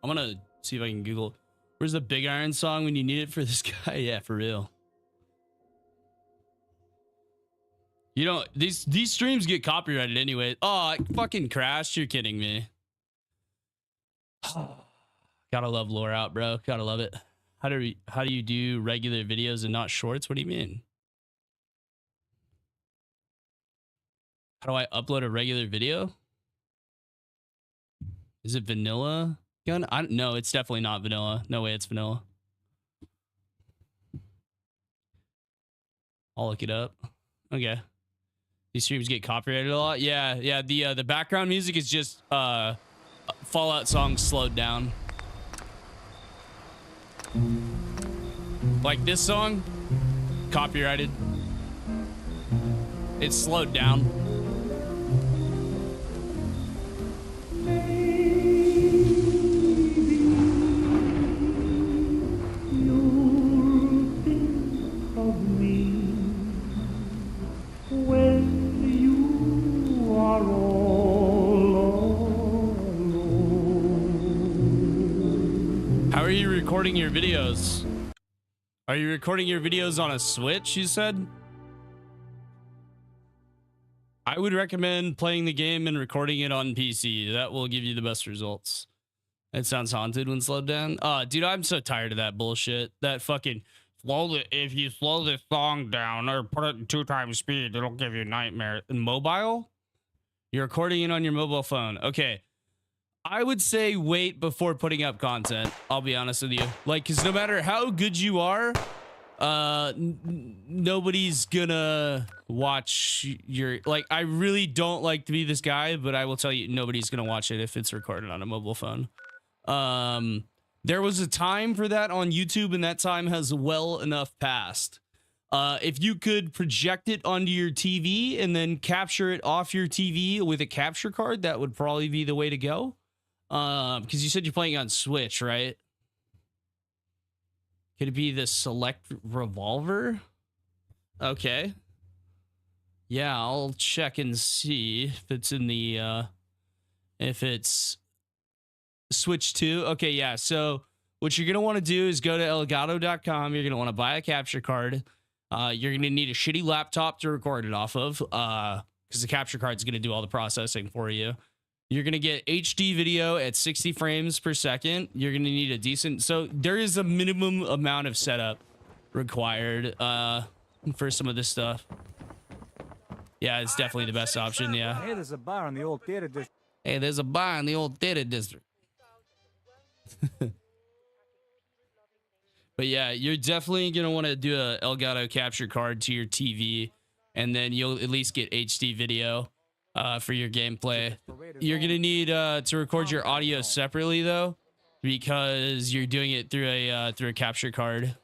I'm gonna see if I can Google. Where's the Big Iron song when you need it for this guy? Yeah, for real. You know, these streams get copyrighted anyway. Oh, it fucking crashed. You're kidding me. Gotta love Loreout, bro. Gotta love it. How do you do regular videos and not shorts? What do you mean? How do I upload a regular video? Is it vanilla gun? No, it's definitely not vanilla. No way it's vanilla. I'll look it up. Okay. These streams get copyrighted a lot. Yeah. The background music is just Fallout songs slowed down. Like this song, copyrighted. It's slowed down. How are you recording your videos? Are you recording your videos on a Switch, you said? I would recommend playing the game and recording it on PC. That will give you the best results. It sounds haunted when slowed down. Dude, I'm so tired of that bullshit. That fucking if you slow this song down or put it in 2 times speed, it'll give you nightmares. And mobile? You're recording it on your mobile phone. Okay. I would say wait before putting up content. I'll be honest with you. Like, because no matter how good you are, nobody's gonna watch your, like, I really don't like to be this guy, but I will tell you, nobody's gonna watch it if it's recorded on a mobile phone. There was a time for that on YouTube, and that time has well enough passed. If you could project it onto your TV and then capture it off your TV with a capture card, that would probably be the way to go. Because you said you're playing on Switch, right? Could it be the Select Revolver? Okay. Yeah, I'll check and see if it's in the, if it's Switch 2. Okay, yeah. So what you're going to want to do is go to elgato.com. You're going to want to buy a capture card. You're going to need a shitty laptop to record it off of, because the capture card is going to do all the processing for you. You're going to get HD video at 60 frames per second. You're going to need a decent... So there is a minimum amount of setup required for some of this stuff. Yeah, it's definitely the best option, yeah. Hey, there's a bar in the old theater district. Hey, there's a bar in the old theater district. But yeah, you're definitely going to want to do a Elgato capture card to your TV, and then you'll at least get HD video. For your gameplay. You're gonna need to record your audio separately though, because you're doing it through a capture card.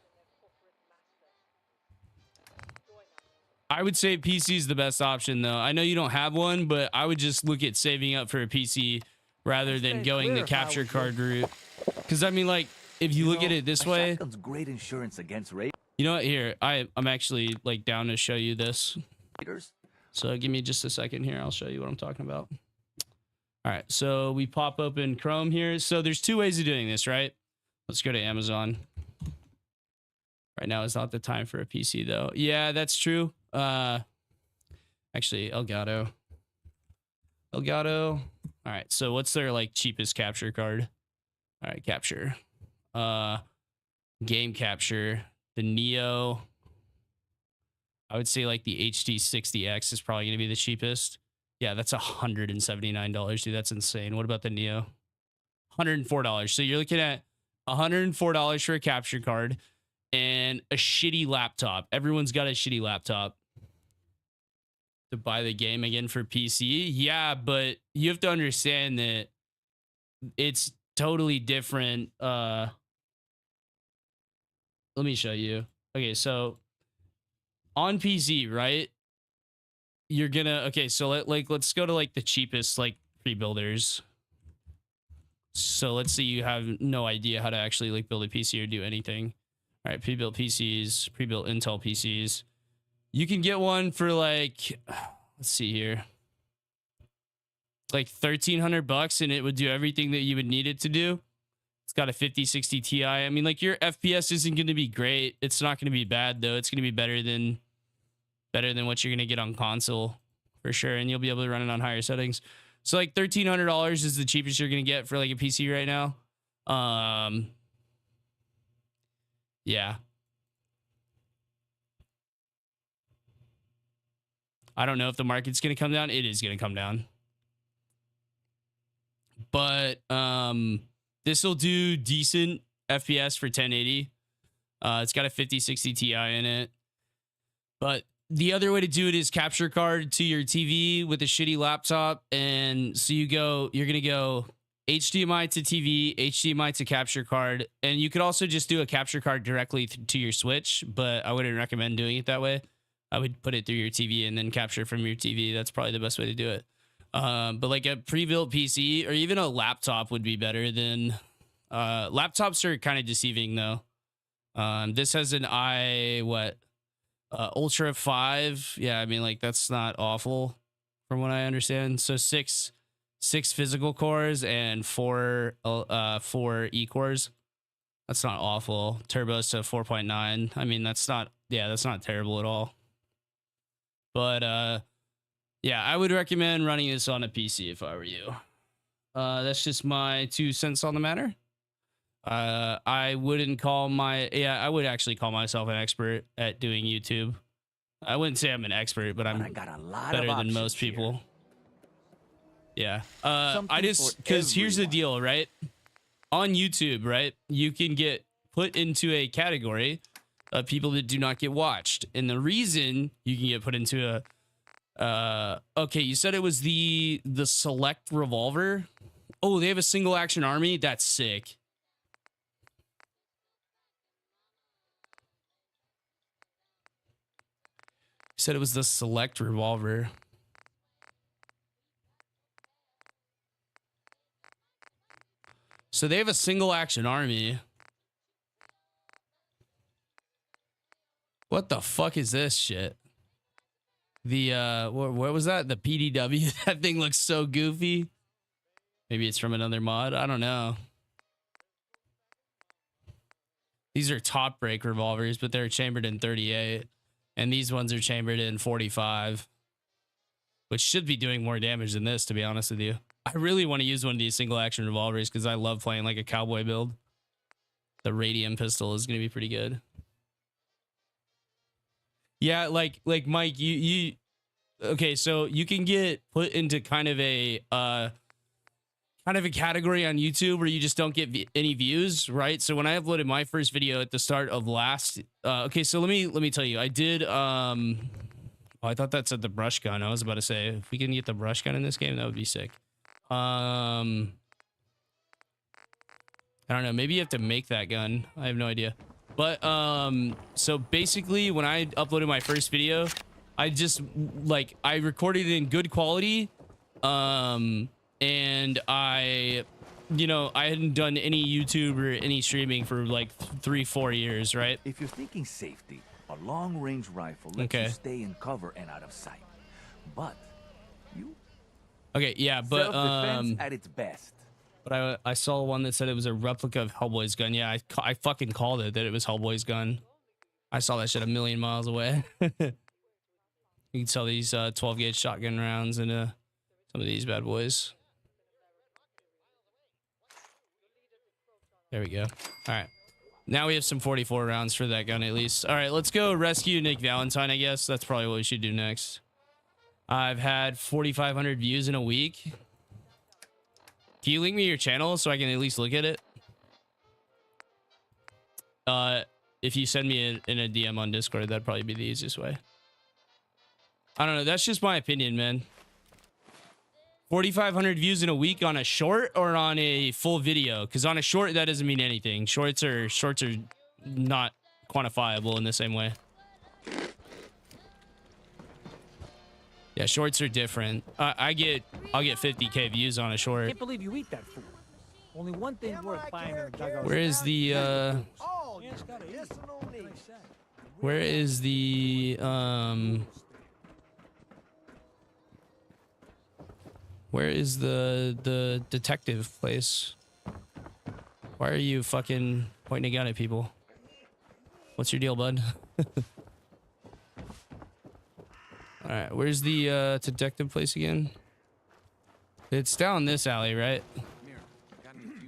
I would say PC is the best option though. I know you don't have one, but I would just look at saving up for a PC rather than going the capture card route. Because I mean, like, if you look at it this way, great insurance against rape. You know what? Here, I'm actually like down to show you this. So give me just a second here. I'll show you what I'm talking about. All right. So we pop open Chrome here. So there's 2 ways of doing this, right? Let's go to Amazon. Right now is not the time for a PC though. Yeah, that's true. Actually, Elgato. All right. So what's their like cheapest capture card? All right. Capture. Game capture. The Neo. I would say like the HD60X is probably going to be the cheapest. Yeah, that's $179, dude. That's insane. What about the Neo? $104. So you're looking at $104 for a capture card and a shitty laptop. Everyone's got a shitty laptop to buy the game again for PC. Yeah, but you have to understand that it's totally different. Let me show you. Okay, so on PC, right? You're gonna, okay, so let's go to like the cheapest like pre-builders. So let's say you have no idea how to actually like build a PC or do anything. All right, pre-built PCs, pre-built Intel PCs. You can get one for like, let's see here. like $1,300 and it would do everything that you would need it to do. It's got a 5060 Ti. I mean, like, your FPS isn't going to be great. It's not going to be bad though. It's going to be better than what you're going to get on console for sure, and you'll be able to run it on higher settings. So like $1,300 is the cheapest you're going to get for like a PC right now. Yeah. I don't know if the market's going to come down. It is going to come down. But this will do decent FPS for 1080. It's got a 5060 Ti in it. But the other way to do it is capture card to your TV with a shitty laptop. And so you're going to go HDMI to TV, HDMI to capture card. And you could also just do a capture card directly to your Switch, but I wouldn't recommend doing it that way. I would put it through your TV and then capture from your TV. That's probably the best way to do it. But like a pre-built PC or even a laptop would be better than... laptops are kind of deceiving though. This has an Ultra 5. Yeah, I mean, like, that's not awful from what I understand. So six physical cores and four E-cores. That's not awful. Turbos to 4.9. I mean, that's not terrible at all. But yeah, I would recommend running this on a PC if I were you. That's just my 2 cents on the matter. I would actually call myself an expert at doing YouTube. I wouldn't say I'm an expert, but I got a lot better than most people. Here. Yeah. Because here's the deal, right? On YouTube, right? You can get put into a category of people that do not get watched. And the reason you can get put into okay, you said it was the select revolver. Oh, they have a single action army? That's sick. You said it was the select revolver. So they have a single action army. What the fuck is this shit? The what was that? The PDW? That thing looks so goofy. Maybe it's from another mod. I don't know. These are top break revolvers, but they're chambered in 38. And these ones are chambered in 45. Which should be doing more damage than this, to be honest with you. I really want to use one of these single action revolvers because I love playing like a cowboy build. The radium pistol is going to be pretty good. Yeah, like Mike, you okay, so you can get put into kind of a category on YouTube where you just don't get any views, right? So when I uploaded my first video at the start of last okay, so let me tell you. I did oh, I thought that said the brush gun. I was about to say if we can get the brush gun in this game, that would be sick. I don't know, maybe you have to make that gun. I have no idea. But so basically when I uploaded my first video, I just I recorded it in good quality. And I hadn't done any YouTube or any streaming for like 3-4 years, right? If you're thinking safety, a long-range rifle lets you stay in cover and out of sight. But you self-defense at its best. But I saw one that said it was a replica of Hellboy's gun. Yeah, I fucking called it that it was Hellboy's gun. I saw that shit a million miles away. You can sell these 12 gauge shotgun rounds into some of these bad boys. There we go. All right. Now we have some 44 rounds for that gun at least. All right, let's go rescue Nick Valentine, I guess. That's probably what we should do next. I've had 4,500 views in a week. Can you link me your channel so I can at least look at it? If you send me in a DM on Discord, that'd probably be the easiest way. I don't know. That's just my opinion, man. 4,500 views in a week on a short or on a full video? Because on a short, that doesn't mean anything. Shorts are not quantifiable in the same way. Yeah, shorts are different. I'll get 50k views on a short. Can't believe you eat that food. Only one thing worth buying in the dugout. Where is the Where is the detective place? Why are you fucking pointing a gun at people? What's your deal, bud? All right, where's the detective place again? It's down this alley, right?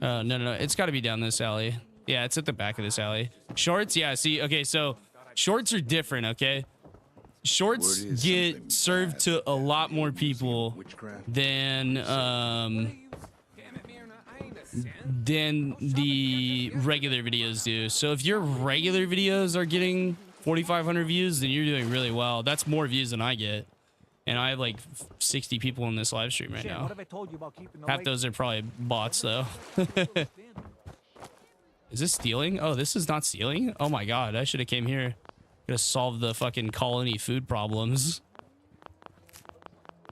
No. It's got to be down this alley. Yeah, it's at the back of this alley. Shorts, yeah. See, okay, so shorts are different. Okay, shorts get served to a lot more people than the regular videos do. So if your regular videos are getting 4,500 views, then you're doing really well. That's more views than I get. And I have like 60 people in this live stream right now. Half those are probably bots though. Is this stealing? Oh, this is not stealing? Oh my god, I should have came here. Could have solved the fucking colony food problems.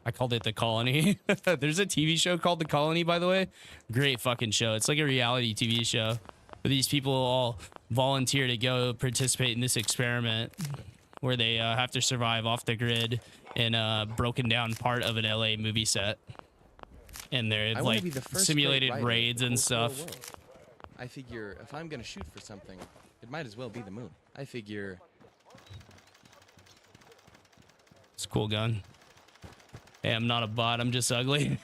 I called it The Colony. There's a TV show called The Colony, by the way. Great fucking show. It's like a reality TV show. But these people all volunteer to go participate in this experiment where they have to survive off the grid in a broken down part of an LA movie set. And they're like simulated raids and stuff. I figure if I'm gonna shoot for something, it might as well be the moon. I figure... It's a cool gun. Hey, I'm not a bot, I'm just ugly.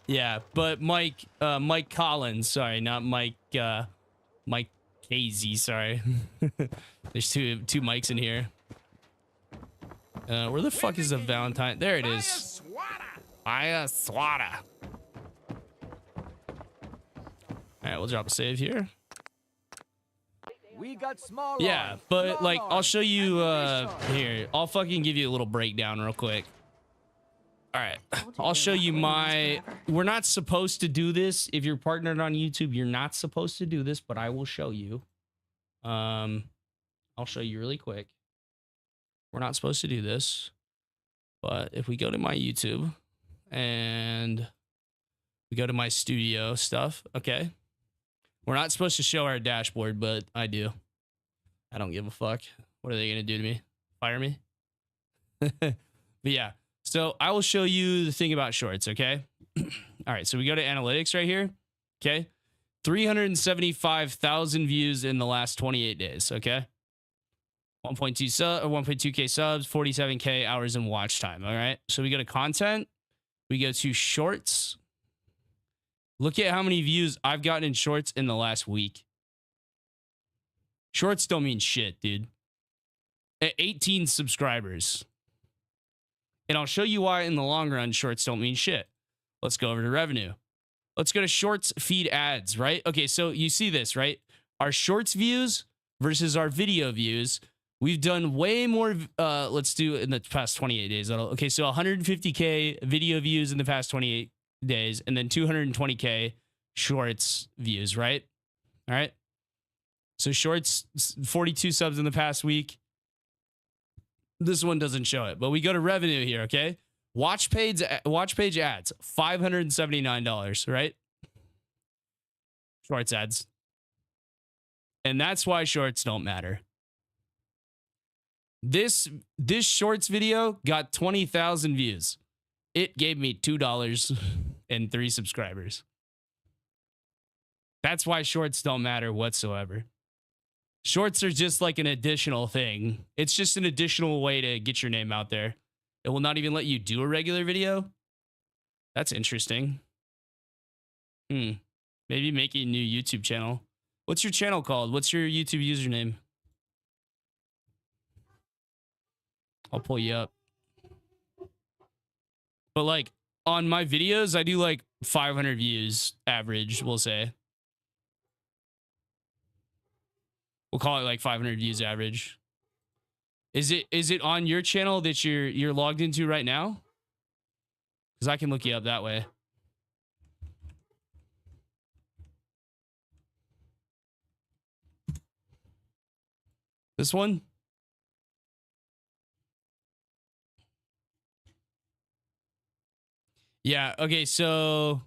Yeah, but Mike Collins, sorry, not Mike Mike KZ, sorry. There's two mics in here. Where the fuck is the Valentine? There it is. Fire swatter. Alright, we'll drop a save here. We got small. Yeah, but like I'll show you here. I'll fucking give you a little breakdown real quick. All right, I'll show you my... We're not supposed to do this. If you're partnered on YouTube, you're not supposed to do this, but I will show you. I'll show you really quick. We're not supposed to do this, but if we go to my YouTube and we go to my studio stuff, okay? We're not supposed to show our dashboard, but I do. I don't give a fuck. What are they gonna do to me? Fire me? But yeah. So I will show you the thing about shorts, okay? All right, so we go to analytics right here, okay? 375,000 views in the last 28 days, okay? 1.2K subs, 47K hours in watch time, all right? So we go to content, we go to shorts. Look at how many views I've gotten in shorts in the last week. Shorts don't mean shit, dude. At 18 subscribers. And I'll show you why in the long run, shorts don't mean shit. Let's go over to revenue. Let's go to shorts feed ads, right? Okay, so you see this, right? Our shorts views versus our video views. We've done way more, let's do in the past 28 days. Okay, so 150K video views in the past 28 days and then 220K shorts views, right? All right. So shorts, 42 subs in the past week. This one doesn't show it, but we go to revenue here, okay? Watch page ads, $579, right? Shorts ads. And that's why shorts don't matter. This shorts video got 20,000 views. It gave me $2 and 3 subscribers. That's why shorts don't matter whatsoever. Shorts are just like an additional thing. It's just an additional way to get your name out there. It will not even let you do a regular video. That's interesting. Maybe make a new YouTube channel. What's your channel called? What's your YouTube username? I'll pull you up. But like on my videos, I do like 500 views average, we'll say. We'll call it like 500 views average. Is it on your channel that you're logged into right now? Because I can look you up that way. This one? Yeah, okay, so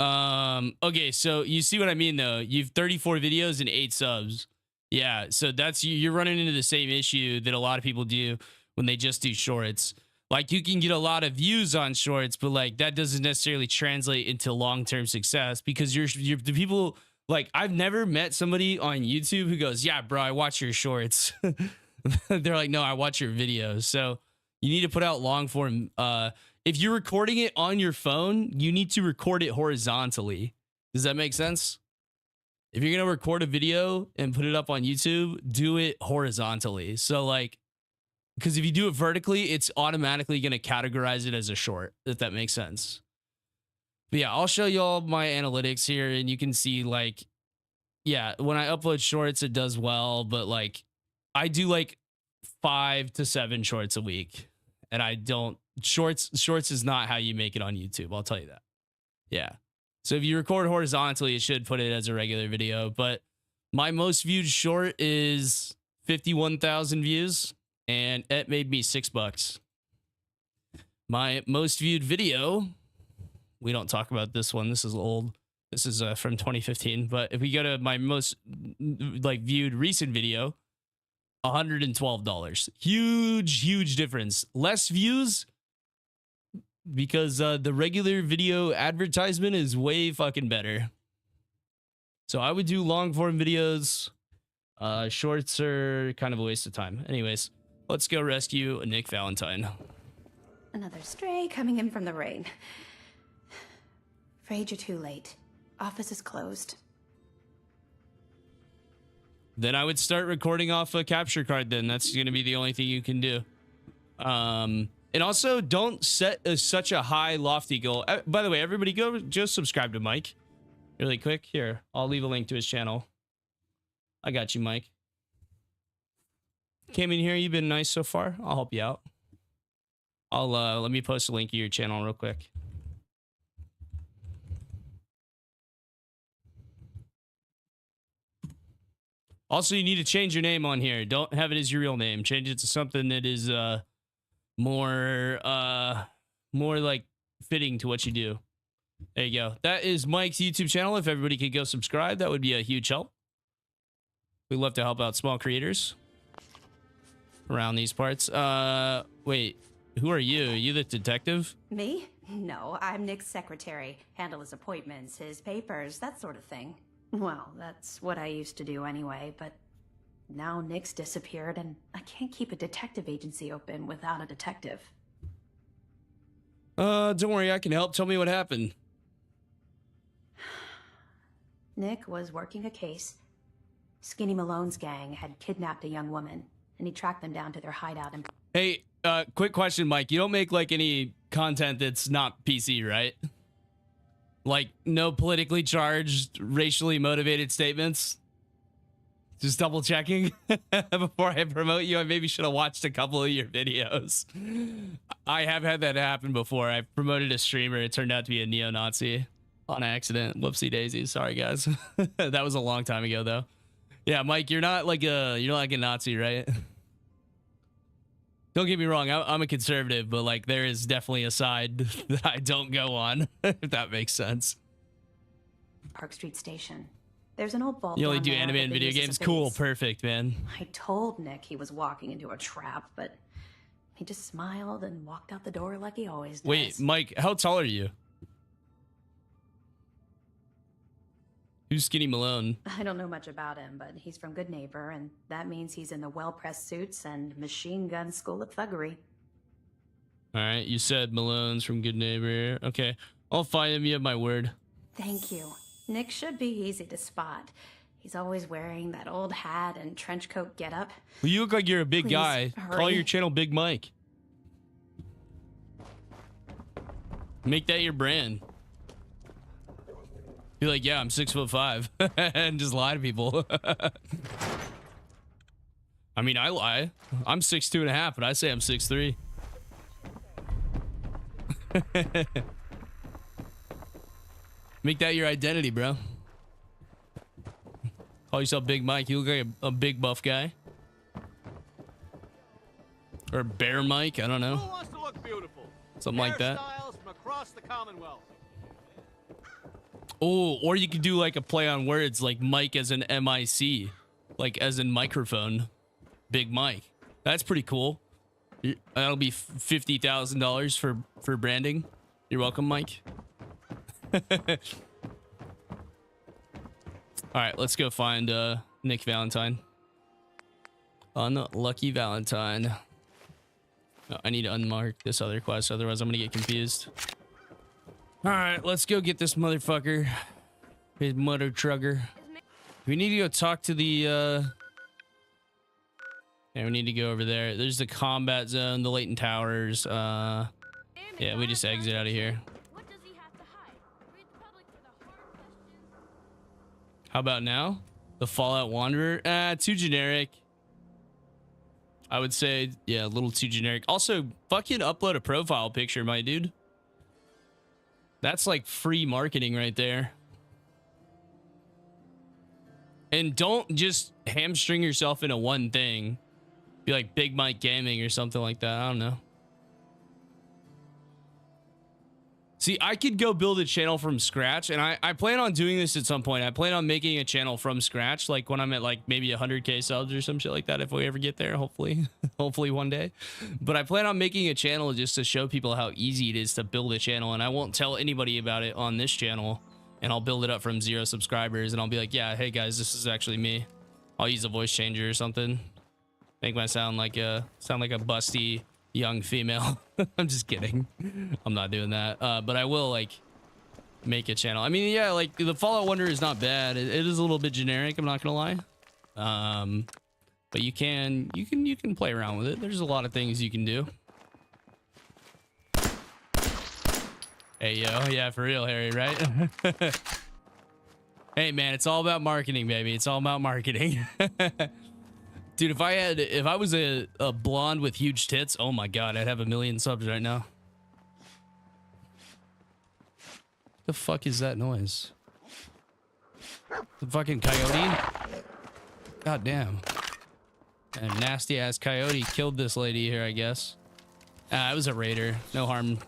okay, so you see what I mean though. You've 34 videos and 8 subs. Yeah, so that's you're running into the same issue that a lot of people do when they just do shorts. Like, you can get a lot of views on shorts, but like that doesn't necessarily translate into long-term success, because you're the people, like, I've never met somebody on YouTube who goes, yeah, bro, I watch your shorts. They're like, no, I watch your videos. So you need to put out long form. If you're recording it on your phone, you need to record it horizontally. Does that make sense? If you're going to record a video and put it up on YouTube, do it horizontally. So like, because if you do it vertically, it's automatically going to categorize it as a short, if that makes sense. But yeah, I'll show you all my analytics here, and you can see, like, yeah, when I upload shorts, it does well, but like I do like 5 to 7 shorts a week, and I don't, shorts is not how you make it on YouTube. I'll tell you that. Yeah. So if you record horizontally, it should put it as a regular video, but my most viewed short is 51,000 views. And it made me $6. My most viewed video, we don't talk about this one. This is old. This is from 2015. But if we go to my most like viewed recent video, $112. Huge difference. Less views because the regular video advertisement is way fucking better. So I would do long form videos. Shorts are kind of a waste of time. Anyways. Let's go rescue Nick Valentine. Another stray coming in from the rain. Afraid you're too late. Office is closed. Then I would start recording off a capture card then. That's going to be the only thing you can do. And also, don't set such a high, lofty goal. By the way, everybody go just subscribe to Mike. Really quick. Here, I'll leave a link to his channel. I got you, Mike. Came in here, you've been nice so far. I'll help you out. I'll let me post a link to your channel real quick. Also, you need to change your name on here. Don't have it as your real name. Change it to something that is more like fitting to what you do. There you go. That is Mike's YouTube channel. If everybody could go subscribe, that would be a huge help. We love to help out small creators around these parts. Wait, who are you? Are you the detective? Me? No, I'm Nick's secretary. Handle his appointments, his papers, that sort of thing. Well, that's what I used to do anyway, but now Nick's disappeared and I can't keep a detective agency open without a detective. Don't worry, I can help. Tell me what happened. Nick was working a case. Skinny Malone's gang had kidnapped a young woman, and he tracked them down to their hideout and... Hey, quick question, Mike. You don't make, like, any content that's not PC, right? Like, no politically charged, racially motivated statements? Just double checking before I promote you. I maybe should have watched a couple of your videos. I have had that happen before. I promoted a streamer. It turned out to be a neo-Nazi on accident. Whoopsie daisies. Sorry, guys. That was a long time ago, though. Yeah, Mike, you're not like a Nazi, right? Don't get me wrong, I'm a conservative, but like there is definitely a side that I don't go on, if that makes sense. Park Street Station. There's an old vault. You only do anime and video games? Cool, perfect, man. I told Nick he was walking into a trap, but he just smiled and walked out the door like he always does. Wait, Mike, how tall are you? Who's Skinny Malone? I don't know much about him, but he's from Good Neighbor, and that means he's in the well-pressed suits and machine gun school of thuggery. All right, you said Malone's from Good Neighbor. Okay, I'll find him. You have my word. Thank you. Nick should be easy to spot. He's always wearing that old hat and trench coat getup. Well, you look like you're a big Please, guy. hurry. Call your channel Big Mike. Make that your brand. Be like, yeah, I'm 6'5", and just lie to people. I mean, I lie. I'm 6'2.5", but I say I'm 6'3". Make that your identity, bro. Call yourself Big Mike. You look like a big buff guy. Or Bear Mike, I don't know. Who wants to look beautiful? Something like that. Hairstyles from across the Commonwealth. Oh, or you could do like a play on words, like Mike as an MIC, like as in microphone. Big Mike. That's pretty cool. That'll be $50,000 for branding. You're welcome, Mike. All right, let's go find Nick Valentine. Unlucky Valentine. No, I need to unmark this other quest, otherwise I'm gonna get confused. All right, let's go get this motherfucker. His mother trucker. We need to go talk to the yeah, we need to go over there. There's the combat zone, the latent towers. Yeah, we just exit out of here. How about now? The Fallout Wanderer? Too generic. I would say, yeah, a little too generic. Also, fucking upload a profile picture, my dude. That's like free marketing right there. And don't just hamstring yourself into one thing. Be like Big Mike Gaming or something like that. I don't know. See, I could go build a channel from scratch, and I plan on doing this at some point. I plan on making a channel from scratch, like when I'm at like maybe 100K subs or some shit like that, if we ever get there, hopefully. Hopefully one day. But I plan on making a channel just to show people how easy it is to build a channel, and I won't tell anybody about it on this channel, and I'll build it up from 0 subscribers, and I'll be like, yeah, hey guys, this is actually me. I'll use a voice changer or something. Make my sound like a busty young female. I'm just kidding. I'm not doing that. But I will like make a channel. I mean, yeah, like the Fallout Wanderer is not bad. It is a little bit generic, I'm not gonna lie. But you can play around with it. There's a lot of things you can do. Hey yo, yeah, for real, Harry, right? Hey man, it's all about marketing, baby. It's all about marketing. Dude, if I was a blonde with huge tits, oh my god, I'd have 1 million subs right now. The fuck is that noise? The fucking coyote? God damn. A nasty ass coyote killed this lady here, I guess. It was a raider. No harm.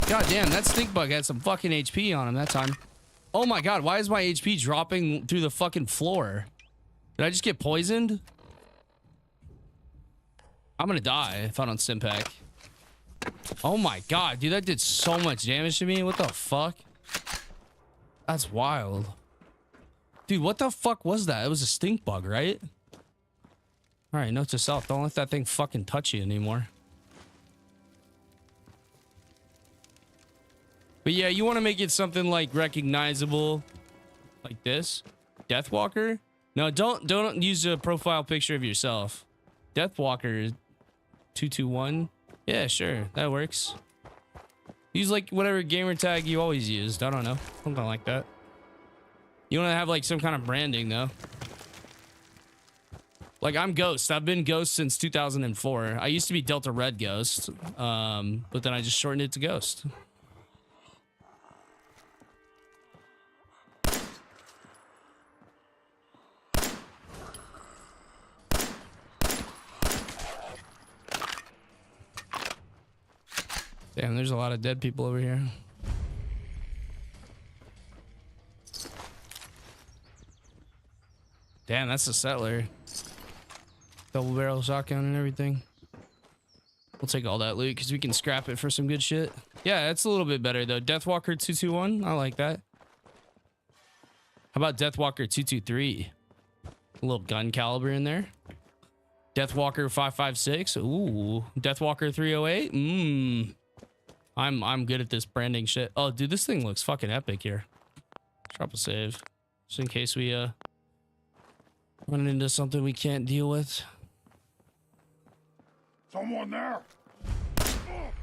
God damn, that stink bug had some fucking HP on him that time. Oh my god, why is my HP dropping through the fucking floor? Did I just get poisoned? I'm gonna die if I don't Stimpack. Oh my god, dude, that did so much damage to me. What the fuck? That's wild. Dude, what the fuck was that? It was a stink bug, right? Alright, note to self, don't let that thing fucking touch you anymore. But yeah, you want to make it something like recognizable, like this. Deathwalker? No, don't use a profile picture of yourself. Deathwalker 221. Yeah, sure, that works. Use like whatever gamer tag you always used. I don't know, something like that. You want to have like some kind of branding though. Like I'm Ghost. I've been Ghost since 2004. I used to be Delta Red Ghost, but then I just shortened it to Ghost. Damn, there's a lot of dead people over here. Damn, that's a settler. Double barrel shotgun and everything. We'll take all that loot because we can scrap it for some good shit. Yeah, that's a little bit better though. Deathwalker 221, I like that. How about Deathwalker 223? A little gun caliber in there. Deathwalker 556. Ooh, Deathwalker 308. I'm good at this branding shit. Oh, dude, this thing looks fucking epic here. Drop a save, just in case we run into something we can't deal with. Someone there?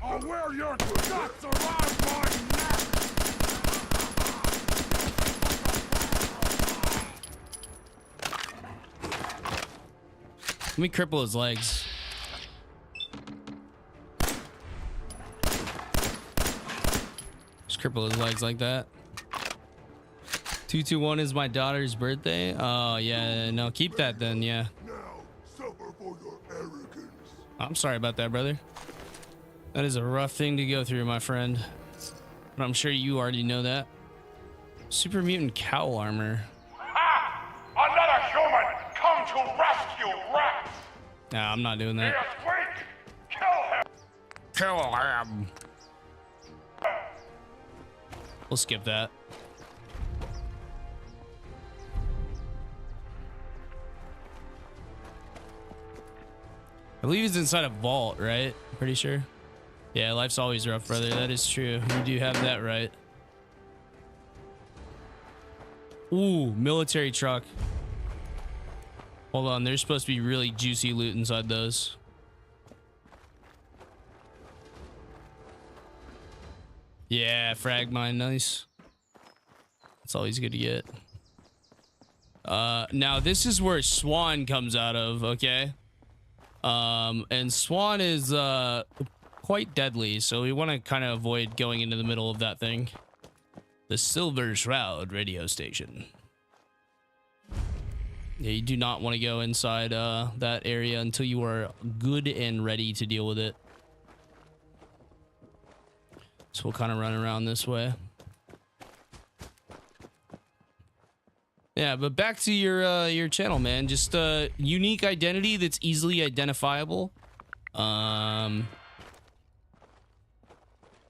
I'll wear your guts around my neck! Let me cripple his legs. Just cripple his legs like that. 221 is my daughter's birthday. Oh yeah, no, keep that then. Yeah. I'm sorry about that, brother. That is a rough thing to go through, my friend. But I'm sure you already know that. Super mutant cowl armor. Ha! Another human! Come to you rat! Nah, I'm not doing that. Yes, quick! Kill him! Kill him. We'll skip that. I believe he's inside a vault, right? Pretty sure. Yeah, life's always rough, brother. That is true. You do have that right. Ooh, military truck. Hold on, there's supposed to be really juicy loot inside those. Yeah, frag mine, nice. That's always good to get. Now this is where Swan comes out of, okay? And Swan is quite deadly, so we want to kind of avoid going into the middle of that thing. The Silver Shroud radio station. Yeah, you do not want to go inside that area until you are good and ready to deal with it. So we'll kind of run around this way. Yeah, but back to your channel, man. Just a unique identity that's easily identifiable. And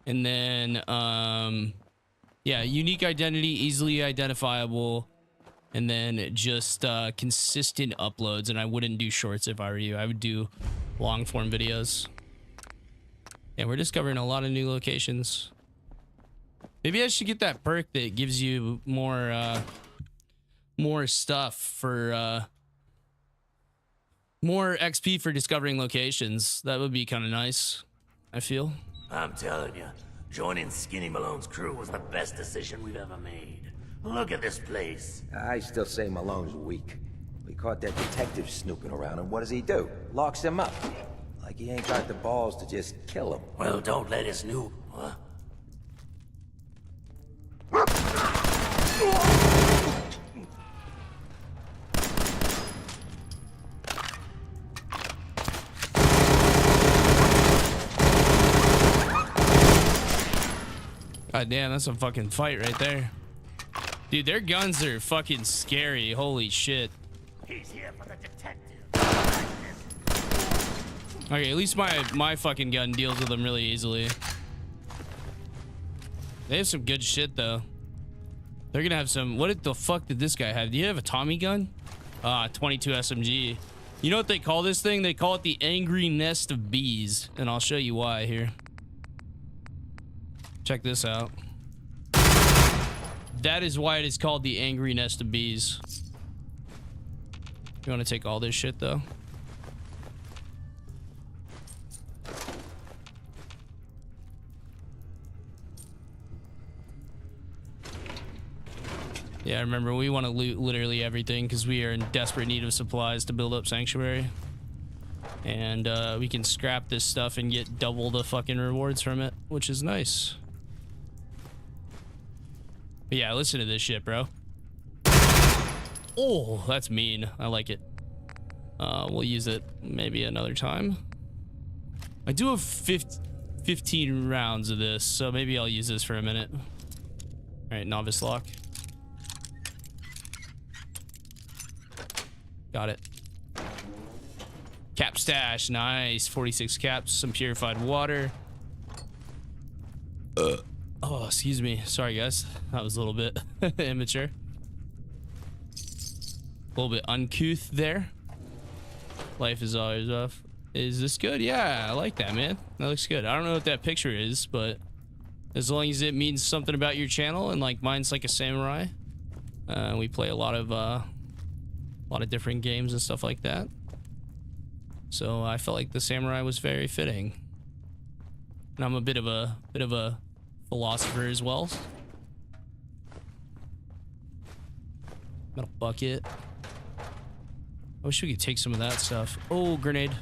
then yeah, unique identity, easily identifiable, and then just consistent uploads. And I wouldn't do shorts if I were you. I would do long form videos. Yeah, we're discovering a lot of new locations. Maybe I should get that perk that gives you more stuff for more XP for discovering locations. That would be kind of nice, I feel. I'm telling you, joining Skinny Malone's crew was the best decision we've ever made. Look at this place. I still say Malone's weak. We caught that detective snooping around, and what does he do? Locks him up. Like he ain't got the balls to just kill him. Well, don't let us snoop, huh? God damn, that's a fucking fight right there. Dude, their guns are fucking scary. Holy shit. He's here for the detective. Okay, at least my fucking gun deals with them really easily. They have some good shit though. They're gonna have some. What the fuck did this guy have? Do you have a Tommy gun? 22 SMG. You know what they call this thing? They call it the Angry Nest of Bees, and I'll show you why here. Check this out. That is why it is called the Angry Nest of Bees. You want to take all this shit though? Yeah, remember, we want to loot literally everything because we are in desperate need of supplies to build up Sanctuary. And we can scrap this stuff and get double the fucking rewards from it, which is nice. But yeah, listen to this shit, bro. Oh, that's mean. I like it. We'll use it maybe another time. I do have 15 rounds of this, so maybe I'll use this for a minute. All right, novice lock. Got it. Cap stash, nice. 46 caps, some purified water. Oh, excuse me. Sorry, guys. That was a little bit immature. A little bit uncouth there. Life is always rough. Is this good? Yeah, I like that, man. That looks good. I don't know what that picture is, but as long as it means something about your channel, and like mine's like a samurai. We play a lot of different games and stuff like that. So I felt like the samurai was very fitting. And I'm a bit of a philosopher as well. Metal bucket. I wish we could take some of that stuff. Oh, grenade.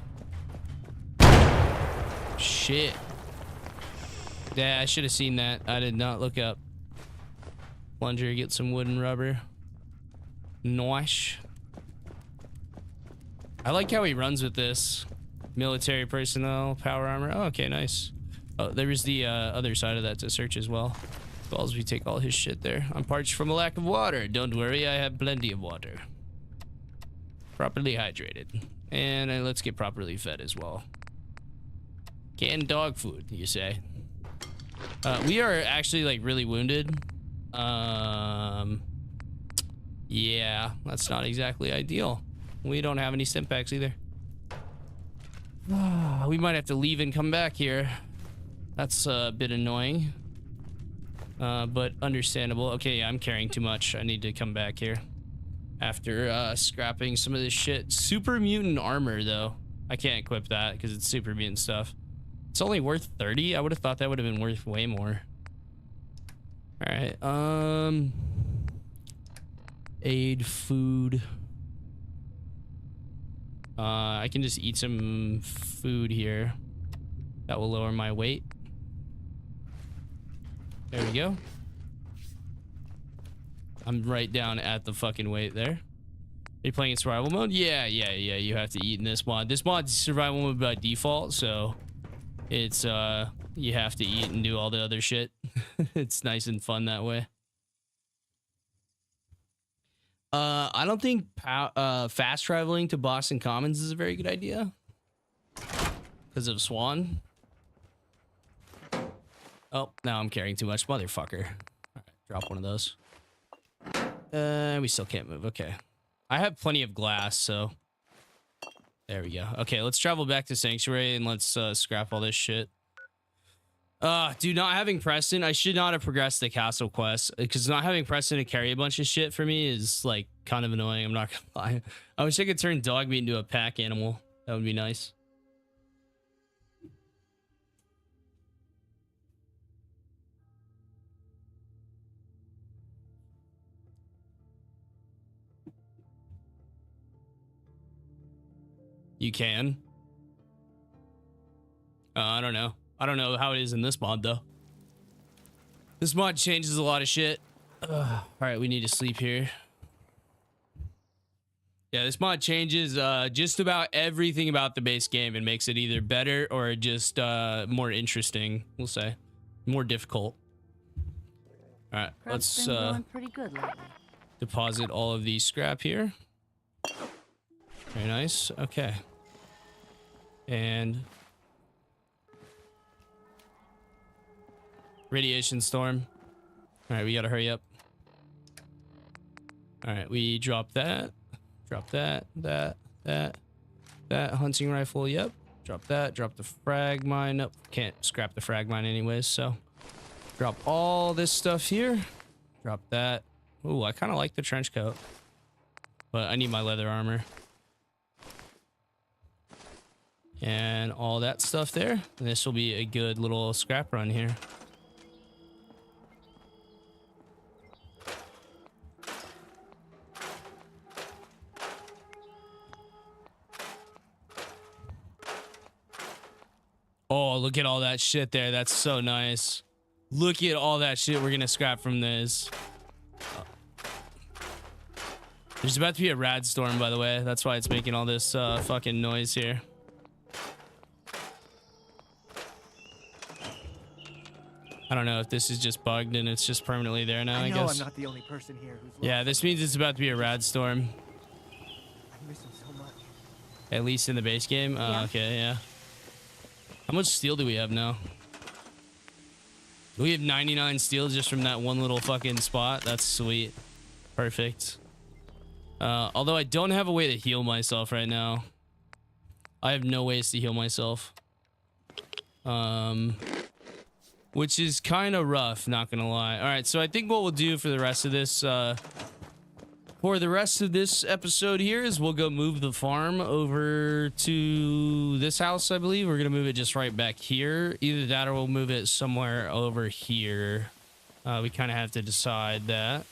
Shit. Yeah, I should have seen that. I did not look up. Plunger, get some wood and rubber. Nice. I like how he runs with this. Military personnel, power armor. Oh, okay, nice. Oh, there was the other side of that to search as well. As well as we take all his shit there. I'm parched from a lack of water. Don't worry, I have plenty of water. Properly hydrated. And let's get properly fed as well. Canned dog food, you say? We are actually like really wounded. Yeah, that's not exactly ideal. We don't have any stim packs either. We might have to leave and come back here. That's a bit annoying. But understandable. Okay, yeah, I'm carrying too much. I need to come back here. After scrapping some of this shit. Super mutant armor, though. I can't equip that because it's super mutant stuff. It's only worth 30. I would have thought that would have been worth way more. All right. Aid food. I can just eat some food here. That will lower my weight. There we go. I'm right down at the fucking weight there. Are you playing in survival mode? Yeah. You have to eat in this mod. This mod's survival mode by default, so it's you have to eat and do all the other shit. It's nice and fun that way. I don't think fast traveling to Boston Commons is a very good idea because of Swan. Oh, now I'm carrying too much, motherfucker. All right, drop one of those. We still can't move. Okay, I have plenty of glass, so there we go. Okay, let's travel back to Sanctuary and let's scrap all this shit. Dude, not having Preston, I should not have progressed the castle quest because not having Preston to carry a bunch of shit for me is like kind of annoying. I'm not gonna lie. I wish I could turn dog meat into a pack animal. That would be nice. You can. I don't know. I don't know how it is in this mod, though. This mod changes a lot of shit. All right, we need to sleep here. Yeah, this mod changes just about everything about the base game and makes it either better or just more interesting, we'll say. More difficult. All right, let's going pretty good lately. deposit all of the scrap here. Very nice. Okay. And radiation storm. All right, we gotta hurry up. All right, we drop that. Drop that. That hunting rifle. Yep. Drop that. Drop the frag mine. Nope. Can't scrap the frag mine anyways. So drop all this stuff here. Drop that. Ooh, I kind of like the trench coat, but I need my leather armor. And all that stuff there. And this will be a good little scrap run here. Oh, look at all that shit there. That's so nice. Look at all that shit we're gonna scrap from this. There's about to be a rad storm, by the way. That's why it's making all this fucking noise here. I don't know if this is just bugged and it's just permanently there now, I guess. I'm not the only person here who's Yeah, this means it's about to be a rad storm. I miss him so much. At least in the base game? Yeah. Okay, yeah. How much steel do we have now? We have 99 steel just from that one little fucking spot. That's sweet. Perfect. Although I don't have a way to heal myself right now. I have no ways to heal myself. Which is kind of rough, not gonna lie. All right, so I think what we'll do for the rest of this, episode here is we'll go move the farm over to this house, I believe. We're gonna move it just right back here. Either that or we'll move it somewhere over here. We kind of have to decide that.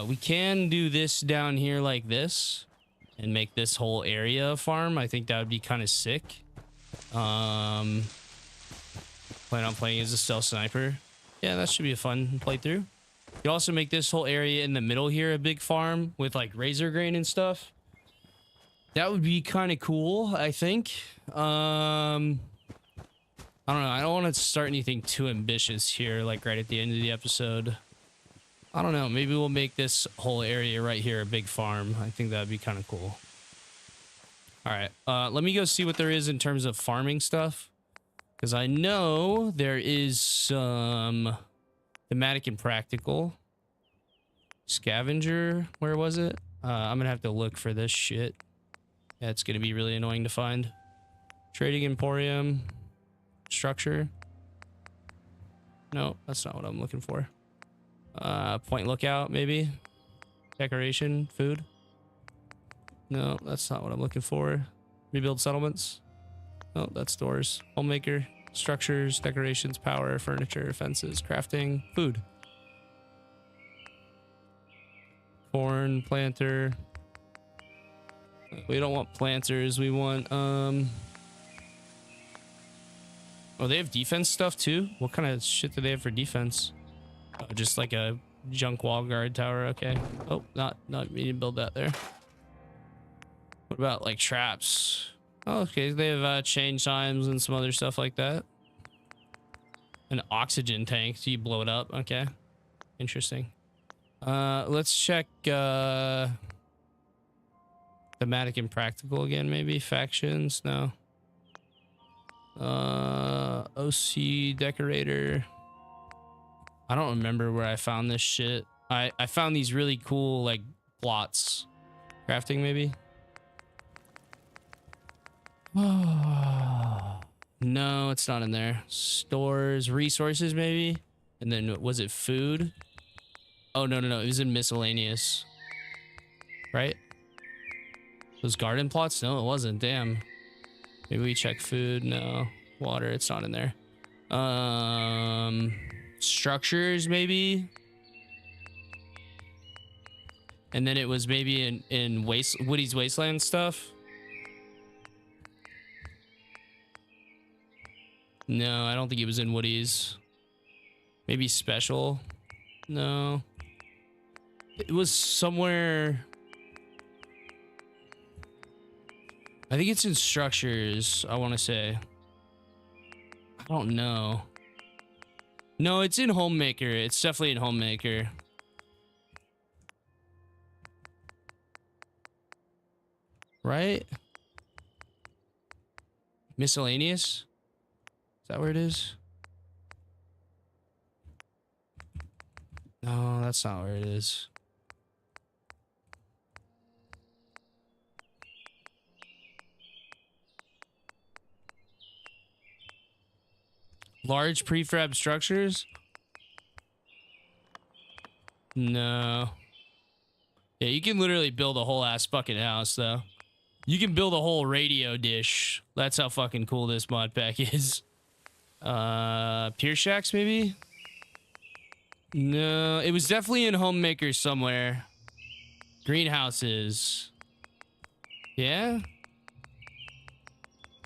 We can do this down here like this and make this whole area a farm. I think that would be kind of sick. Plan on playing as a stealth sniper. Yeah, that should be a fun playthrough. You also make this whole area in the middle here a big farm with like razor grain and stuff. That would be kind of cool, I think. I don't know. I don't want to start anything too ambitious here, like right at the end of the episode. I don't know. Maybe we'll make this whole area right here a big farm. I think that'd be kind of cool. All right. Let me go see what there is in terms of farming stuff. Because I know there is some thematic and practical. Scavenger. Where was it? I'm going to have to look for this shit. Yeah, it's going to be really annoying to find. Trading Emporium. Structure. No, that's not what I'm looking for. Point Lookout, maybe. Decoration. Food. No, that's not what I'm looking for. Rebuild settlements. Oh, that's doors. Homemaker. Structures, decorations, power, furniture, fences, crafting, food. Corn, planter. We don't want planters. We want, oh, they have defense stuff too? What kind of shit do they have for defense? Oh, just like a junk wall guard tower. Okay. Oh, not me to build that there. What about like traps? Oh, okay. They have change times and some other stuff like that. An oxygen tank. So you blow it up. Okay. Interesting. Let's check thematic and practical again, maybe. Factions. No. OC decorator. I don't remember where I found this shit. I found these really cool like plots. Crafting maybe. Oh, no, it's not in there. Stores, resources maybe. And then was it food? Oh, no. It was in miscellaneous. Right? Those garden plots? No, it wasn't. Damn. Maybe we check food. No. Water, it's not in there. Structures maybe. And then it was maybe in Woody's Wasteland stuff. No, I don't think it was in Woody's. Maybe special. No. It was somewhere. I think it's in structures, I want to say. I don't know. No, it's in Homemaker. It's definitely in Homemaker. Right? Miscellaneous? Is that where it is? No, that's not where it is. Large prefab structures? No. Yeah, you can literally build a whole ass fucking house, though. You can build a whole radio dish. That's how fucking cool this mod pack is. Pier shacks, maybe? No, it was definitely in Homemaker somewhere. Greenhouses. Yeah?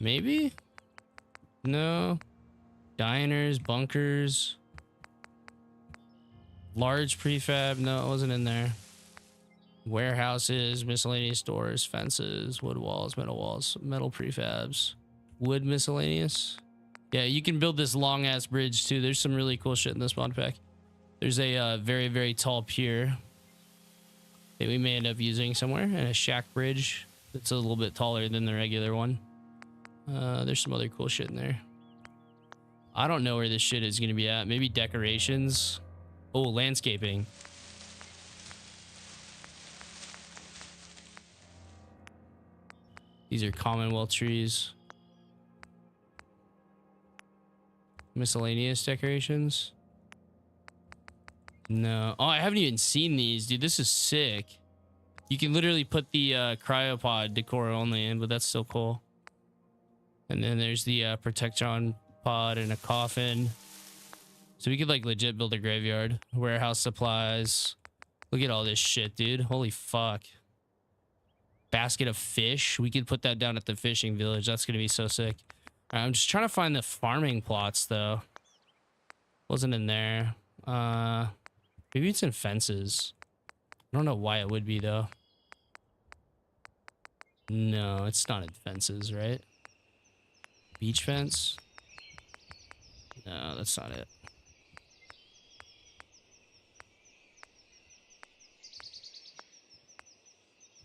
Maybe? No. Diners, bunkers. Large prefab. No, it wasn't in there. Warehouses, miscellaneous stores, fences, wood walls, metal prefabs. Wood miscellaneous. Yeah, you can build this long ass bridge too. There's some really cool shit in this mod pack. There's a very, very tall pier that we may end up using somewhere, and a shack bridge that's a little bit taller than the regular one. There's some other cool shit in there. I don't know where this shit is going to be at. Maybe decorations. Oh, landscaping. These are Commonwealth trees. Miscellaneous decorations. No. Oh, I haven't even seen these, dude. This is sick. You can literally put the cryopod decor only in, but that's still cool. And then there's the Protectron pod and a coffin. So we could like legit build a graveyard. Warehouse supplies. Look at all this shit, dude. Holy fuck. Basket of fish. We could put that down at the fishing village. That's gonna be so sick. All right, I'm just trying to find the farming plots though. Wasn't in there. Maybe it's in fences. I don't know why it would be though. No, it's not in fences, right? Beach fence? No, that's not it.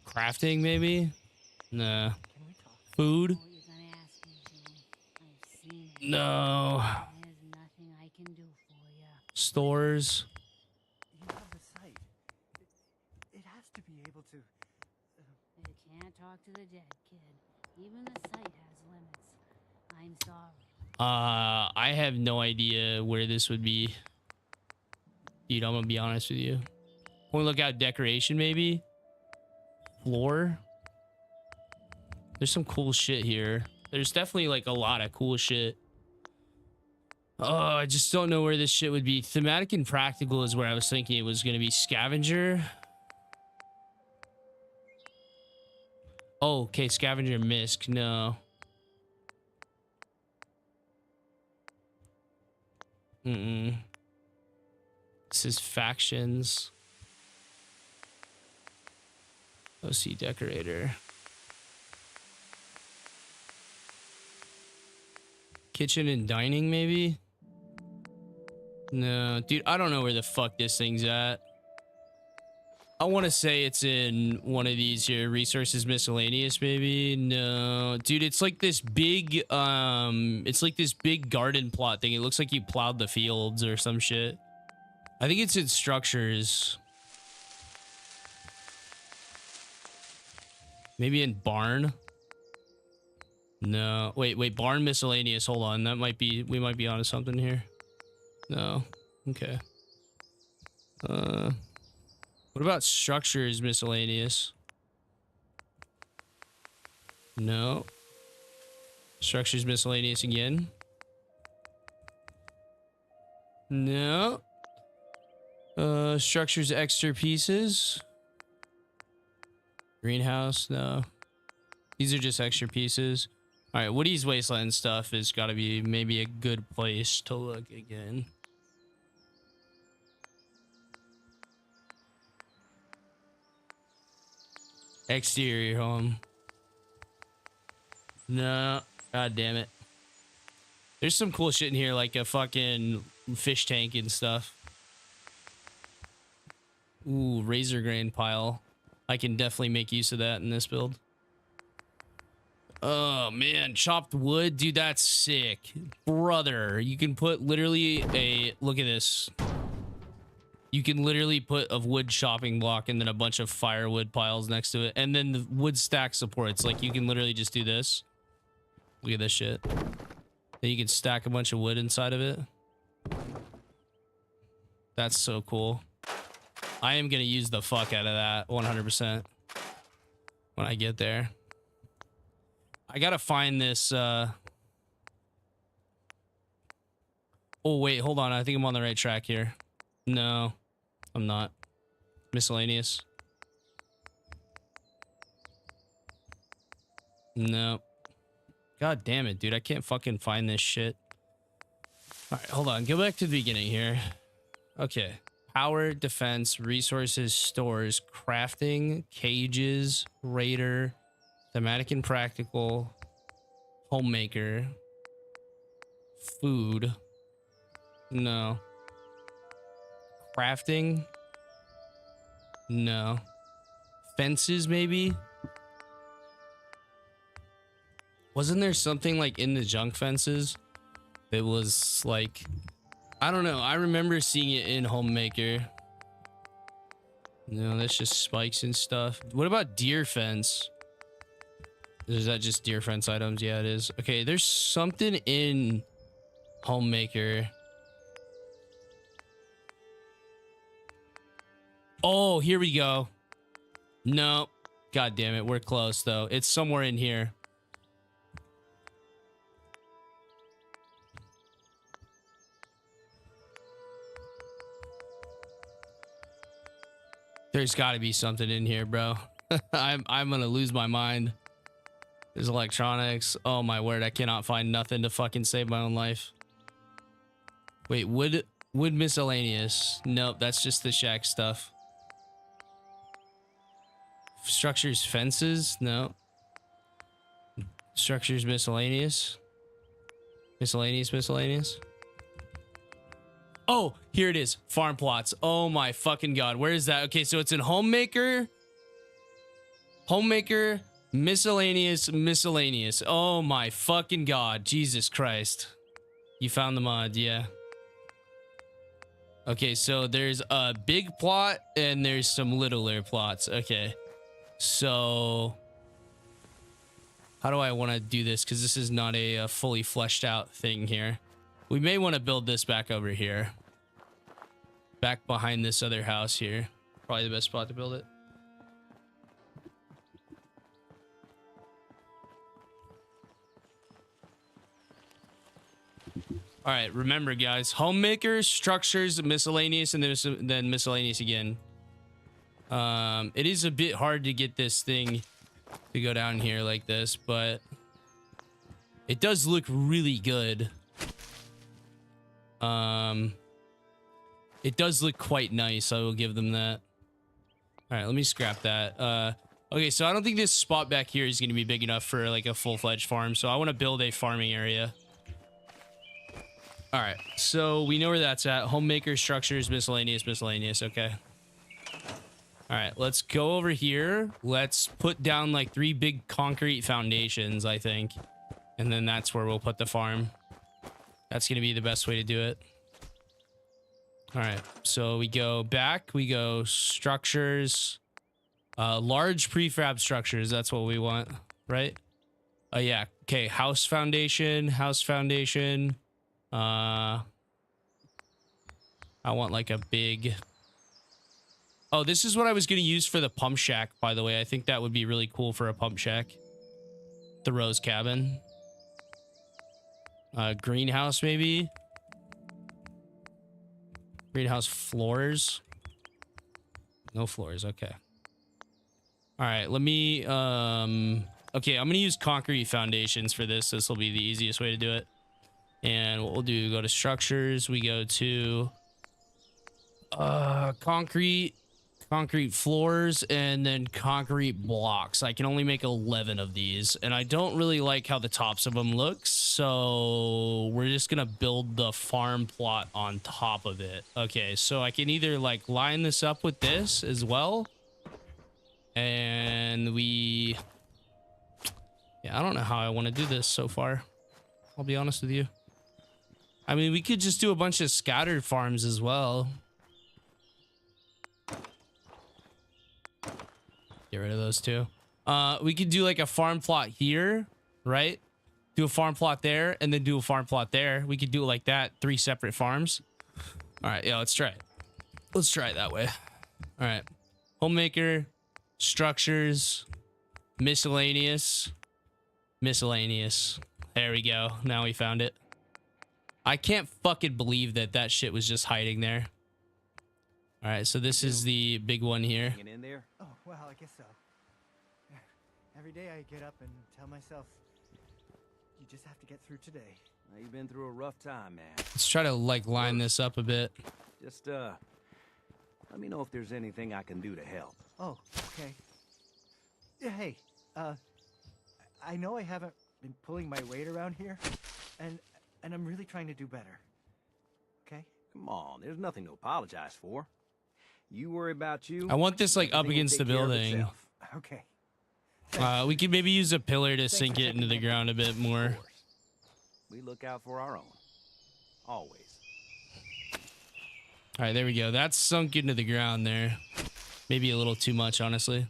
Crafting, maybe? Nah. Food? No. Stores? You have the sight. It has to be able to. You can't talk to the dead, kid. Even the sight has limits. I'm sorry. I have no idea where this would be. Dude, I'm gonna be honest with you. Point lookout decoration, maybe? Floor? There's some cool shit here. There's definitely like a lot of cool shit. Oh, I just don't know where this shit would be. Thematic and practical is where I was thinking it was gonna be. Scavenger. Oh, okay, scavenger misc. No. This is factions. OC decorator. Kitchen and dining, maybe? No, dude, I don't know where the fuck this thing's at. I want to say it's in one of these here. Resources miscellaneous, maybe? No. Dude, it's like this big, it's like this big garden plot thing. It looks like you plowed the fields or some shit. I think it's in structures. Maybe in barn? No. Wait, barn miscellaneous. Hold on. That might be, we might be onto something here. No. Okay. What about structures miscellaneous? No. Structures miscellaneous again? No. Structures extra pieces? Greenhouse? No. These are just extra pieces. All right, Woody's Wasteland stuff has got to be maybe a good place to look again. Exterior home. No. God damn it. There's some cool shit in here, like a fucking fish tank and stuff. Ooh, razor grain pile. I can definitely make use of that in this build. Oh, man. Chopped wood? Dude, that's sick. Brother, you can put literally a... Look at this. You can literally put a wood chopping block and then a bunch of firewood piles next to it. And then the wood stack supports. Like, you can literally just do this. Look at this shit. Then you can stack a bunch of wood inside of it. That's so cool. I am going to use the fuck out of that 100% when I get there. I got to find this. Oh, wait, hold on. I think I'm on the right track here. No, I'm not. Miscellaneous. No. God damn it, dude. I can't fucking find this shit. All right, hold on. Go back to the beginning here. Okay. Power, defense, resources, stores, crafting, cages, raider, thematic and practical, homemaker, food. No. Crafting. No. Fences, maybe? Wasn't there something like in the junk fences that was like... I don't know. I remember seeing it in Homemaker. No, that's just spikes and stuff. What about deer fence? Is that just deer fence items? Yeah, it is. Okay, there's something in Homemaker. Oh, here we go. No. God damn it. We're close, though. It's somewhere in here. There's got to be something in here, bro. I'm gonna lose my mind. There's electronics. Oh my word, I cannot find nothing to fucking save my own life. Wait, wood miscellaneous. Nope, that's just the shack stuff. Structures fences? No. Structures miscellaneous. Miscellaneous. Oh, here it is. Farm plots. Oh my fucking god. Where is that? Okay, so it's in Homemaker. Homemaker, miscellaneous. Oh my fucking god. Jesus Christ. You found the mod, yeah. Okay, so there's a big plot and there's some littler plots. Okay. So how do I want to do this? Because this is not a fully fleshed out thing here. We may want to build this back over here. Back behind this other house here. Probably the best spot to build it. All right, remember guys, homemakers, structures, miscellaneous, and then miscellaneous again. It is a bit hard to get this thing to go down here like this, but it does look really good. It does look quite nice. I will give them that. All right, let me scrap that. Okay, so I don't think this spot back here is going to be big enough for like a full-fledged farm, so I want to build a farming area. All right, so we know where that's at. Homemaker, structures, miscellaneous. Okay. All right, let's go over here. Let's put down like 3 big concrete foundations, I think. And then that's where we'll put the farm. That's going to be the best way to do it. All right, so we go back. We go structures. Large prefab structures. That's what we want, right? Yeah. Okay, house foundation. I want like a big... Oh, this is what I was going to use for the pump shack, by the way. I think that would be really cool for a pump shack. The Rose cabin. Greenhouse, maybe. Greenhouse floors. No floors, okay. All right, let me... Okay, I'm going to use concrete foundations for this. This will be the easiest way to do it. And what we'll do, go to structures. We go to concrete floors, and then concrete blocks. I can only make 11 of these, and I don't really like how the tops of them look, so we're just gonna build the farm plot on top of it. Okay, so I can either like line this up with this as well, and yeah, I don't know how I want to do this so far. I'll be honest with you. I mean, we could just do a bunch of scattered farms as well. Get rid of those two. We could do like a farm plot here, right? Do a farm plot there, and then do a farm plot there. We could do it like that, 3 separate farms. All right, yeah, let's try it. Let's try it that way. All right. Homemaker, structures, miscellaneous. There we go. Now we found it. I can't fucking believe that that shit was just hiding there. All right, so this is the big one here. In there? Oh, well, I guess so. Every day I get up and tell myself, you just have to get through today. You've been through a rough time, man. Let's try to like line this up a bit. Just let me know if there's anything I can do to help. Oh, okay. Yeah, hey, I know I haven't been pulling my weight around here, and I'm really trying to do better. Okay? Come on, there's nothing to apologize for. You worry about you. I want this like up against the building. Okay. We could maybe use a pillar to sink it into the ground a bit more. We look out for our own. Always. All right, there we go. That's sunk into the ground there. Maybe a little too much, honestly.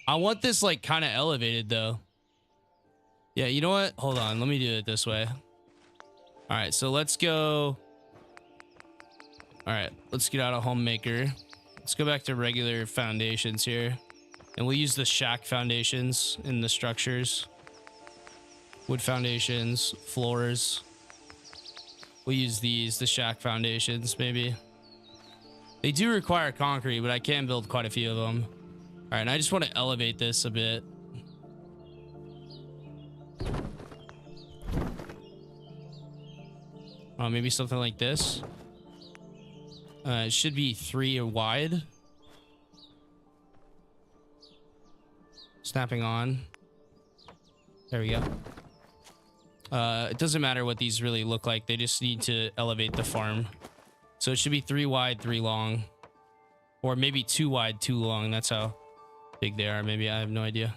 I want this like kind of elevated though. Yeah, you know what? Hold on. Let me do it this way. All right, so let's go. All right, let's get out of homemaker. Let's go back to regular foundations here. And we'll use the shack foundations in the structures. Wood foundations, floors. We'll use these, the shack foundations, maybe. They do require concrete, but I can build quite a few of them. All right, and I just want to elevate this a bit. Maybe something like this. It should be 3 wide. Snapping on. There we go. It doesn't matter what these really look like. They just need to elevate the farm. So it should be 3 wide, 3 long. Or maybe too wide, too long. That's how big they are. Maybe, I have no idea.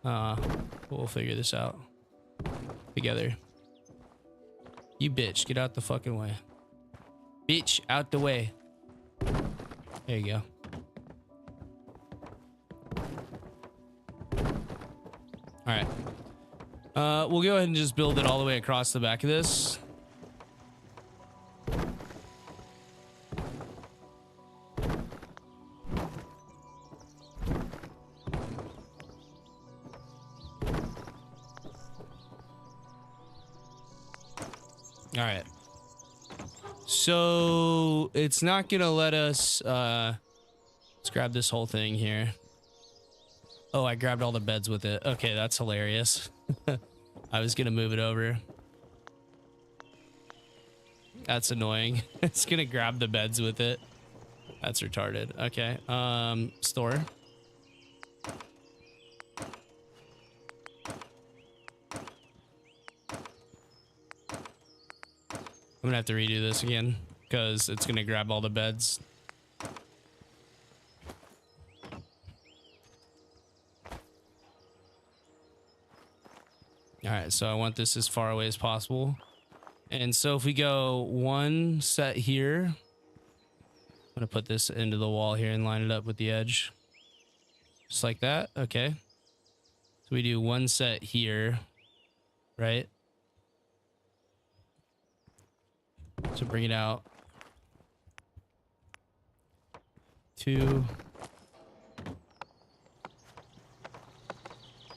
We'll figure this out together. You bitch, get out the fucking way. Bitch, out the way. There you go. All right. We'll go ahead and just build it all the way across the back of this. All right. So it's not gonna let us, let's grab this whole thing here. Oh, I grabbed all the beds with it. Okay, that's hilarious. I was gonna move it over. That's annoying. It's gonna grab the beds with it. That's retarded. Okay, store. I'm gonna have to redo this again because it's gonna grab all the beds. All right, so I want this as far away as possible. And so if we go one set here, I'm gonna put this into the wall here and line it up with the edge. Just like that, okay. So we do one set here, right? So bring it out. 2.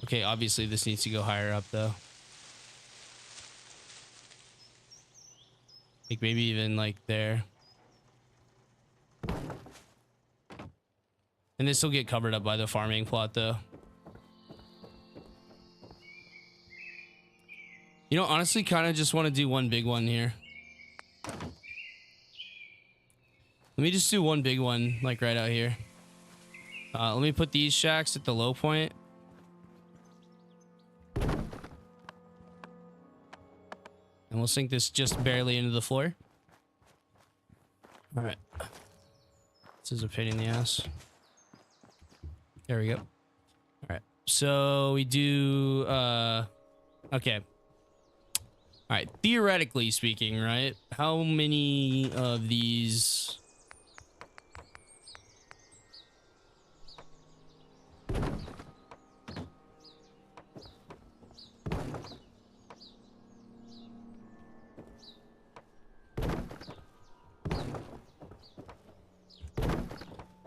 Okay, obviously this needs to go higher up though. Like maybe even like there. And this will get covered up by the farming plot though. You know, honestly, kind of just want to do one big one here. Let me just do one big one, like right out here. Let me put these shacks at the low point. And we'll sink this just barely into the floor. All right. This is a pain in the ass. There we go. All right. So we do, okay. All right. Theoretically speaking, right? How many of these...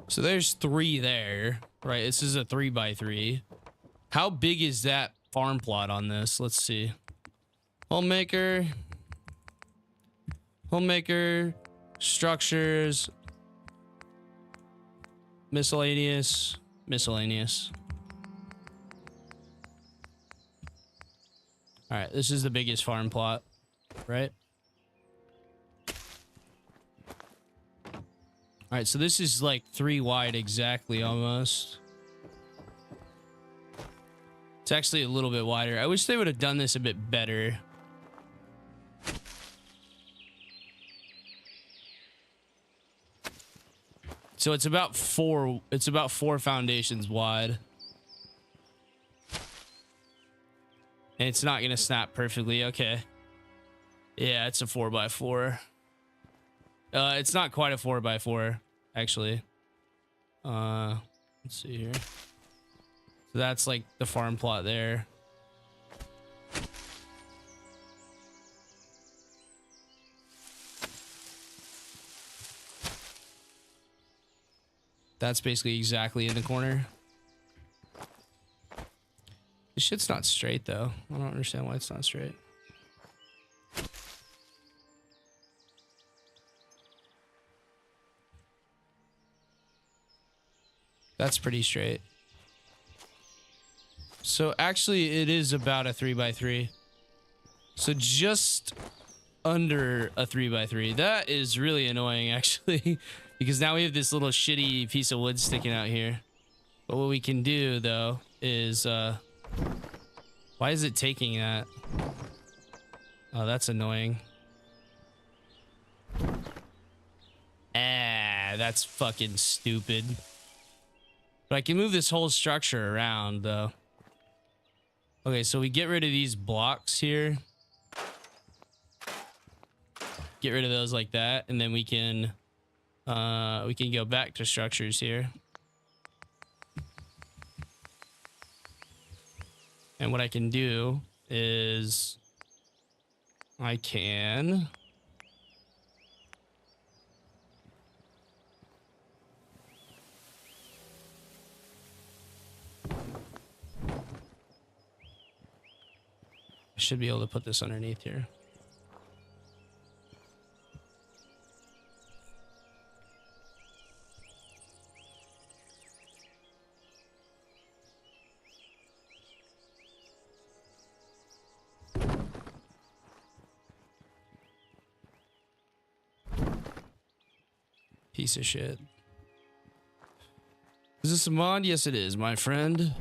So there's 3 there, right? This is a 3x3. How big is that farm plot on this? Let's see. Homemaker, structures, miscellaneous. All right, this is the biggest farm plot, right? All right, so this is like 3 wide exactly almost. It's actually a little bit wider. I wish they would have done this a bit better. So it's about 4 foundations wide. And it's not gonna snap perfectly. Okay. Yeah, it's a 4x4. It's not quite a 4x4, actually. Let's see here. So that's like the farm plot there. That's basically exactly in the corner. This shit's not straight though. I don't understand why it's not straight. That's pretty straight. So actually it is about a 3x3. So just under a 3x3. That is really annoying actually, because now we have this little shitty piece of wood sticking out here. But what we can do though is, why is it taking that? Oh, that's annoying. Ah, Alright, that's fucking stupid. But I can move this whole structure around, though. Okay, so we get rid of these blocks here. Get rid of those like that, and then we can go back to structures here. And what I can do is I can I should be able to put this underneath here. Piece of shit. Is this a mod? Yes, it is, my friend.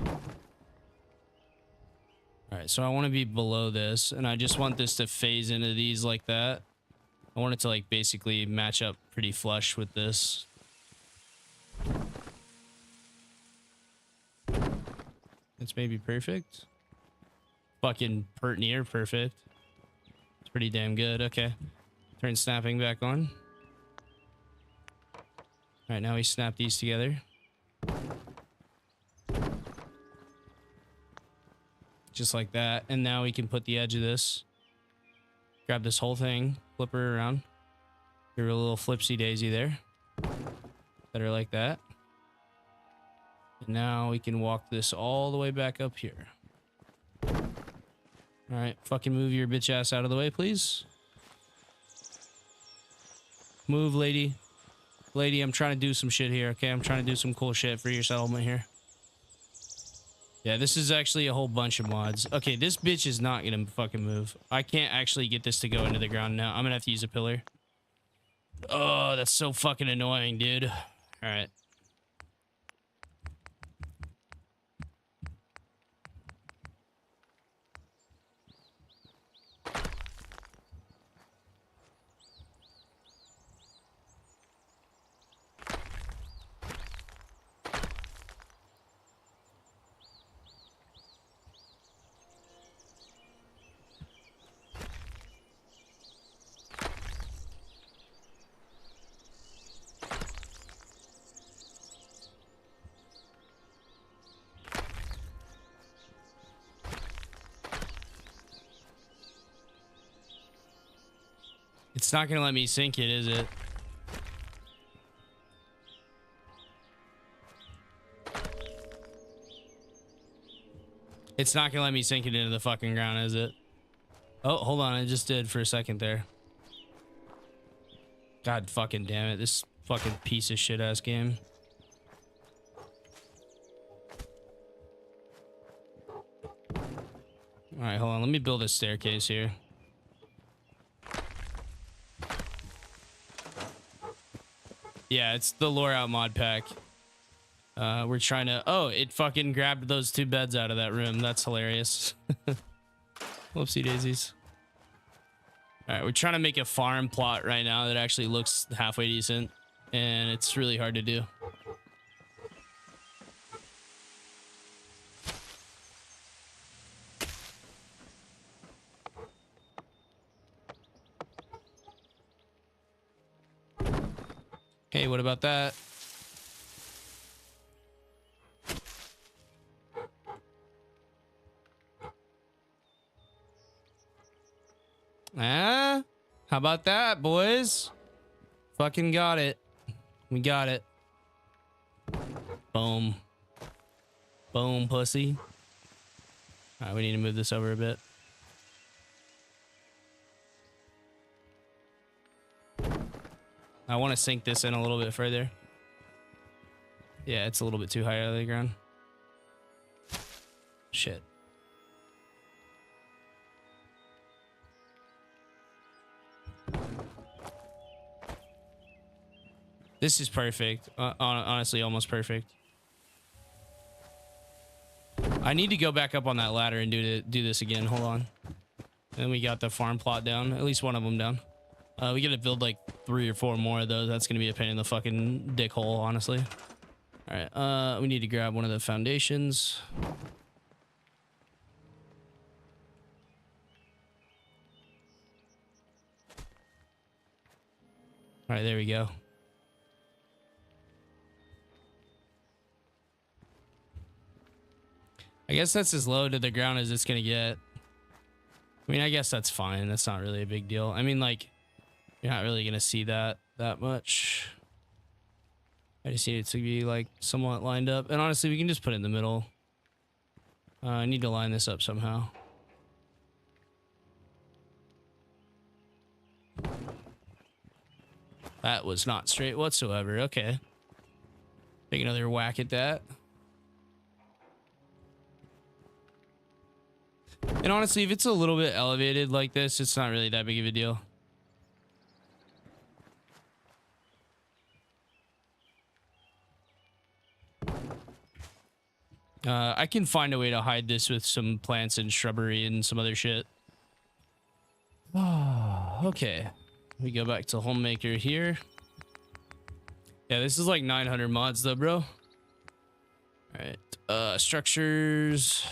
All right, so I want to be below this, and I just want this to phase into these like that. I want it to like basically match up pretty flush with this. It's maybe perfect. Fucking pert near perfect. It's pretty damn good. Okay. Turn snapping back on. All right, now we snap these together. Just like that. And now we can put the edge of this. Grab this whole thing, flip her around. Give her a little flipsy daisy there. Better like that. And now we can walk this all the way back up here. All right, fucking move your bitch ass out of the way, please. Move, lady. Lady, I'm trying to do some shit here, okay? I'm trying to do some cool shit for your settlement here. Yeah, this is actually a whole bunch of mods. Okay, this bitch is not gonna fucking move. I can't actually get this to go into the ground now. I'm gonna have to use a pillar. Oh, that's so fucking annoying, dude. All right. It's not gonna let me sink it, is it? It's not gonna let me sink it into the fucking ground, is it? Oh, hold on, I just did for a second there. God fucking damn it, this fucking piece of shit ass game. Alright, hold on, let me build a staircase here. Yeah, it's the Loreout mod pack. We're trying to... Oh, it fucking grabbed those two beds out of that room. That's hilarious. Whoopsie daisies. All right, we're trying to make a farm plot right now that actually looks halfway decent. And it's really hard to do. Hey, what about that? Ah, how about that, boys? Fucking got it. We got it. Boom. Boom, pussy. All right, we need to move this over a bit. I want to sink this in a little bit further. Yeah, it's a little bit too high out of the ground. Shit. This is perfect. Honestly, almost perfect. I need to go back up on that ladder and do this again. Hold on. And we got the farm plot down. At least one of them down. We gotta build like 3 or 4 more of those. That's gonna be a pain in the fucking dick hole, honestly. All right, we need to grab one of the foundations. All right, there we go. I guess that's as low to the ground as it's gonna get. I mean, I guess that's fine. That's not really a big deal. I mean, like, you're not really gonna see that much. I just need it to be like somewhat lined up. And honestly, we can just put it in the middle. I need to line this up somehow. That was not straight whatsoever. Okay. Take another whack at that. And honestly, if it's a little bit elevated like this, it's not really that big of a deal. I can find a way to hide this with some plants and shrubbery and some other shit. Oh, okay. We go back to Homemaker here. Yeah, this is like 900 mods though, bro. All right. Structures.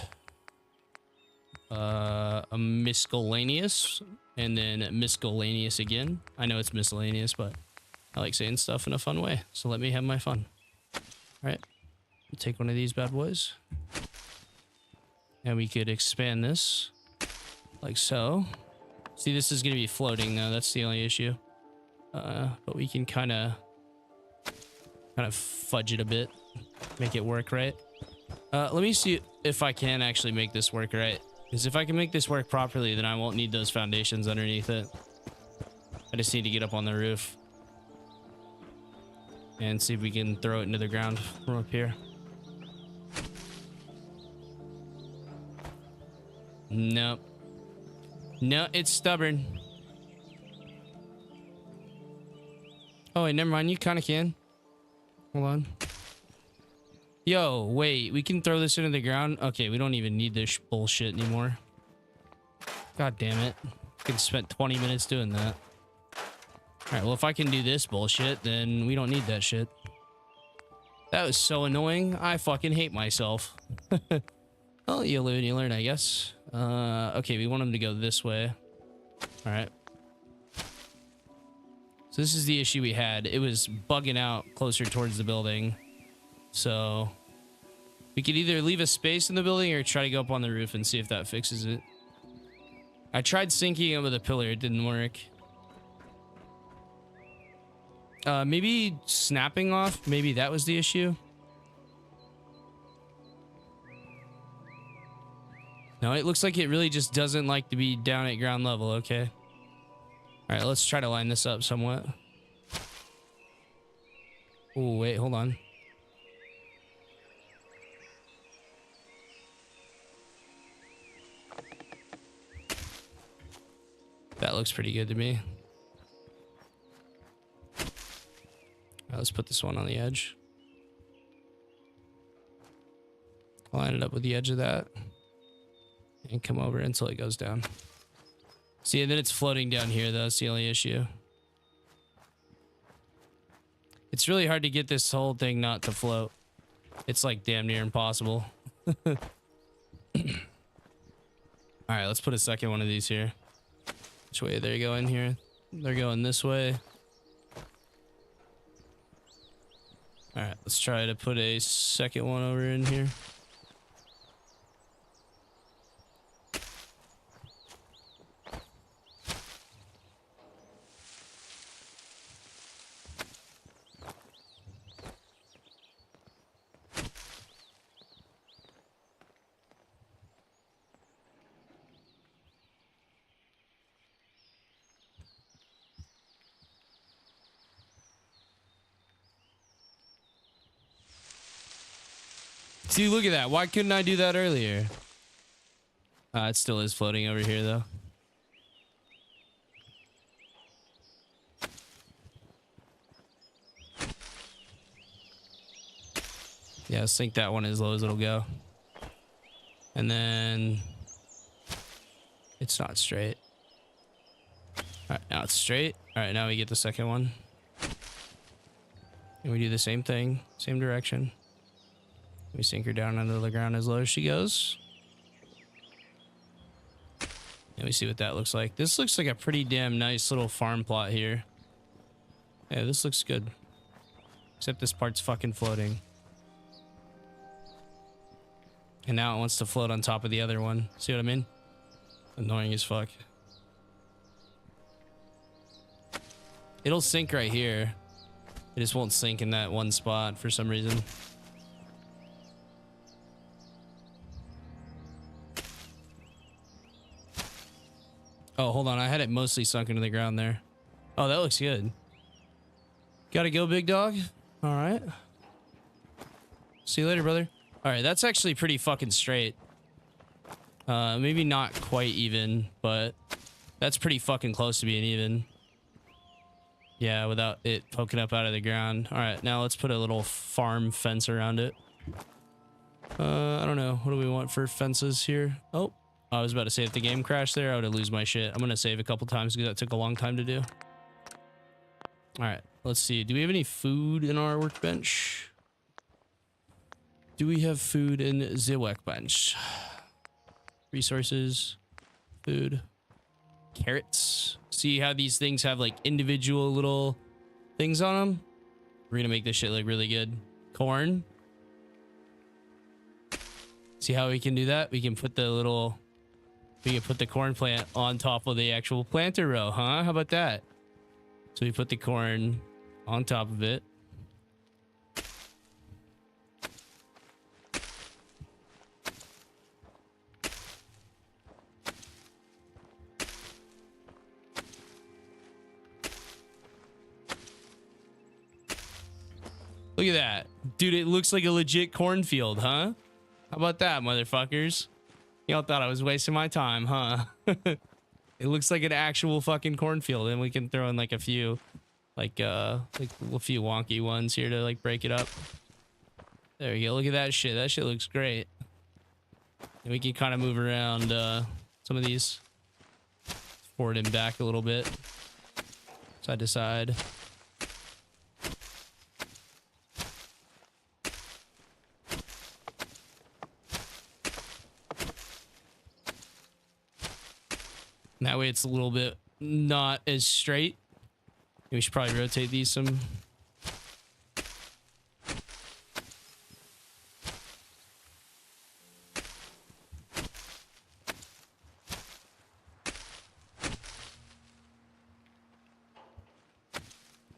A miscellaneous. And then miscellaneous again. I know it's miscellaneous, but I like saying stuff in a fun way. So let me have my fun. All right. Take one of these bad boys. And we could expand this. Like so. See, this is going to be floating though. That's the only issue. But we can kind of fudge it a bit. Make it work right. Let me see if I can actually make this work right. Because if I can make this work properly, then I won't need those foundations underneath it. I just need to get up on the roof. And see if we can throw it into the ground from up here. Nope. No, it's stubborn. Oh, wait, never mind. You kind of can. Hold on. Yo, wait. We can throw this into the ground? Okay, we don't even need this bullshit anymore. God damn it. I could spent 20 minutes doing that. Alright, well, if I can do this bullshit, then we don't need that shit. That was so annoying. I fucking hate myself. Well, you live and you learn, I guess. Okay, we want him to go this way. Alright. So this is the issue we had. It was bugging out closer towards the building. So we could either leave a space in the building or try to go up on the roof and see if that fixes it. I tried sinking it with a pillar. It didn't work. Maybe snapping off. Maybe that was the issue. No, it looks like it really just doesn't like to be down at ground level. Okay. All right, let's try to line this up somewhat. Oh, wait, hold on. That looks pretty good to me. All right, let's put this one on the edge. Line it up with the edge of that. And come over until it goes down. See, and then it's floating down here, though. That's the only issue. It's really hard to get this whole thing not to float. It's like damn near impossible. All right, let's put a second one of these here. Which way are they going here? They're going this way. All right, let's try to put a second one over in here. See, look at that. Why couldn't I do that earlier? It still is floating over here, though. Yeah, let's sink that one as low as it'll go. And then... it's not straight. All right, now it's straight. All right, now we get the second one. And we do the same thing, same direction. We sink her down under the ground as low as she goes. And we see what that looks like. This looks like a pretty damn nice little farm plot here. Yeah, this looks good. Except this part's fucking floating. And now it wants to float on top of the other one. See what I mean? Annoying as fuck. It'll sink right here. It just won't sink in that one spot for some reason. Oh, hold on. I had it mostly sunk into the ground there. Oh, that looks good. Gotta go, big dog. All right. See you later, brother. All right, that's actually pretty fucking straight. Maybe not quite even, but that's pretty fucking close to being even. Yeah, without it poking up out of the ground. All right, now let's put a little farm fence around it. I don't know. What do we want for fences here? Oh, I was about to say if the game crashed there, I would have lose my shit. I'm going to save a couple times because that took a long time to do. All right, let's see. Do we have any food in our workbench? Do we have food in the workbench? Resources, food, carrots. See how these things have like individual little things on them? We're going to make this shit look really good. Corn. See how we can do that? We can put the little... We can put the corn plant on top of the actual planter row, huh? How about that? So we put the corn on top of it. Look at that. Dude, it looks like a legit cornfield, huh? How about that, motherfuckers? Y'all thought I was wasting my time, huh? It looks like an actual fucking cornfield, and we can throw in like a few, like a few wonky ones here to like break it up. There we go. Look at that shit. That shit looks great. And we can kind of move around some of these forward and back a little bit, side to side. That way it's a little bit not as straight. We should probably rotate these some.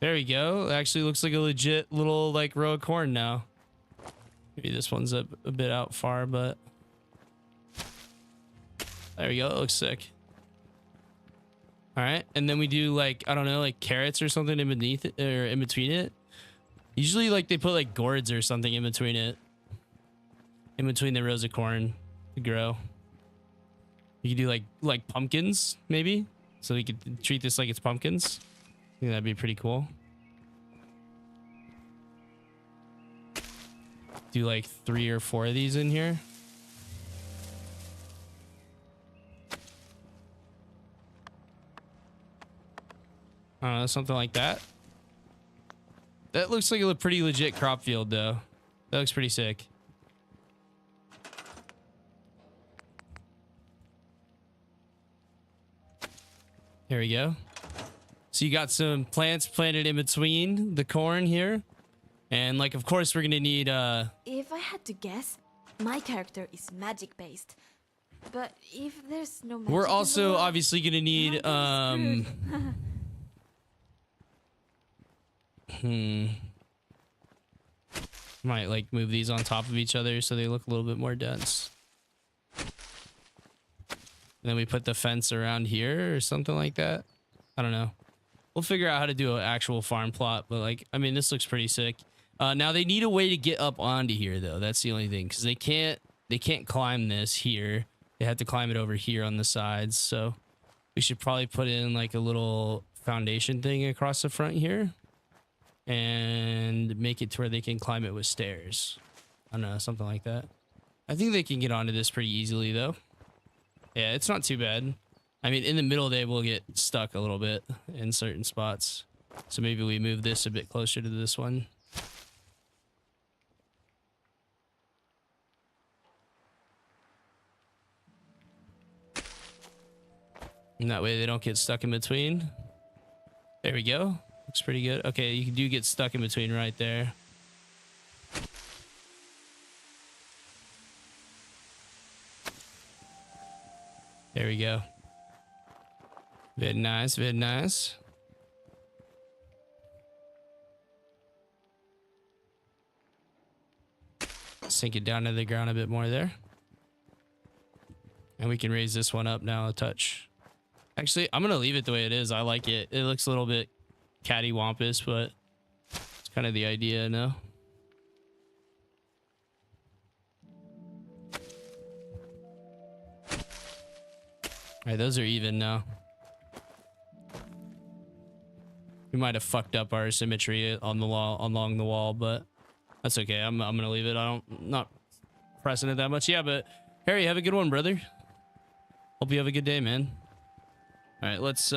There we go. It actually looks like a legit little like row of corn now. Maybe this one's a bit out far, but there we go. It looks sick. All right, and then we do like, I don't know, like carrots or something in beneath it or in between it. Usually like they put like gourds or something in between it. In between the rows of corn to grow. You could do like pumpkins maybe. So we could treat this like it's pumpkins. I think that'd be pretty cool. Do like 3 or 4 of these in here. Something like that. That looks like a pretty legit crop field, though. That looks pretty sick. There we go. So you got some plants planted in between the corn here. And, like, of course, we're going to need... If I had to guess, my character is magic-based. But if there's no magic... We're also obviously going to need... Might like move these on top of each other so they look a little bit more dense. And then we put the fence around here or something like that. I don't know. We'll figure out how to do an actual farm plot, but like, I mean, this looks pretty sick. Now they need a way to get up onto here though. That's the only thing, because they can't climb this here. They have to climb it over here on the sides. So we should probably put in like a little foundation thing across the front here. And make it to where they can climb it with stairs. I don't know, something like that. I think they can get onto this pretty easily, though. Yeah, it's not too bad. I mean, in the middle, they will get stuck a little bit in certain spots. So maybe we move this a bit closer to this one. And that way they don't get stuck in between. There we go. Looks pretty good. Okay, you do get stuck in between right there. There we go. Very nice, very nice. Sink it down to the ground a bit more there. And we can raise this one up now a touch. Actually, I'm gonna leave it the way it is. I like it. It looks a little bit cattywampus, but it's kind of the idea, no? All right, those are even now. We might have fucked up our symmetry on the wall, along the wall, but that's okay. I'm gonna leave it. Not pressing it that much. Yeah, but Harry, have a good one, brother. Hope you have a good day, man. All right, let's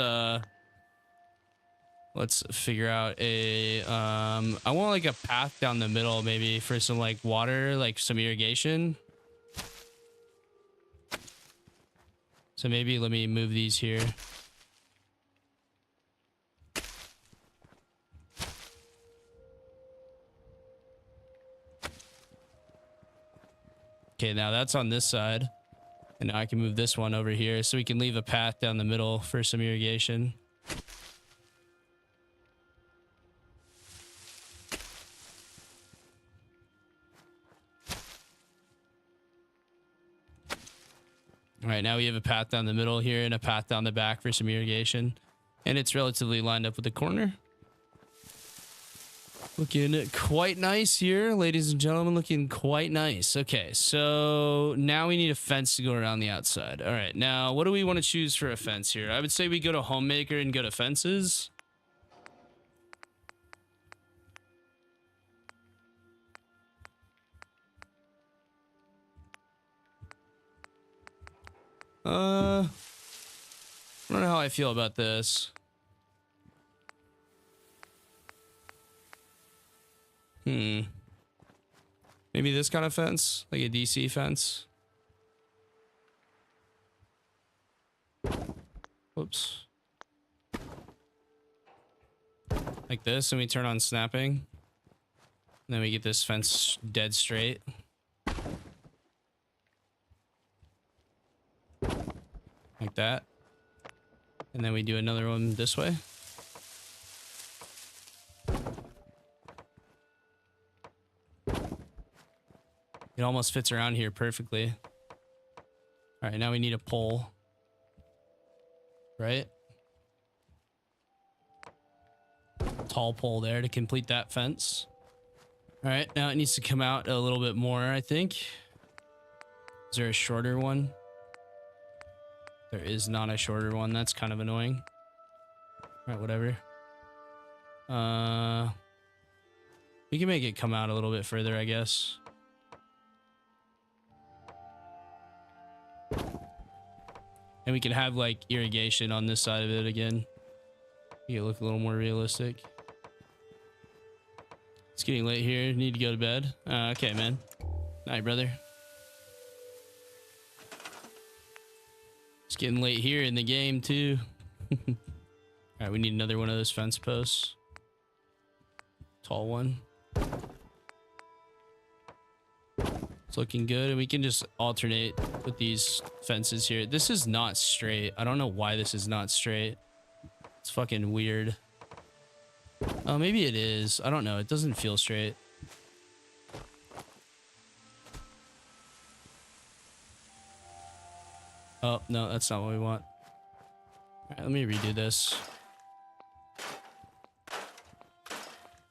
figure out a I want like a path down the middle, maybe for some like water, like some irrigation. So maybe let me move these here. Okay, now that's on this side. And now I can move this one over here so we can leave a path down the middle for some irrigation. All right, now we have a path down the middle here and a path down the back for some irrigation. And it's relatively lined up with the corner. Looking quite nice here, ladies and gentlemen, looking quite nice. Okay, so now we need a fence to go around the outside. All right, now what do we want to choose for a fence here? I would say we go to homemaker and go to fences. I don't know how I feel about this. Maybe this kind of fence, like a DC fence. Whoops. Like this, and we turn on snapping. And then we get this fence dead straight. Like that. And then we do another one this way. It almost fits around here perfectly. All right, now we need a pole. Right? Tall pole there to complete that fence. All right, now it needs to come out a little bit more, I think. Is there a shorter one? There is not a shorter one. That's kind of annoying. All right, whatever. We can make it come out a little bit further, I guess. And we can have like irrigation on this side of it again. Make it look a little more realistic. It's getting late here. Need to go to bed. Okay, man. Night, brother. It's getting late here in the game too. All right, we need another one of those fence posts. Tall one. It's looking good, and we can just alternate with these fences here. This is not straight. I don't know why this is not straight. It's fucking weird. Oh, maybe it is. I don't know. It doesn't feel straight. Oh, no, that's not what we want. All right, let me redo this.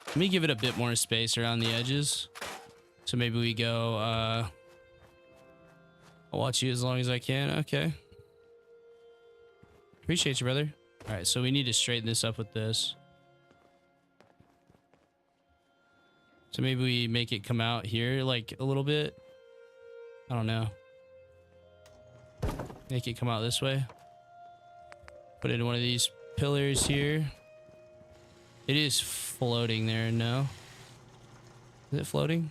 Let me give it a bit more space around the edges. So maybe we go, I'll watch you as long as I can. Okay. Appreciate you, brother. All right, so we need to straighten this up with this. So maybe we make it come out here like a little bit. I don't know. Make it come out this way. put it in one of these pillars here. It is floating there, no? Is it floating?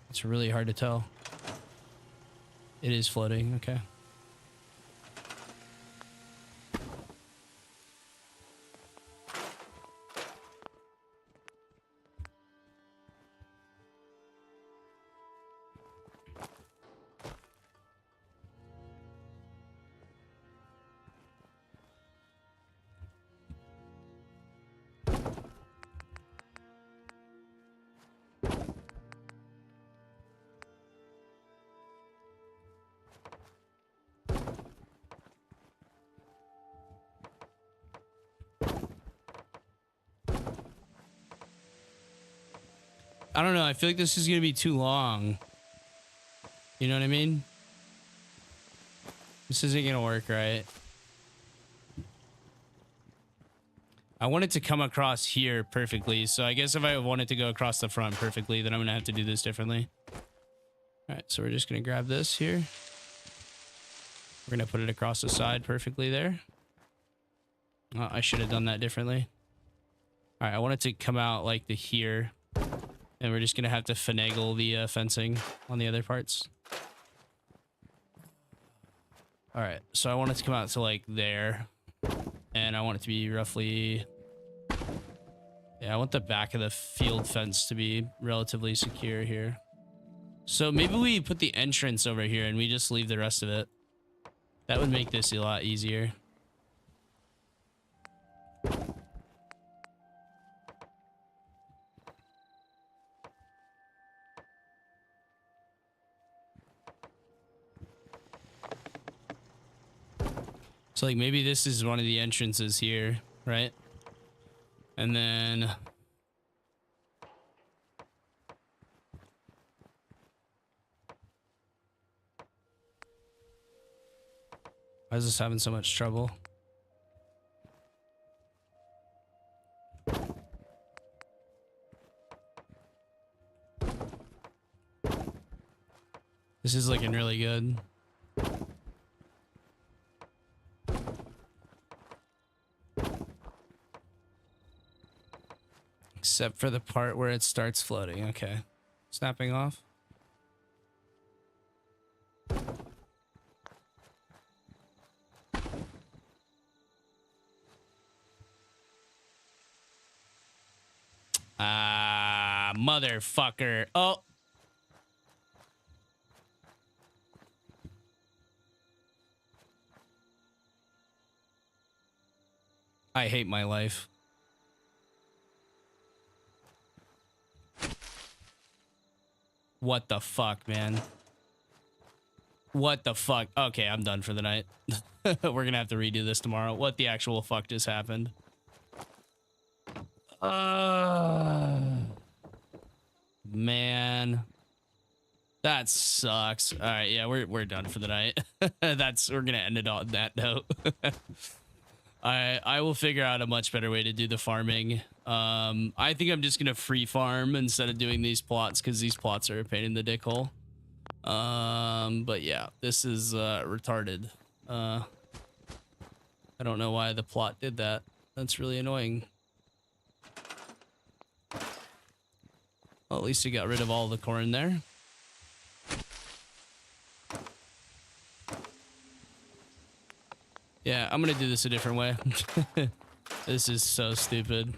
It's really hard to tell. It is floating, okay. I don't know. I feel like this is going to be too long. You know what I mean? This isn't going to work, right? I want it to come across here perfectly. So I guess if I want it to go across the front perfectly, then I'm going to have to do this differently. All right. So we're just going to grab this here. We're going to put it across the side perfectly there. Oh, I should have done that differently. All right. I want it to come out like the here. And we're just going to have to finagle the fencing on the other parts. All right. So I want it to come out to like there. And I want it to be roughly... Yeah, I want the back of the field fence to be relatively secure here. So maybe we put the entrance over here and we just leave the rest of it. That would make this a lot easier. So like maybe this is one of the entrances here, right? And then why is this having so much trouble? This is looking really good. Except for the part where it starts floating. Okay. Snapping off. Ah, motherfucker. Oh. I hate my life. What the fuck, man? What the fuck? Okay, I'm done for the night. We're gonna have to redo this tomorrow. What the actual fuck just happened? Man. That sucks. All right, yeah, we're done for the night. We're gonna end it on that note. I will figure out a much better way to do the farming. I think I'm just gonna free farm instead of doing these plots because these plots are a pain in the dick hole. But yeah, this is retarded. I don't know why the plot did that. That's really annoying. Well, at least you got rid of all the corn there. Yeah, I'm gonna do this a different way. This is so stupid.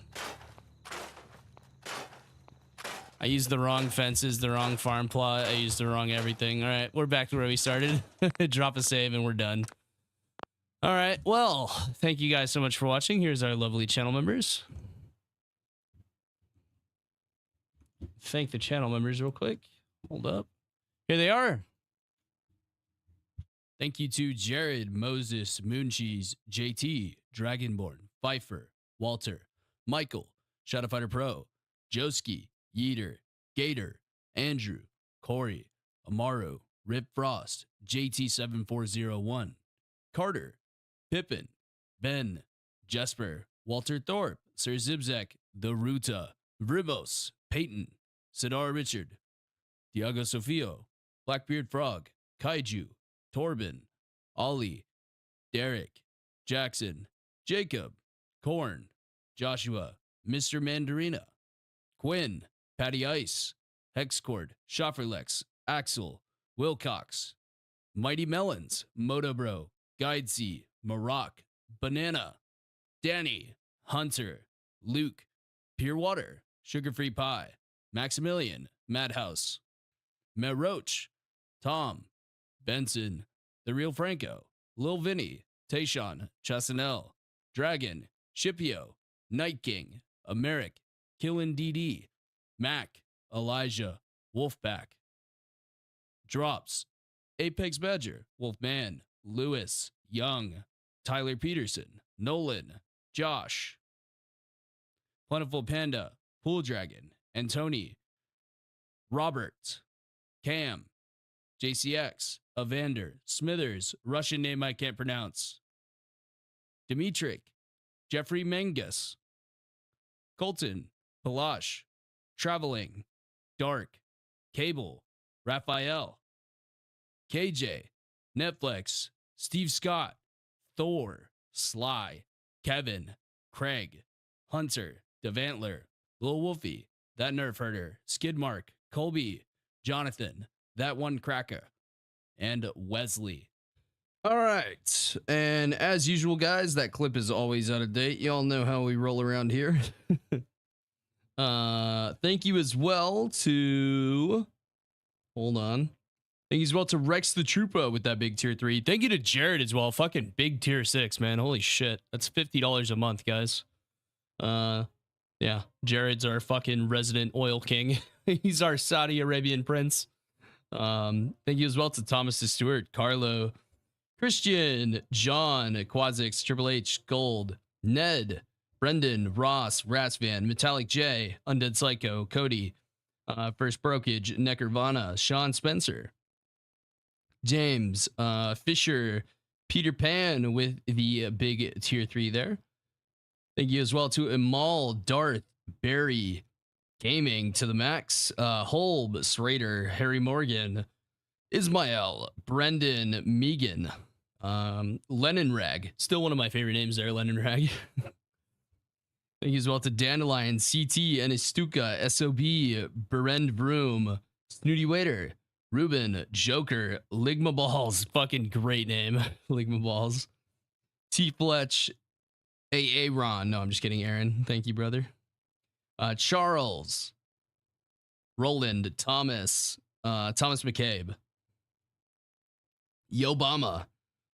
I used the wrong fences, the wrong farm plot. I used the wrong everything. All right, we're back to where we started. Drop a save and we're done. All right, well, thank you guys so much for watching. Here's our lovely channel members. Thank the channel members real quick. Hold up. Here they are. Thank you to Jared, Moses, Mooncheese, JT, Dragonborn, Pfeiffer, Walter, Michael, Shadowfighter Pro, Joski, Yeeter, Gator, Andrew, Corey, Amaru, Rip Frost, JT7401, Carter, Pippin, Ben, Jesper, Walter Thorpe, Sir Zibzek, The Ruta, Ribos, Peyton, Sidar Richard, Diago Sofio, Blackbeard Frog, Kaiju, Torben, Ollie, Derek, Jackson, Jacob, Corn, Joshua, Mr. Mandarina, Quinn, Patty Ice, Hexcord, Schofferlex, Axel, Wilcox, Mighty Melons, Motobro, Guidesy, Maroc, Banana, Danny, Hunter, Luke, Pure Water, Sugar Free Pie, Maximilian, Madhouse, Meroach, Tom, Benson, The Real Franco, Lil Vinny, Tayshawn, Chasanel, Dragon, Shipio, Night King, Americ, Killin DD, Mac, Elijah, Wolfpack, Drops, Apex Badger, Wolfman, Lewis, Young, Tyler Peterson, Nolan, Josh, Plentiful Panda, Pool Dragon, Antony, Robert, Cam, JCX, Evander, Smithers, Russian name I can't pronounce, Dimitrik, Jeffrey Mengus, Colton, Palash, Traveling, Dark, Cable, Raphael, KJ, Netflix, Steve Scott, Thor, Sly, Kevin, Craig, Hunter, Devantler, Lil Wolfie, That Nerf Herder, Skidmark, Colby, Jonathan, That One Cracker, and Wesley. All right. And as usual, guys, that clip is always out of date. Y'all know how we roll around here. Thank you as well to... Hold on. Thank you as well to Rex the Troopa with that big tier 3. Thank you to Jared as well. Fucking big tier 6, man. Holy shit. That's $50 a month, guys. Yeah. Jared's our fucking resident oil king. He's our Saudi Arabian prince. Thank you as well to Thomas Stewart, Carlo, Christian, John, Quazix, Triple H, Gold, Ned, Brendan, Ross, Ratsvan, Metallic J, Undead Psycho, Cody, First Brokage, Neckervana, Sean Spencer, James, Fisher, Peter Pan with the big tier 3 there. Thank you as well to Amal, Darth, Barry, Gaming to the Max, Holb, Srader, Harry Morgan, Ismael, Brendan, Megan, Lennon Rag, still one of my favorite names there, Lennon Rag. Thank you as well to Dandelion, CT, Anistuka, SOB, Berend Broom, Snooty Waiter, Ruben, Joker, Ligma Balls, fucking great name, Ligma Balls, T Fletch, AA Ron, no, I'm just kidding, Aaron, thank you, brother. Charles, Roland, Thomas, Thomas McCabe, Yobama,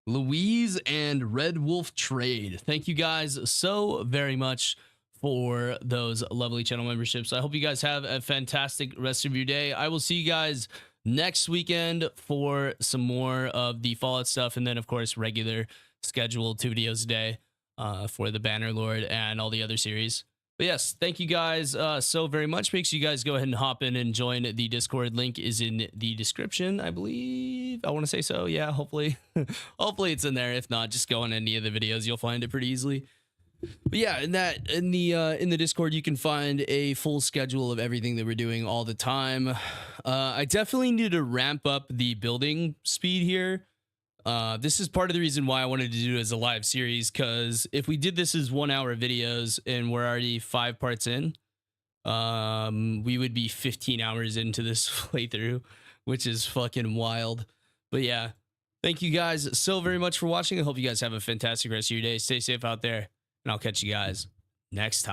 Louise, and Red Wolf Trade. Thank you guys so very much for those lovely channel memberships. I hope you guys have a fantastic rest of your day. I will see you guys next weekend for some more of the Fallout stuff, and then of course regular scheduled 2 videos a day for the Bannerlord and all the other series. But yes, thank you guys so very much. Make sure you guys go ahead and hop in and join the Discord. Link is in the description, I believe. I want to say so. Yeah, hopefully. Hopefully it's in there. If not, just go on any of the videos. You'll find it pretty easily. But yeah, in the Discord, you can find a full schedule of everything that we're doing all the time. I definitely need to ramp up the building speed here. This is part of the reason why I wanted to do it as a live series, because if we did this as 1 hour videos and we're already 5 parts in, we would be 15 hours into this playthrough, which is fucking wild. But yeah, thank you guys so very much for watching. I hope you guys have a fantastic rest of your day. Stay safe out there, and I'll catch you guys next time.